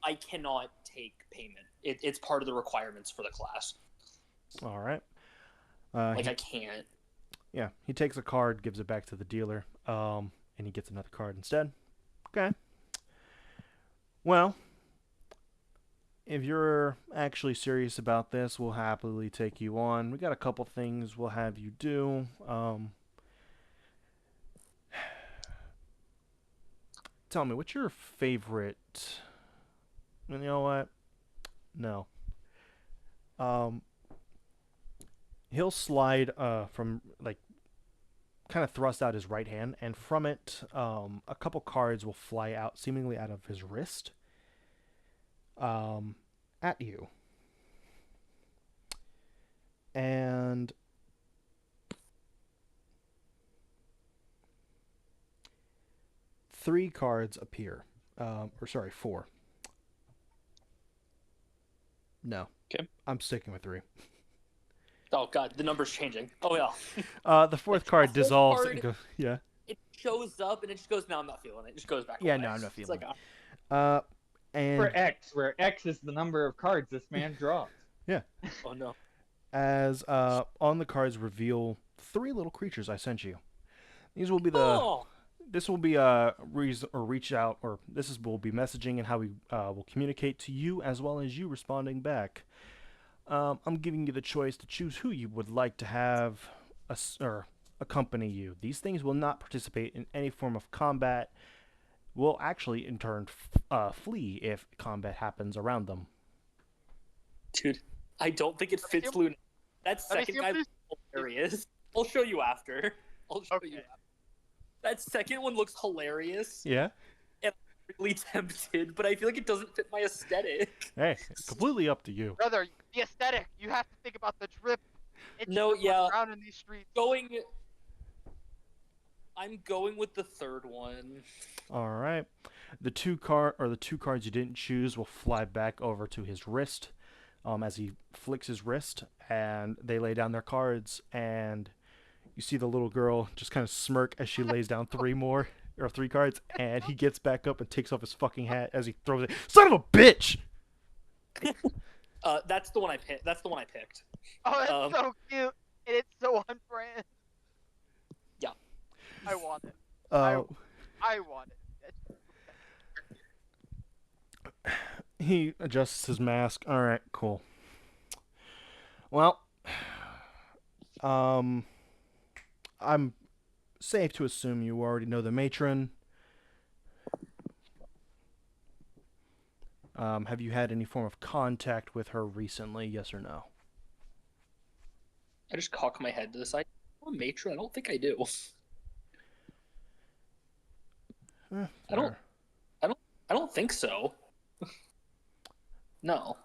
I cannot take payment. It's part of the requirements for the class. All right. I can't. Yeah, he takes a card, gives it back to the dealer, and he gets another card instead. Okay. Well, if you're actually serious about this, we'll happily take you on. We got a couple things we'll have you do. Tell me, what's your favorite? You know what? No. He'll slide from like kind of thrust out his right hand, and from it, a couple cards will fly out, seemingly out of his wrist, at you. And three cards appear. Or sorry, four. No. Okay. I'm sticking with three. Oh god, the number's changing. Oh yeah. The fourth card The fourth dissolves. card- And goes, yeah. It shows up and it just goes, no, I'm not feeling it. It just goes back Yeah, away. no, I'm not It's feeling like, And For X, where X is the number of cards this man draws. oh no. as on the cards reveal three little creatures I sent you. These will be the. Oh, This will be reach out, or will be messaging and how we will communicate to you as well as you responding back. I'm giving you the choice to choose who you would like to have or accompany you. These things will not participate in any form of combat. Will actually in turn flee if combat happens around them. dude, I don't think it fits Luna. That Let me second see him, guy please. was hilarious. I'll show you after. I'll show you Okay. after. That second one looks hilarious. Yeah. Really tempted, but I feel like it doesn't fit my aesthetic. Hey, completely up to you. Brother, the aesthetic. You have to think about the drip. No, yeah. Around in these streets. I'm going with the third one. All right. The two cards you didn't choose will fly back over to his wrist, as he flicks his wrist, and they lay down their cards, and you see the little girl just kind of smirk as she lays down three cards, and he gets back up and takes off his fucking hat as he throws it. Son of a bitch! That's the one I picked. That's the one I picked. Oh, that's so cute. And it's so on brand. Yeah. I want it. Uh, I want it. he adjusts his mask. All right, cool. Well, I'm safe to assume you already know the matron. Have you had any form of contact with her recently? Yes or no? I just cock my head to the side. Oh, matron? I don't think I do. I don't- Fair. I don't think so. No.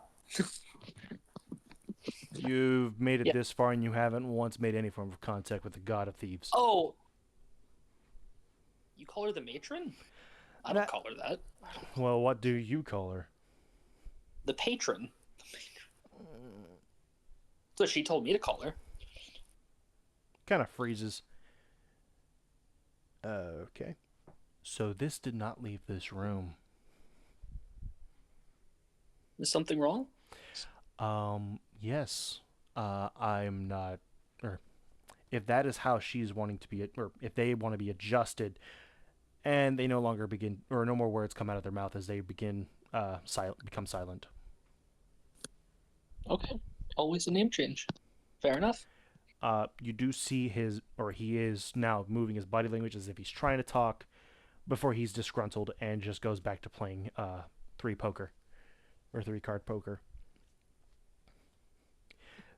You've made it Yeah. this far and you haven't once made any form of contact with the god of thieves. Oh. You call her the matron? I don't That- call her that. Well, what do you call her? The patron. So she told me to call her. Kind of freezes. Okay. So this did not leave this room. Is something wrong? Yes. I'm not, or if that is how she's wanting to be, or if they want to be adjusted, and they no longer begin, or no more words come out of their mouth as they begin, become silent. Okay. Always a name change. Fair enough. You do see he is now moving his body language as if he's trying to talk, before he's disgruntled and just goes back to playing three card poker.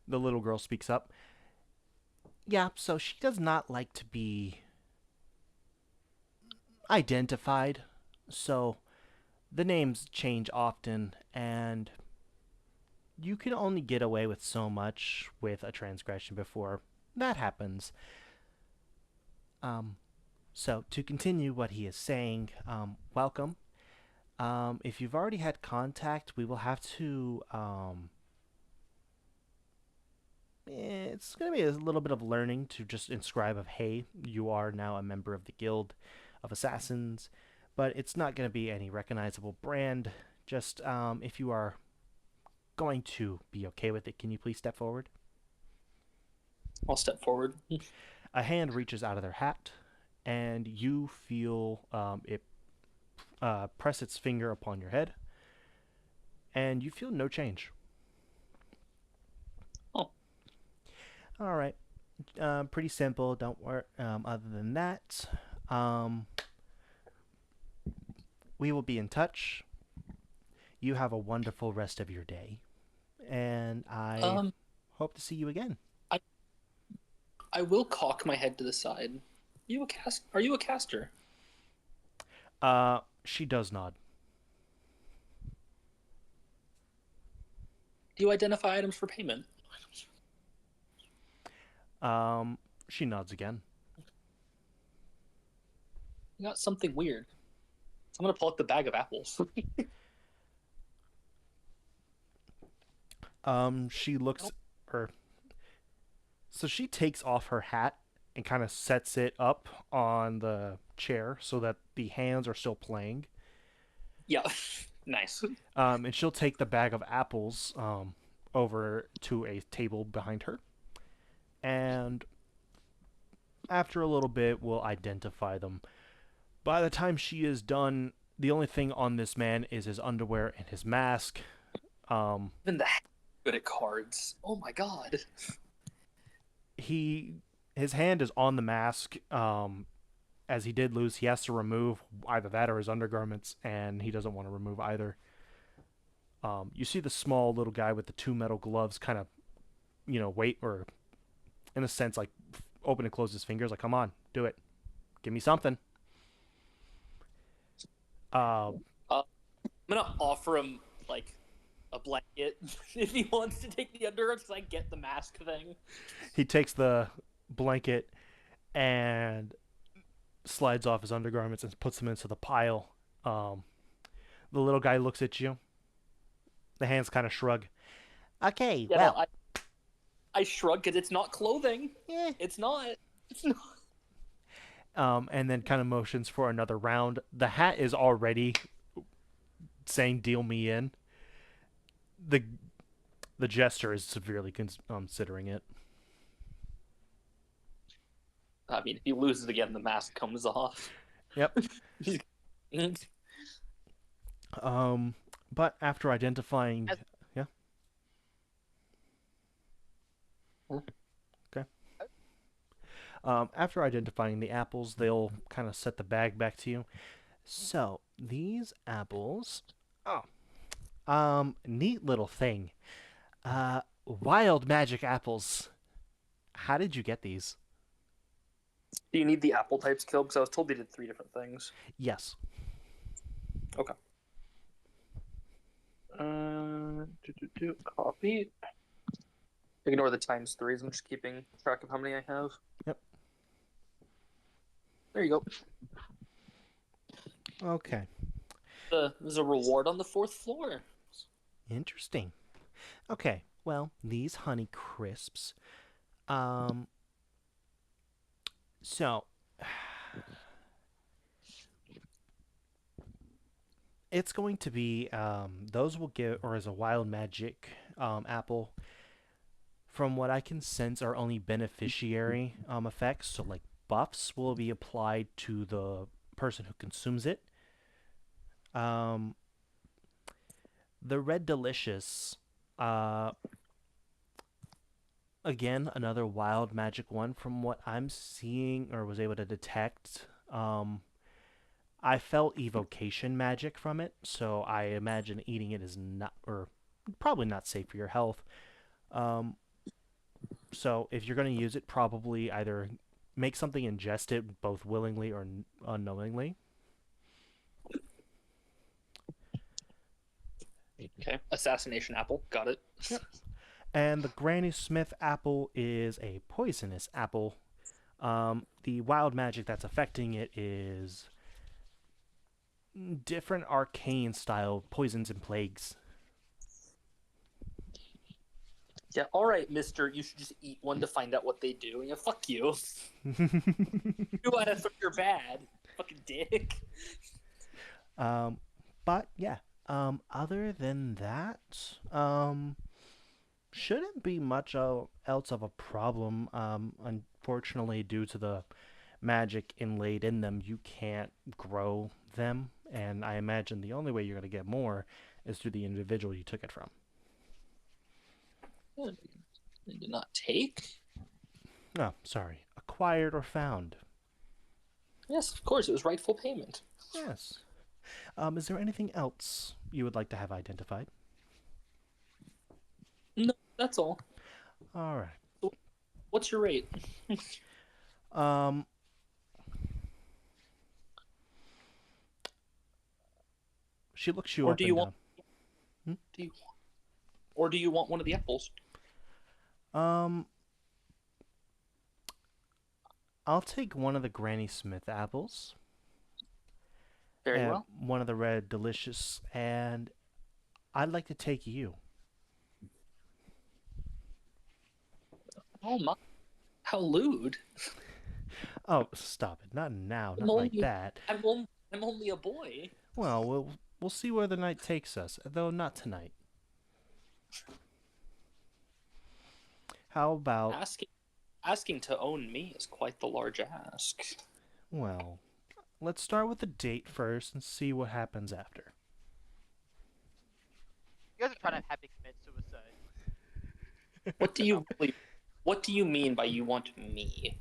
The little girl speaks up. Yeah, so she does not like to be identified. So The names change often, and you can only get away with so much with a transgression before that happens. Um, so, to continue what he is saying, welcome. If you've already had contact, we will have to. It's going to be a little bit of learning to just inscribe of, hey, you are now a member of the Guild of Assassins, but it's not going to be any recognizable brand. Just if you are going to be okay with it, can you please step forward? I'll step forward. A hand reaches out of their hat, and you feel it press its finger upon your head, and you feel no change. Oh. All right. Pretty simple. Don't worry. Other than that, we will be in touch. You have a wonderful rest of your day, and I hope to see you again. I will cock my head to the side. Are you a caster? She does nod. Do you identify items for payment? She nods again. You got something weird. I'm gonna pull out the bag of apples. She looks her. So she takes off her hat and kind of sets it up on the chair so that the hands are still playing. Yeah, nice. And she'll take the bag of apples over to a table behind her. And after a little bit, we'll identify them. By the time she is done, the only thing on this man is his underwear and his mask. Even the good at cards. Oh my god. His hand is on the mask. As he did lose, he has to remove either that or his undergarments, and he doesn't want to remove either. You see the small little guy with the 2 metal gloves kind of, wait, or in a sense, like, open and close his fingers, like, come on, do it. Give me something. I'm gonna offer him, like, a blanket if he wants to take the undergarments, because I get the mask thing. He takes the blanket and slides off his undergarments and puts them into the pile. The little guy looks at you. The hands kind of shrug. Okay, Yeah, well. no, I shrug because it's not clothing. Yeah. It's not. And then kind of motions for another round. The hat is already saying "deal me in." The jester is severely considering it. I mean, if he loses again, the mask comes off. Yep. But after identifying, yeah. Okay. After identifying the apples, they'll kind of set the bag back to you. So these apples, neat little thing. Wild magic apples. How did you get these? Do you need the apple types killed? Because I was told they did 3 different things. Yes. Okay. Copy. Ignore the times 3s. I'm just keeping track of how many I have. Yep. There you go. Okay. There's a reward on the 4th floor. Interesting. Okay. Well, these honey crisps. So it's going to be those will give, or as a wild magic apple. From what I can sense, are only beneficiary effects. So like buffs will be applied to the person who consumes it. The Red Delicious, again, another wild magic one. From what I'm seeing or was able to detect, I felt evocation magic from it, so I imagine eating it is not, or probably not safe for your health. So if you're going to use it, probably either make something ingest it both willingly or unknowingly. Okay. Assassination apple. Got it. Yep. And the Granny Smith apple is a poisonous apple. The wild magic that's affecting it is different arcane style poisons and plagues. Yeah. All right, Mister. You should just eat one to find out what they do. Yeah. Fuck you. You want to think you're bad. Fucking dick. But yeah. Other than that, shouldn't be much else of a problem. Unfortunately, due to the magic inlaid in them, you can't grow them, and I imagine the only way you're going to get more is through the individual you took it from. They did not take. Oh, sorry. Acquired or found. Yes, of course. It was rightful payment. Yes. Is there anything else you would like to have identified? No, that's all. All right. What's your rate? She looks you Or up do and you down. want? Or do you want one of the apples? I'll take one of the Granny Smith apples. Very and well. One of the red delicious, and I'd like to take you. Oh my! How lewd! Oh, stop it! Not now, I'm not like only- that. I'm only a boy. Well, we'll see where the night takes us, though not tonight. How about? Asking to own me is quite the large ask. Well, let's start with the date first and see what happens after. You guys are trying to have me commit suicide. What do you mean by you want me?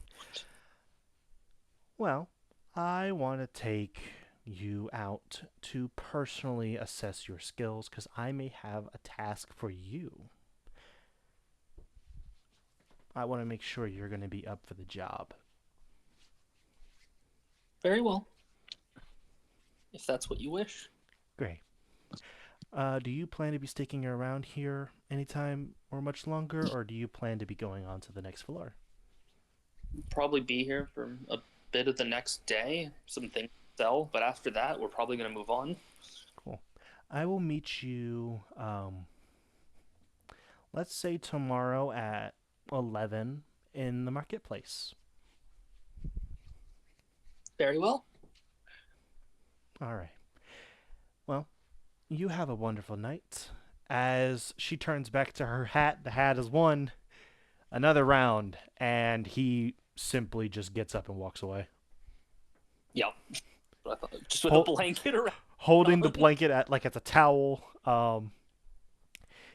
Well, I want to take you out to personally assess your skills because I may have a task for you. I want to make sure you're going to be up for the job. Very well. If that's what you wish. Great. Do you plan to be sticking around here anytime or much longer, or do you plan to be going on to the next floor? Probably be here for a bit of the next day. Some things to sell, but after that, we're probably going to move on. Cool. I will meet you, let's say tomorrow at 11 in the marketplace. Very well. All right. Well, you have a wonderful night. As she turns back to her hat, the hat has won another round, and he simply just gets up and walks away. Yep. Just with Hol- a blanket around. Holding the blanket at like it's a towel.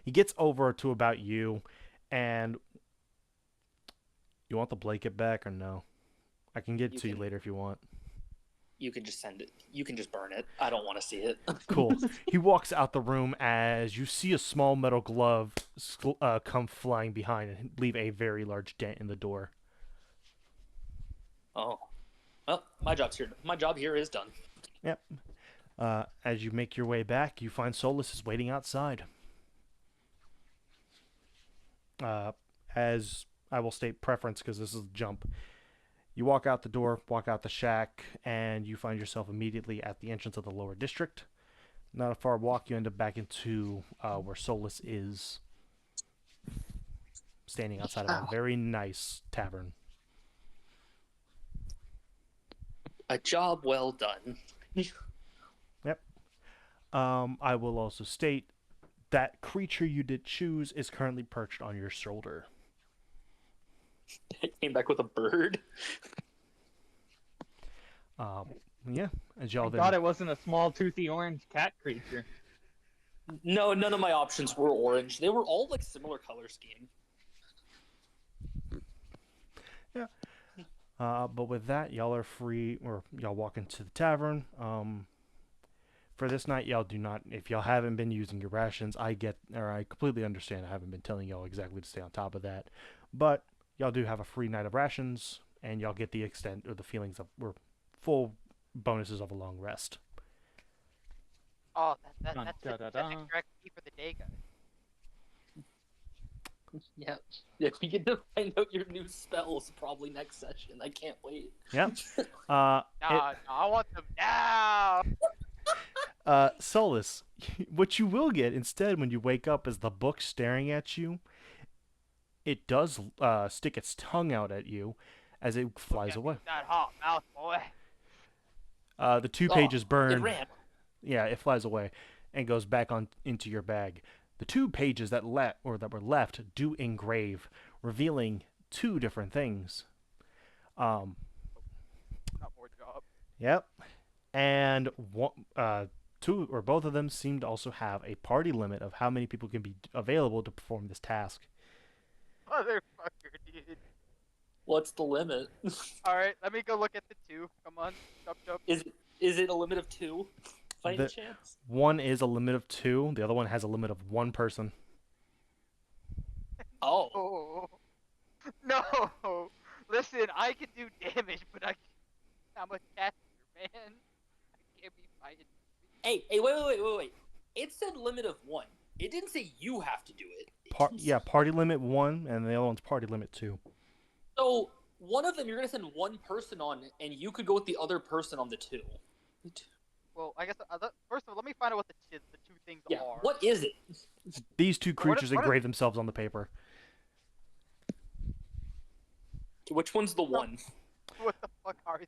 He gets over to about you, and you want the blanket back or no? I can get it to you later if you want. You can just send it. You can just burn it. I don't want to see it. Cool. He walks out the room as you see a small metal glove come flying behind and leave a very large dent in the door. Oh. Well, my job here is done. Yep. As you make your way back, you find Solus is waiting outside. As I will state preference because this is a jump. You walk out the door, walk out the shack, and you find yourself immediately at the entrance of the lower district. Not a far walk, you end up back into where Solus is, standing outside of a very nice tavern. A job well done. Yep. I will also state that creature you did choose is currently perched on your shoulder. I came back with a bird. Yeah, as y'all I then thought it wasn't a small toothy orange cat creature. No, none of my options were orange. They were all like similar color scheme. but with that, y'all are free, or y'all walk into the tavern. For this night, y'all do not. If y'all haven't been using your rations, I completely understand. I haven't been telling y'all exactly to stay on top of that, but y'all do have a free night of rations, and y'all get the extent or the feelings of or full bonuses of a long rest. Oh, Dun, that's da, da, that's da. extra XP for the day, guys. Yeah. Yeah, we get to find out your new spells probably next session. I can't wait. Yep. No, I want them now. Solus, what you will get instead when you wake up is the book staring at you. It does stick its tongue out at you as it flies Look at me away. with that hot mouth, boy. The 2 Oh, pages It burn. ran. Yeah, it flies away and goes back on into your bag. The 2 pages that were left do engrave, revealing 2 different things. Not more job. Yep. And two or both of them seem to also have a party limit of how many people can be available to perform this task. Motherfucker, dude. What's the limit? Alright, let me go look at the 2. Come on. Jump. Is it a limit of 2? By any chance? One is a limit of 2. The other one has a limit of 1 person. Oh. Oh. No. Listen, I can do damage, but I'm a caster, man. I can't be fighting. Hey, wait. It said limit of 1. It didn't say you have to do it. Yeah, party limit 1, and the other one's party limit 2. So one of them you're gonna send one person on, and you could go with the other person on the 2. Well, I guess first of all, let me find out what the 2 things Yeah. are. What is it? These 2 creatures what if- engrave themselves on the paper. Which one's the one? What the fuck are these?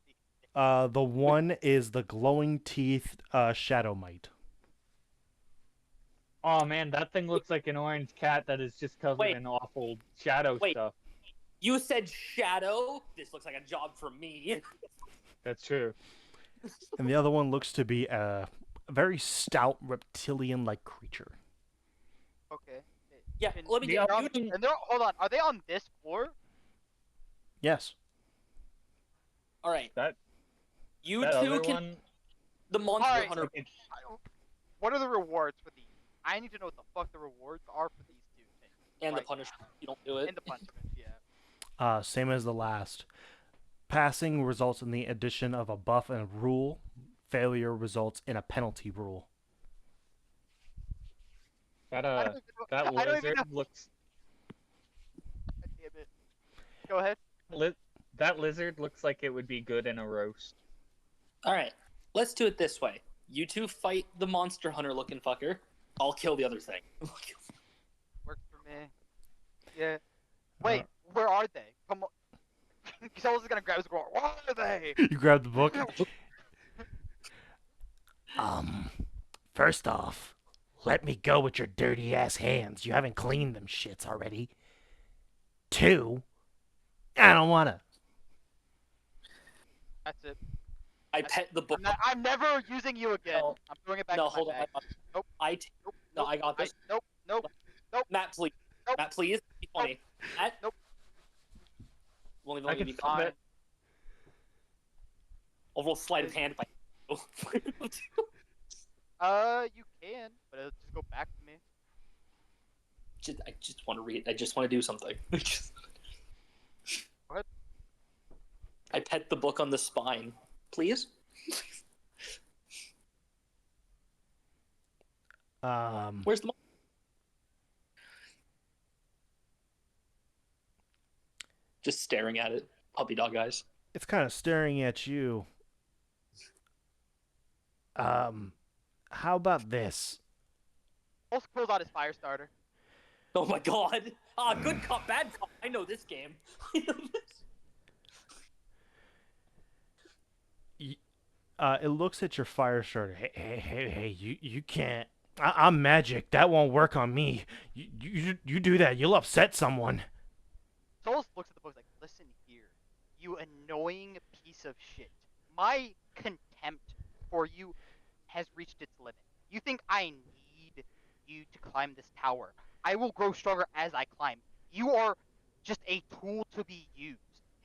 The one is the glowing teeth shadow mite. Oh man, that thing looks like an orange cat that is just covered Wait. in awful shadow Wait. stuff. You said shadow. This looks like a job for me. That's true. And the other one looks to be a very stout reptilian-like creature. Okay. Yeah. Can- Let me The get other you. one- And hold on, are they on this floor? Yes. All right. That You that two other can. one. The monster Alright. hunter. What are the rewards for these? I need to know what the fuck the rewards are for these 2 things. And the right punishment. now. You don't do it. And the punishment, yeah. Same as the last. Passing results in the addition of a buff and a rule. Failure results in a penalty rule. That I don't even know. that I don't even lizard know. looks. God damn it. Go ahead. That lizard looks like it would be good in a roast. All right. Let's do it this way. You two fight the monster hunter looking fucker. I'll kill the other thing. Works for me. Yeah. Wait, where are they? Come on. Someone's gonna grab his girl. Where are they? You grab the book. First off, let me go with your dirty ass hands. You haven't cleaned them shits already. 2, I don't wanna. That's it. I pet the book. I'm never using you again. No. I'm throwing it back No, in my hold on. bag. Nope. Nope. No, Nope. I got this. Nope. Matt, please. Nope. Matt, please. Be funny. Matt. Nope. Won't I even can be flip it. I'll roll sleight of hand if You can, but it'll just go back to me. I just want to read. I just want to do something. What? I pet the book on the spine. Please? Where's the just staring at it. Puppy dog eyes. It's kind of staring at you. How about this? Also pulls out his fire starter. Oh my god. Ah, good cop, bad cop. I know this game. It looks at your fire starter. Hey, you can't. I'm magic. That won't work on me. You do that, you'll upset someone. Solus looks at the book like, listen here, you annoying piece of shit. My contempt for you has reached its limit. You think I need you to climb this tower? I will grow stronger as I climb. You are just a tool to be used.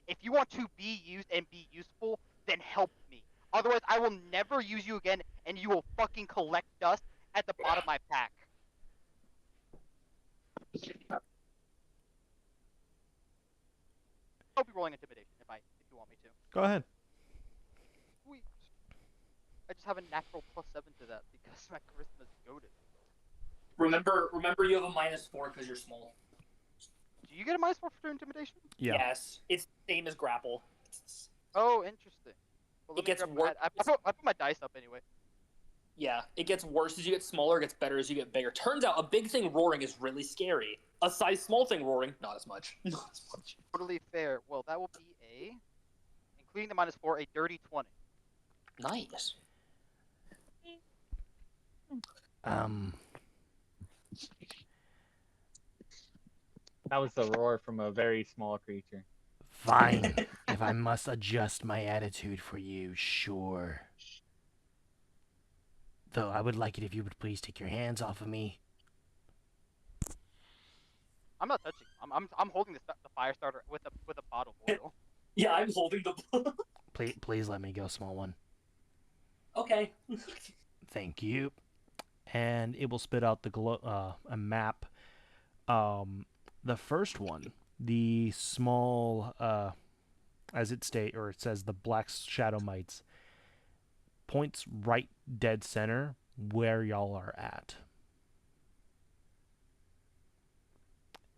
If you want to be used and be useful, then help me. Otherwise, I will never use you again, and you will fucking collect dust at the bottom of my pack. I'll be rolling intimidation if you want me to. Go ahead. Sweet. I just have a natural +7 to that because my charisma's goaded. Remember, you have a -4 because you're small. Do you get a -4 for intimidation? Yeah. Yes, it's the same as grapple. Oh, interesting. Well, It let me gets grab worse. I put my dice up anyway. Yeah, it gets worse as you get smaller. It gets better as you get bigger. Turns out a big thing roaring is really scary. A size small thing roaring, not as much. Not as much. Totally fair. Well, that will be including the -4, a dirty 20. Nice. That was the roar from a very small creature. Fine. If I must adjust my attitude for you, sure. Though I would like it if you would please take your hands off of me. I'm not touching. I'm holding the fire starter with a bottle of oil. Yeah, I'm holding the. Please let me go, small one. Okay. Thank you. And it will spit out a map. The first one, the small, as it says, the black shadow mites, points right dead center where y'all are at.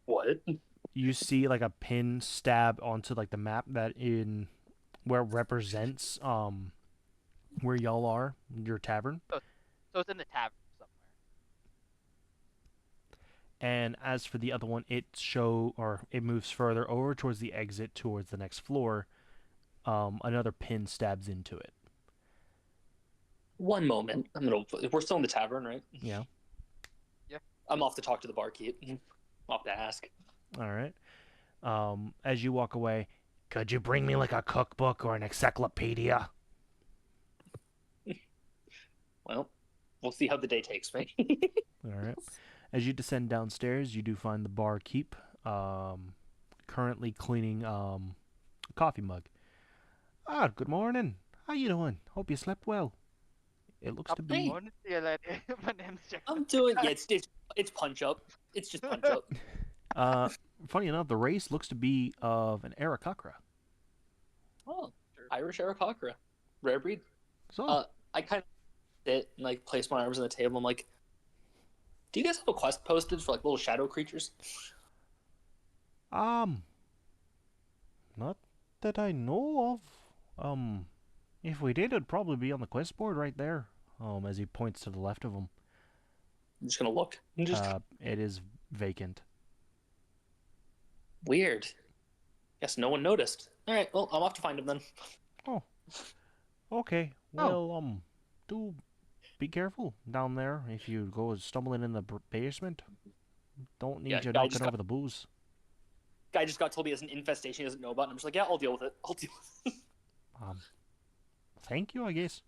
What? You see like a pin stab onto like the map that in where it represents where y'all are, your tavern. So it's in the tavern somewhere. And as for the other one, it moves further over towards the exit towards the next floor. Another pin stabs into it. One moment. We're still in the tavern, right? Yeah. Yeah. I'm off to talk to the barkeep. Off to ask. All right. As you walk away, Could you bring me like a cookbook or an encyclopedia? Well, we'll see how the day takes me. all right. As you descend downstairs, you do find the barkeep, currently cleaning a coffee mug. Ah, good morning. How you doing? Hope you slept well. It looks to be. Hey. Morning, dear lady. My name's Jack. I'm doing. Yeah, it's punch up. It's just punch up. Funny enough, the race looks to be of an Aarakocra. Oh, Irish Aarakocra, rare breed. So, I kind of sit and like place my arms on the table. I'm like, do you guys have a quest posted for like little shadow creatures? not that I know of. If we did, it'd probably be on the quest board right there. As he points to the left of him. I'm just gonna look. It is vacant. Weird. Guess no one noticed. All right, well, I'm off to find him then. Oh. Okay. Well, do be careful down there if you go stumbling in the basement. Don't need Yeah, you guy knocking just over got- the booze. Guy just got told he has an infestation he doesn't know about, and I'm just like, yeah, I'll deal with it. I'll deal with it. Thank you, I guess.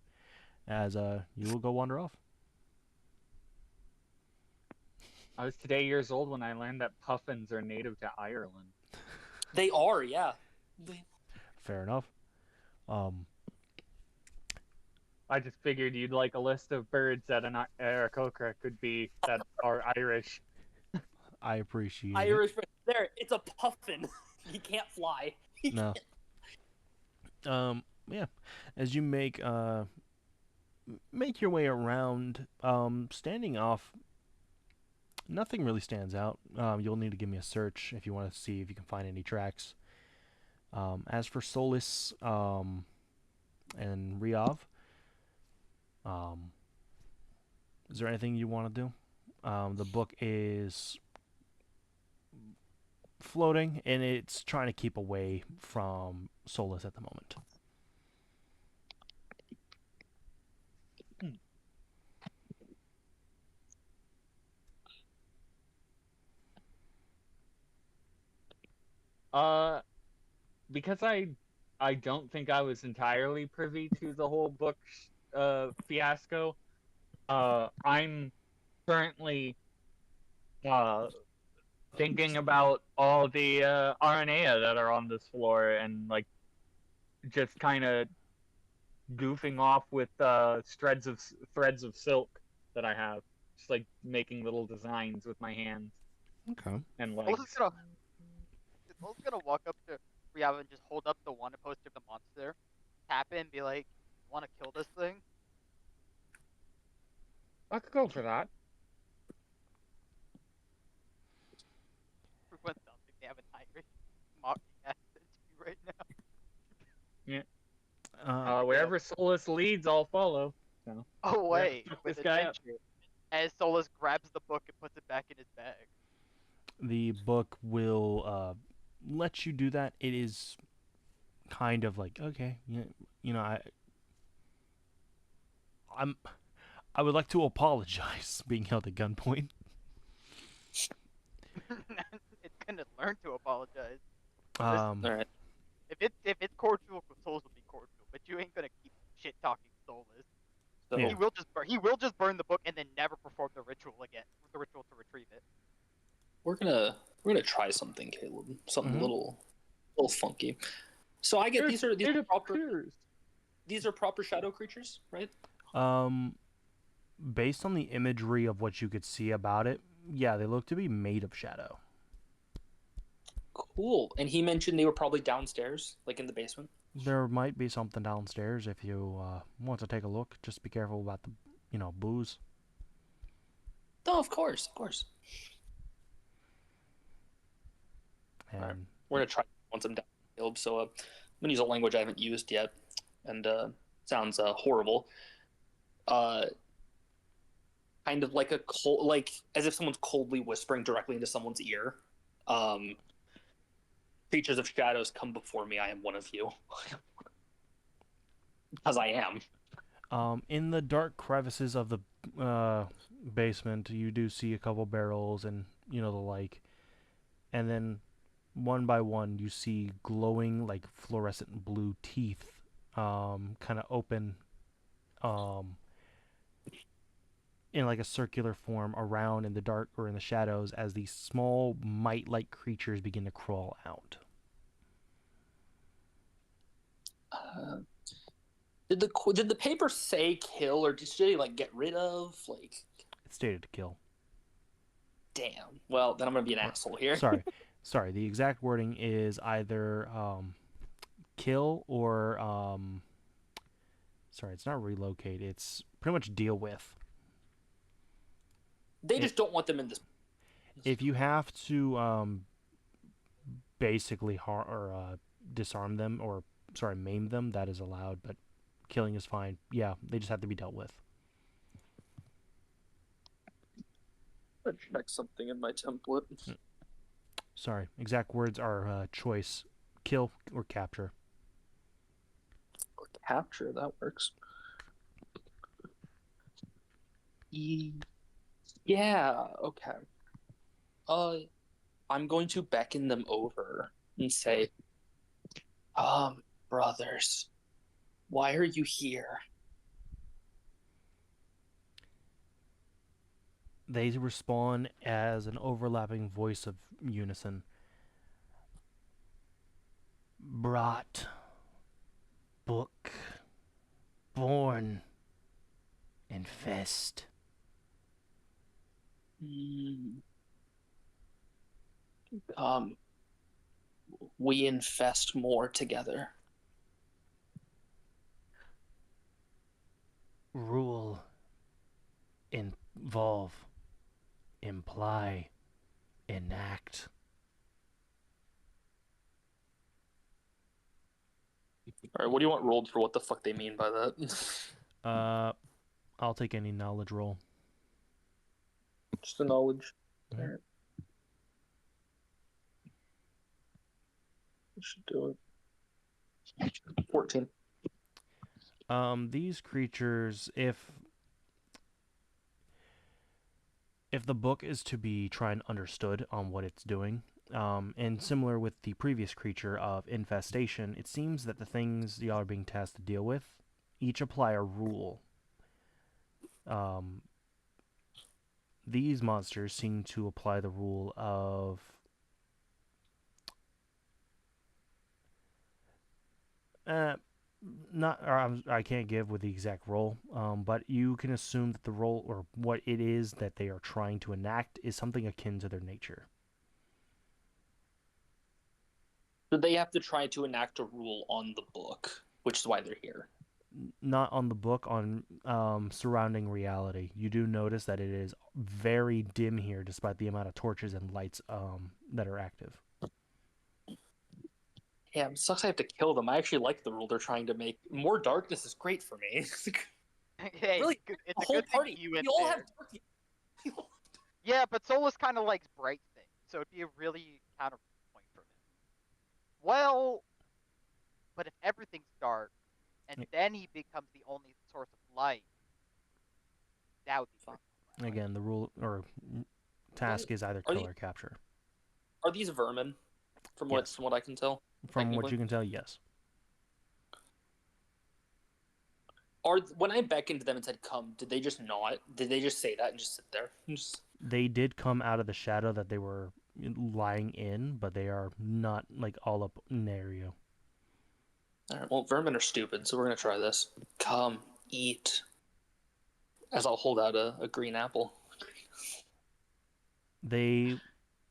As you will go wander off. I was today years old when I learned that puffins are native to Ireland. They are, yeah. Fair enough. I just figured you'd like a list of birds that an Aarakocra could be that are Irish. I appreciate Irish. There, it's a puffin. He can't fly. it. No. Yeah. As you make your way around, standing off, nothing really stands out. You'll need to give me a search if you want to see if you can find any tracks. As for Solus and Riov, is there anything you want to do? The book is floating, and it's trying to keep away from Solus at the moment. Because I don't think I was entirely privy to the whole book fiasco. I'm currently thinking about all the RNA that are on this floor and like just kind of goofing off with threads of silk that I have, just like making little designs with my hands Okay. and legs. Old's gonna walk up to Riava and just hold up the Wanda poster of the monster, tap it, and be like, "Want to kill this thing?" I could go for that. For one something, they have an Irish mocking accent to me right now. Wherever Solus leads, I'll follow. So, Oh we have to wait, fuck with this guy up. adventure. As Solus grabs the book and puts it back in his bag. The book will let you do that. It is kind of like, okay, you know, I would like to apologize being held at gunpoint. It's gonna learn to apologize. Um, All right. If it's cordial, Solus will be cordial, but you ain't gonna keep shit talking Solus. So Yeah. He will just burn the book and then never perform the ritual again. The ritual to retrieve it. we're gonna try something, Caleb. Something Mhm. a little funky. So I get these are proper shadow creatures, right? Based on the imagery of what you could see about it, yeah, they look to be made of shadow. Cool. And he mentioned they were probably downstairs, like in the basement. There might be something downstairs if you want to take a look. Just be careful about the, booze. Oh, of course, of course. And Alright. We're gonna try once I'm down, Caleb. So I'm gonna use a language I haven't used yet, and sounds horrible. Kind of like like as if someone's coldly whispering directly into someone's ear. Creatures of shadows, come before me. I am one of you, as I am. in the dark crevices of the basement, you do see a couple barrels and the like, and then one by one you see glowing like fluorescent blue teeth, kind of open, in like a circular form around in the dark or in the shadows as these small mite-like creatures begin to crawl out. Did the paper say kill, or did they like get rid of? Like, It's stated to kill. damn. Well, then I'm gonna be an asshole here. Sorry. The exact wording is either kill or sorry, it's not relocate. It's pretty much deal with. They just don't want them in this. If you have to basically disarm them or maim them, that is allowed, but killing is fine. Yeah, they just have to be dealt with. Let's check something in my template. Sorry, exact words are choice, kill or capture. Or capture, that works. Yeah, okay. I'm going to beckon them over and say, brothers, why are you here? They respond as an overlapping voice of unison. Brought, book, born, infest. We infest more together. Rule, involve, imply, enact. All right, what do you want rolled for what the fuck they mean by that? I'll take any knowledge roll. Just a knowledge. Mhm. All right. We should do it. 14. These creatures, if the book is to be try and understood on what it's doing, and similar with the previous creature of infestation, it seems that the things y'all are being tasked to deal with each apply a rule. These monsters seem to apply the rule of not, or I can't give with the exact role, but you can assume that the role or what it is that they are trying to enact is something akin to their nature. So they have to try to enact a rule on the book, which is why they're here. not on the book, on surrounding reality. You do notice that it is very dim here, despite the amount of torches and lights that are active. Yeah, it sucks I have to kill them. I actually like the rule they're trying to make. More darkness is great for me. Hey, Really, it's the a whole good thing party. you We in all there. have dark. we all- Yeah, but Solus kind of likes bright things, so it'd be a really counterpoint for him. Well, but if everything's dark, and Y- then he becomes the only source of light, that would be fun. Again, the rule or task is either Are kill these or capture. are these vermin? Yes. From what I can tell. From what Technically. you can tell, yes. Are when I beckoned them and said come, did they just not? Did they just say that and just sit there? Just... They did come out of the shadow that they were lying in, but they are not like all up near you. All right, well, vermin are stupid, so we're gonna try this. Come, eat. As I'll hold out a green apple. They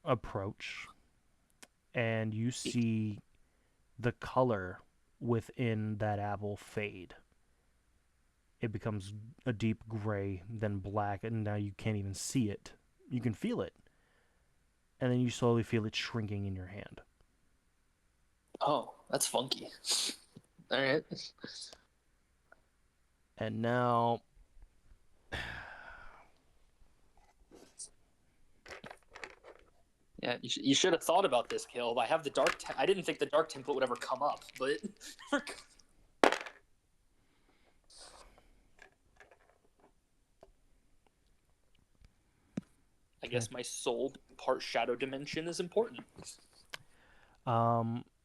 approach, and you see the color within that apple fade. It becomes a deep gray, then black, and now you can't even see it. You can feel it. And then you slowly feel it shrinking in your hand. Oh, that's funky. All right. And now Yeah, you should have thought about this, Caleb. I have the dark. I didn't think the dark template would ever come up, but I guess my soul part shadow dimension is important.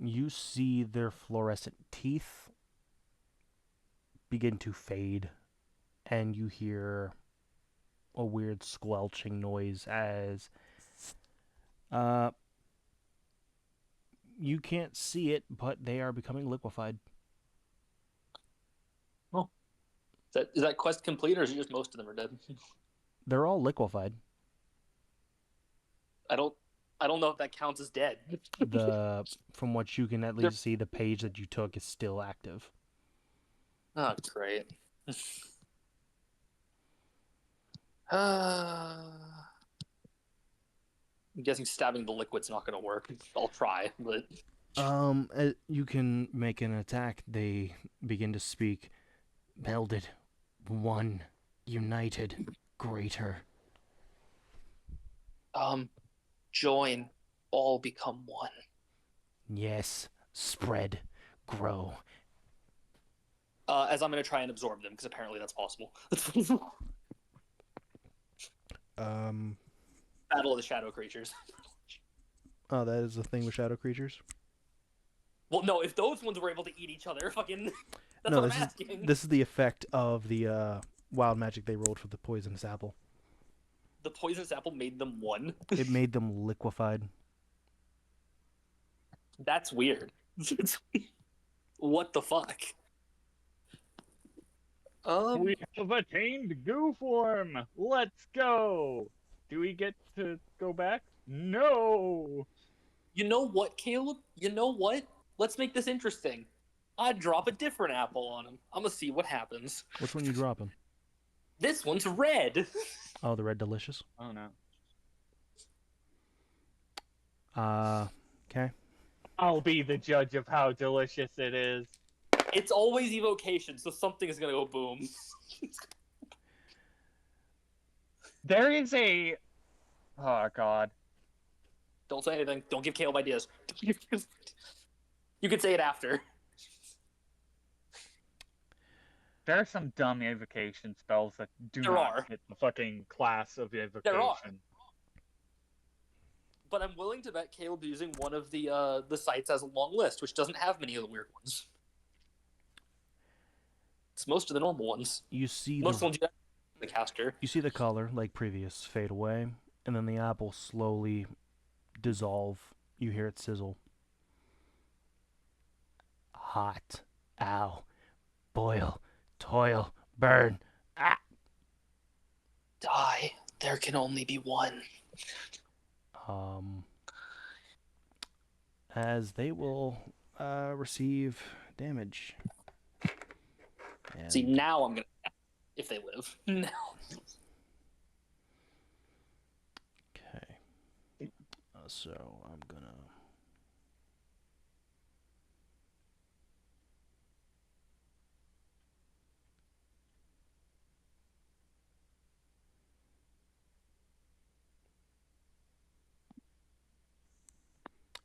you see their fluorescent teeth begin to fade, and you hear a weird squelching noise as you can't see it, but they are becoming liquefied. Is that quest complete, or is it just most of them are dead? They're all liquefied. I don't know if that counts as dead. The From what you can at least see, the page that you took is still active. Oh, great. I'm guessing stabbing the liquid's not going to work. I'll try, but You can make an attack. They begin to speak. Melded, one, united, greater. join, all become one. Yes, spread, grow. As I'm going to try and absorb them, because apparently that's possible. Battle of the Shadow Creatures. Oh, that is the thing with shadow creatures? Well, no, if those ones were able to eat each other, fucking... That's No, what I'm asking. this is the effect of the wild magic they rolled for the poisonous apple. The poisonous apple made them one. It made them liquefied. That's weird. What the fuck? We have attained goo form. Let's go. Do we get to go back? No. You know what, Caleb? You know what? Let's make this interesting. I'd drop a different apple on him. I'm gonna see what happens. Which one you dropping? This one's red. Oh, the red delicious. Oh no. Okay. I'll be the judge of how delicious it is. It's always evocation, so something is gonna go boom. There is a. Oh god. Don't say anything. Don't give Caleb ideas. You can say it after. There are some dumb evocation spells that do There not are. hit the fucking class of evocation. There are. But I'm willing to bet Caleb using one of the sites as a long list, which doesn't have many of the weird ones. It's most of the normal ones. You see Most of the the ones you have in the caster. you see the color like previous fade away, and then the apple slowly dissolve. You hear it sizzle. Hot, ow, boil, toil, burn. Ah! Die. There can only be one. As they will receive damage. See, now I'm gonna if they live. Now. Okay. So I'm gonna.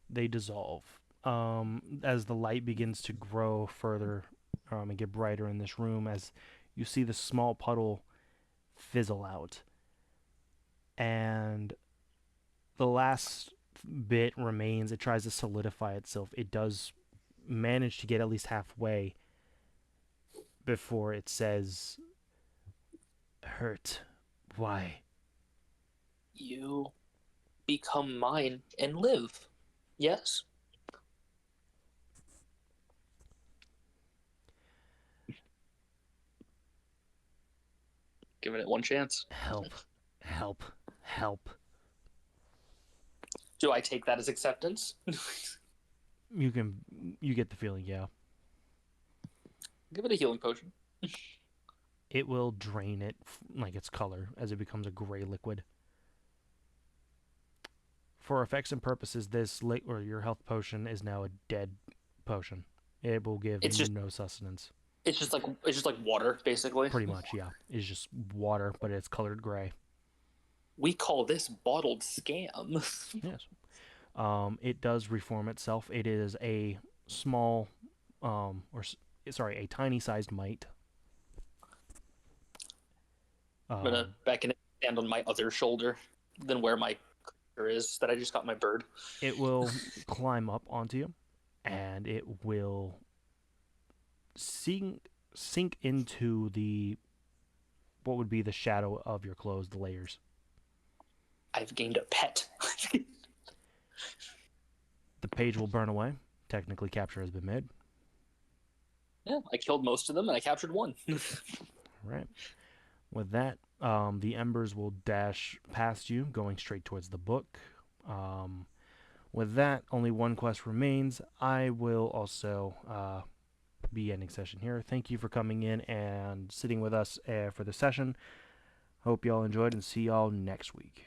They dissolve. As the light begins to grow further and get brighter in this room, as you see the small puddle fizzle out, and the last bit remains. It tries to solidify itself. It does manage to get at least halfway before it says, "Hurt. Why?" You become mine and live. Yes. Giving it one chance. Help. Help. Help. Do I take that as acceptance? You get the feeling, yeah. Give it a healing potion. It will drain it like its color as it becomes a gray liquid. For effects and purposes, this or your health potion is now a dead potion. It will give no sustenance. It's just like water, basically. Pretty much, yeah. It's just water, but it's colored gray. We call this bottled scam. Yes. It does reform itself. It is a small, a tiny-sized mite. I'm gonna beckon it stand on my other shoulder than where my clicker is that I just got my bird. It will climb up onto you, and it will sink into what would be the shadow of your clothes, the layers. I've gained a pet. The page will burn away. Technically, capture has been made. Yeah, I killed most of them, and I captured one. Right. With that, the embers will dash past you, going straight towards the book. With that, only one quest remains. I will also be ending session here. Thank you for coming in and sitting with us for the session. Hope y'all enjoyed, and see y'all next week.